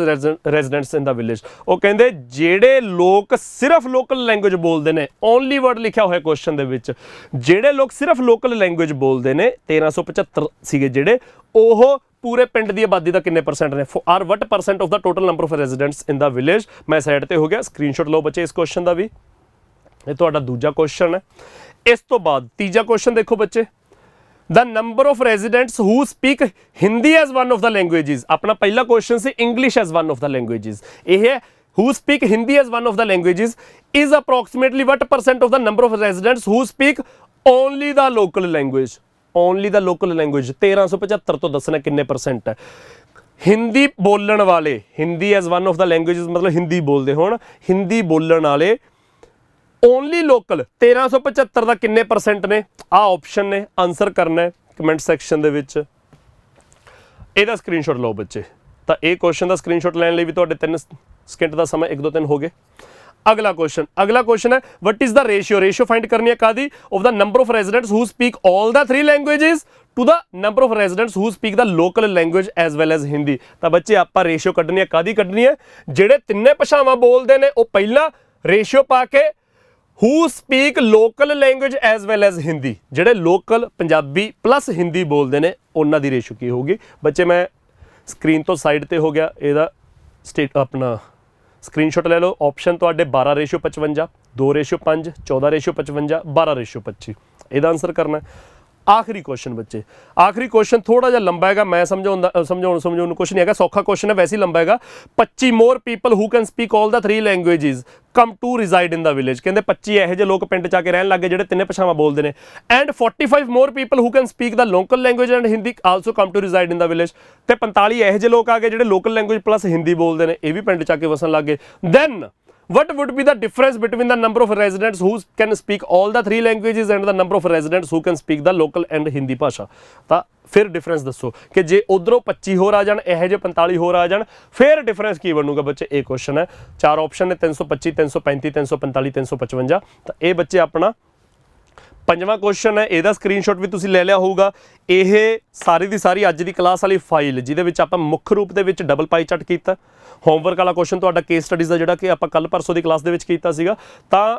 [SPEAKER 1] residents in the village। ਉਹ ਕਹਿੰਦੇ ਜਿਹੜੇ ਲੋਕ ਸਿਰਫ ਲੋਕਲ ਲੈਂਗੁਏਜ ਬੋਲਦੇ ਨੇ, ਓਨਲੀ ਵਰਡ ਲਿਖਿਆ ਹੋਇਆ ਕੁਐਸਚਨ ਦੇ ਵਿੱਚ, ਜਿਹੜੇ ਲੋਕ ਸਿਰਫ ਲੋਕਲ ਲੈਂਗੁਏਜ ਬੋਲਦੇ ਨੇ 1375 ਸੀਗੇ ਜਿਹੜੇ, ਉਹ ਪੂਰੇ ਪਿੰਡ ਦੀ ਆਬਾਦੀ ਦਾ ਕਿੰਨੇ ਪਰਸੈਂਟ ਨੇ, or what percent of the total number of residents in the village. ਮੈਂ ਸਾਈਡ ਤੇ ਹੋ ਗਿਆ, ਸਕਰੀਨਸ਼ਾਟ ਲਓ ਬੱਚੇ ਇਸ ਕੁਐਸਚਨ ਦਾ ਵੀ। ਇਹ ਤੁਹਾਡਾ ਦੂਜਾ ਕੁਐਸਚਨ ਹੈ। ਇਸ ਤੋਂ ਬਾਅਦ ਤੀਜਾ ਕੁਐਸਚਨ ਦੇਖੋ ਬੱਚੇ, the number of residents who speak Hindi as one of the languages। अपना पहला क्वेश्चन से English as one of the languages, यह है who speak Hindi as one of the languages is approximately what percent of the number of residents who speak only the local language। only the local language 1375 तो दसना किन्ने percent है। हिंदी बोलण वाले, Hindi as one of the languages मतलब हिंदी बोलते होण, हिंदी बोलण वाले ओनली लोकल 1375 का किन्ने परसेंट ने। आ ऑप्शन ने, आंसर करना है कमेंट सैक्शन दे विच। ਇਹਦਾ ਸਕਰੀਨਸ਼ਾਟ ਲਓ ਬੱਚੇ। ਤਾਂ ਇਹ ਕੁਐਸਚਨ ਦਾ ਸਕਰੀਨਸ਼ਾਟ ਲੈਣ ਲਈ ਵੀ ਤੁਹਾਡੇ 3 ਸਕਿੰਟ ਦਾ ਸਮਾਂ 1 2 3 ਹੋ ਗਏ। ਅਗਲਾ ਕੁਐਸਚਨ ਹੈ what is the ratio find ਕਰਨੀ ਹੈ ਕਾਦੀ, of the number of residents who speak all the 3 languages to the number of residents who speak the local language as well as Hindi. ਤਾਂ ਬੱਚੇ ਆਪਾਂ ਰੇਸ਼ੀਓ ਕੱਢਣੀ ਹੈ, ਕਾਦੀ ਕੱਢਣੀ ਹੈ, ਜਿਹੜੇ ਤਿੰਨੇ ਭਾਸ਼ਾਵਾਂ ਬੋਲਦੇ ਨੇ ਉਹ ਪਹਿਲਾਂ ਰੇਸ਼ੀਓ ਪਾ ਕੇ who speak local language as well as Hindi, ਜਿਹੜੇ ਲੋਕਲ ਪੰਜਾਬੀ ਪਲੱਸ ਹਿੰਦੀ ਬੋਲਦੇ ਨੇ ਉਹਨਾਂ ਦੀ ਰੇਸ਼ੋ ਕੀ ਹੋਊਗੀ। ਬੱਚੇ ਮੈਂ ਸਕਰੀਨ ਤੋਂ ਸਾਈਡ ਤੇ ਹੋ ਗਿਆ, ਇਹਦਾ ਆਪਣਾ ਸਕਰੀਨਸ਼ਾਟ ਲੈ ਲਓ। ਆਪਸ਼ਨ ਤੁਹਾਡੇ 12:55, 2:5, 14:55, 12:25, ਇਹਦਾ ਆਨਸਰ ਕਰਨਾ। आखिरी क्वेश्चन बच्चे, आखिरी क्वेश्चन थोड़ा जिहा लंबा है, मैं समझाउण कुछ नहीं है, सौखा क्वेश्चन है वैसे ही लंबा है। 25 more people who can speak all the 3 languages come to reside in the village. कहते 25 ਇਹੋ ਜਿਹੇ ਲੋਕ ਪਿੰਡ 'ਚ ਆ ਕੇ ਰਹਿਣ ਲੱਗੇ ਜਿਹੜੇ ਤਿੰਨੇ ਭਾਸ਼ਾਵਾਂ ਬੋਲਦੇ ਨੇ। And 45 more people who can speak the local language and Hindi also come to reside in the village. ਤੇ 45 ਇਹੋ ਜਿਹੇ ਲੋਕ ਆ ਗਏ ਜਿਹੜੇ ਲੋਕਲ ਲੈਂਗੁਏਜ ਪਲੱਸ ਹਿੰਦੀ ਬੋਲਦੇ ਨੇ, ਇਹ ਵੀ ਪਿੰਡ 'ਚ ਆ ਕੇ ਵਸਣ ਲੱਗ ਗਏ। Then what would be the difference between the number of residents who can speak all the 3 languages and the number of residents who can speak the local and Hindi ਭਾਸ਼ਾ। ਤਾਂ ਫਿਰ ਡਿਫਰੈਂਸ ਦੱਸੋ ਕਿ ਜੇ ਉਧਰੋਂ 25 ਹੋਰ ਆ ਜਾਣ, ਇਹੋ ਜਿਹੇ 45 ਹੋਰ ਆ ਜਾਣ, ਫਿਰ ਡਿਫਰੈਂਸ ਕੀ ਬਣੂਗਾ ਬੱਚੇ। ਇਹ ਕੁਐਸਚਨ ਹੈ, 4 ਆਪਸ਼ਨ ਨੇ 325, 335, 345, 355। ਤਾਂ ਇਹ ਬੱਚੇ ਆਪਣਾ ਪੰਜਵਾਂ ਕੁਐਸਚਨ ਹੈ, ਇਹਦਾ ਸਕਰੀਨਸ਼ਾਟ ਵੀ ਤੁਸੀਂ ਲੈ ਲਿਆ ਹੋਊਗਾ। ਇਹ ਸਾਰੀ ਦੀ ਸਾਰੀ ਅੱਜ ਦੀ ਕਲਾਸ ਵਾਲੀ ਫਾਈਲ ਜਿਹਦੇ ਵਿੱਚ ਆਪਾਂ ਮੁੱਖ ਰੂਪ ਦੇ ਵਿੱਚ ਡਬਲ ਪਾਈ ਚਾਰਟ ਕੀਤਾ, ਹੋਮਵਰਕ ਵਾਲਾ ਕੁਐਸਚਨ ਤੁਹਾਡਾ ਕੇਸ ਸਟੱਡੀਜ਼ ਦਾ ਜਿਹੜਾ ਕਿ ਆਪਾਂ ਕੱਲ ਪਰਸੋਂ ਦੀ ਕਲਾਸ ਦੇ ਵਿੱਚ ਕੀਤਾ ਸੀਗਾ। ਤਾਂ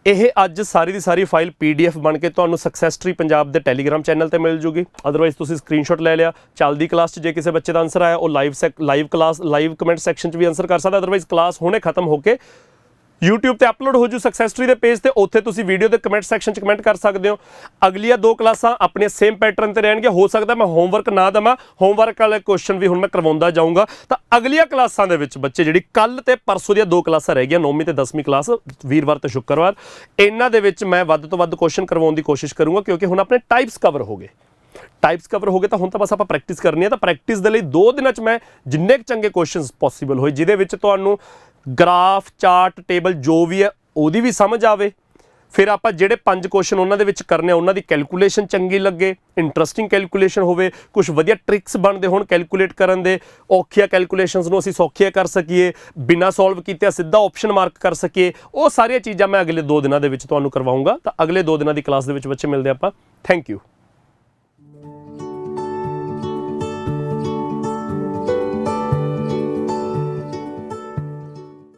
[SPEAKER 1] ਇਹ ਅੱਜ ਸਾਰੀ ਦੀ ਸਾਰੀ ਫਾਈਲ PDF ਬਣ ਕੇ ਤੁਹਾਨੂੰ ਸਕਸੈਸ ਟਰੀ ਪੰਜਾਬ ਦੇ ਟੈਲੀਗ੍ਰਾਮ ਚੈਨਲ ਤੇ ਮਿਲ ਜੂਗੀ। ਅਦਰਵਾਈਜ਼ ਤੁਸੀਂ ਸਕਰੀਨਸ਼ਾਟ ਲੈ ਲਿਆ, ਚੱਲਦੀ ਕਲਾਸ 'ਚ ਜੇ ਕਿਸੇ ਬੱਚੇ ਦਾ ਆਨਸਰ ਆਇਆ ਉਹ ਲਾਈਵ ਕਮੈਂਟ ਸੈਕਸ਼ਨ 'ਚ ਵੀ ਆਨਸਰ ਕਰ ਸਕਦਾ। ਅਦਰਵਾਈਜ਼ ਕਲਾਸ ਹੁਣੇ ਖਤਮ ਹੋ ਕੇ YouTube ਤੇ ਅਪਲੋਡ ਹੋ ਜੂ ਸਕਸੈਸ ਟਰੀ ਦੇ ਪੇਜ ਤੇ, ਉੱਥੇ ਤੁਸੀਂ ਵੀਡੀਓ ਦੇ ਕਮੈਂਟ ਸੈਕਸ਼ਨ 'ਚ ਕਮੈਂਟ ਕਰ ਸਕਦੇ ਹੋ। ਅਗਲੀਆਂ 2 ਕਲਾਸਾਂ ਆਪਣੀਆਂ ਸੇਮ ਪੈਟਰਨ ਤੇ ਰਹਿਣਗੇ। ਹੋ ਸਕਦਾ ਮੈਂ ਹੋਮਵਰਕ ਨਾ ਦੇਵਾਂ, ਹੋਮਵਰਕ ਵਾਲੇ ਕੁਐਸਚਨ ਵੀ ਹੁਣ ਮੈਂ ਕਰਵਾਉਂਦਾ ਜਾਊਂਗਾ। ਤਾਂ ਅਗਲੀਆਂ ਕਲਾਸਾਂ ਦੇ ਵਿੱਚ ਬੱਚੇ ਜਿਹੜੀ ਕੱਲ ਤੇ ਪਰਸੋਂ ਦੀਆਂ 2 ਕਲਾਸਾਂ ਰਹਿ ਗਈਆਂ, 9ਵੀਂ ਤੇ 10ਵੀਂ ਕਲਾਸ, ਵੀਰਵਾਰ ਤੇ ਸ਼ੁੱਕਰਵਾਰ, ਇਹਨਾਂ ਦੇ ਵਿੱਚ ਮੈਂ ਵੱਧ ਤੋਂ ਵੱਧ ਕੁਐਸਚਨ ਕਰਵਾਉਣ ਦੀ ਕੋਸ਼ਿਸ਼ ਕਰੂੰਗਾ, ਕਿਉਂਕਿ ਹੁਣ ਆਪਣੇ ਟਾਈਪਸ ਕਵਰ ਹੋ ਗਏ। ਟਾਈਪਸ ਕਵਰ ਹੋ ਗਏ ਤਾਂ ਹੁਣ ਤਾਂ ਬਸ ਆਪਾਂ ਪ੍ਰੈਕਟਿਸ ਕਰਨੀ ਹੈ। ਤਾਂ ਪ੍ਰੈਕਟਿਸ ਦੇ ਲਈ 2 ਦਿਨਾਂ 'ਚ ਮੈਂ ਜਿੰਨੇ ਚੰਗੇ ਕੁਐਸਚਨਸ ਪੋਸੀਬਲ ਹੋਏ, ਜਿਹਦੇ ਵਿੱਚ ਤੁਹਾਨੂੰ ਗ੍ਰਾਫ ਚਾਰਟ ਟੇਬਲ ਜੋ ਵੀ ਹੈ ਉਹਦੀ ਵੀ ਸਮਝ ਆਵੇ, ਫਿਰ ਆਪਾਂ ਜਿਹੜੇ 5 ਕੁਐਸਚਨ ਉਹਨਾਂ ਦੇ ਵਿੱਚ ਕਰਨੇ ਉਹਨਾਂ ਦੀ ਕੈਲਕੂਲੇਸ਼ਨ ਚੰਗੀ ਲੱਗੇ, ਇੰਟਰਸਟਿੰਗ ਕੈਲਕੂਲੇਸ਼ਨ ਹੋਵੇ, ਕੁਝ ਵਧੀਆ ਟ੍ਰਿਕਸ ਬਣਦੇ ਹੋਣ ਕੈਲਕੂਲੇਟ ਕਰਨ ਦੇ, ਔਖੀਆਂ ਕੈਲਕੂਲੇਸ਼ਨਸ ਨੂੰ ਅਸੀਂ ਸੌਖੀਆਂ ਕਰ ਸਕੀਏ, ਬਿਨਾਂ ਸੋਲਵ ਕੀਤੇ ਸਿੱਧਾ ਆਪਸ਼ਨ ਮਾਰਕ ਕਰ ਸਕੀਏ, ਉਹ ਸਾਰੀਆਂ ਚੀਜ਼ਾਂ ਮੈਂ ਅਗਲੇ 2 ਦਿਨਾਂ ਦੇ ਵਿੱਚ ਤੁਹਾਨੂੰ ਕਰਵਾਊਂਗਾ। ਤਾਂ ਅਗਲੇ 2 ਦਿਨਾਂ ਦੀ ਕਲਾਸ ਦੇ ਵਿੱਚ ਬੱਚੇ ਮਿਲਦੇ ਆਪਾਂ। Thank you.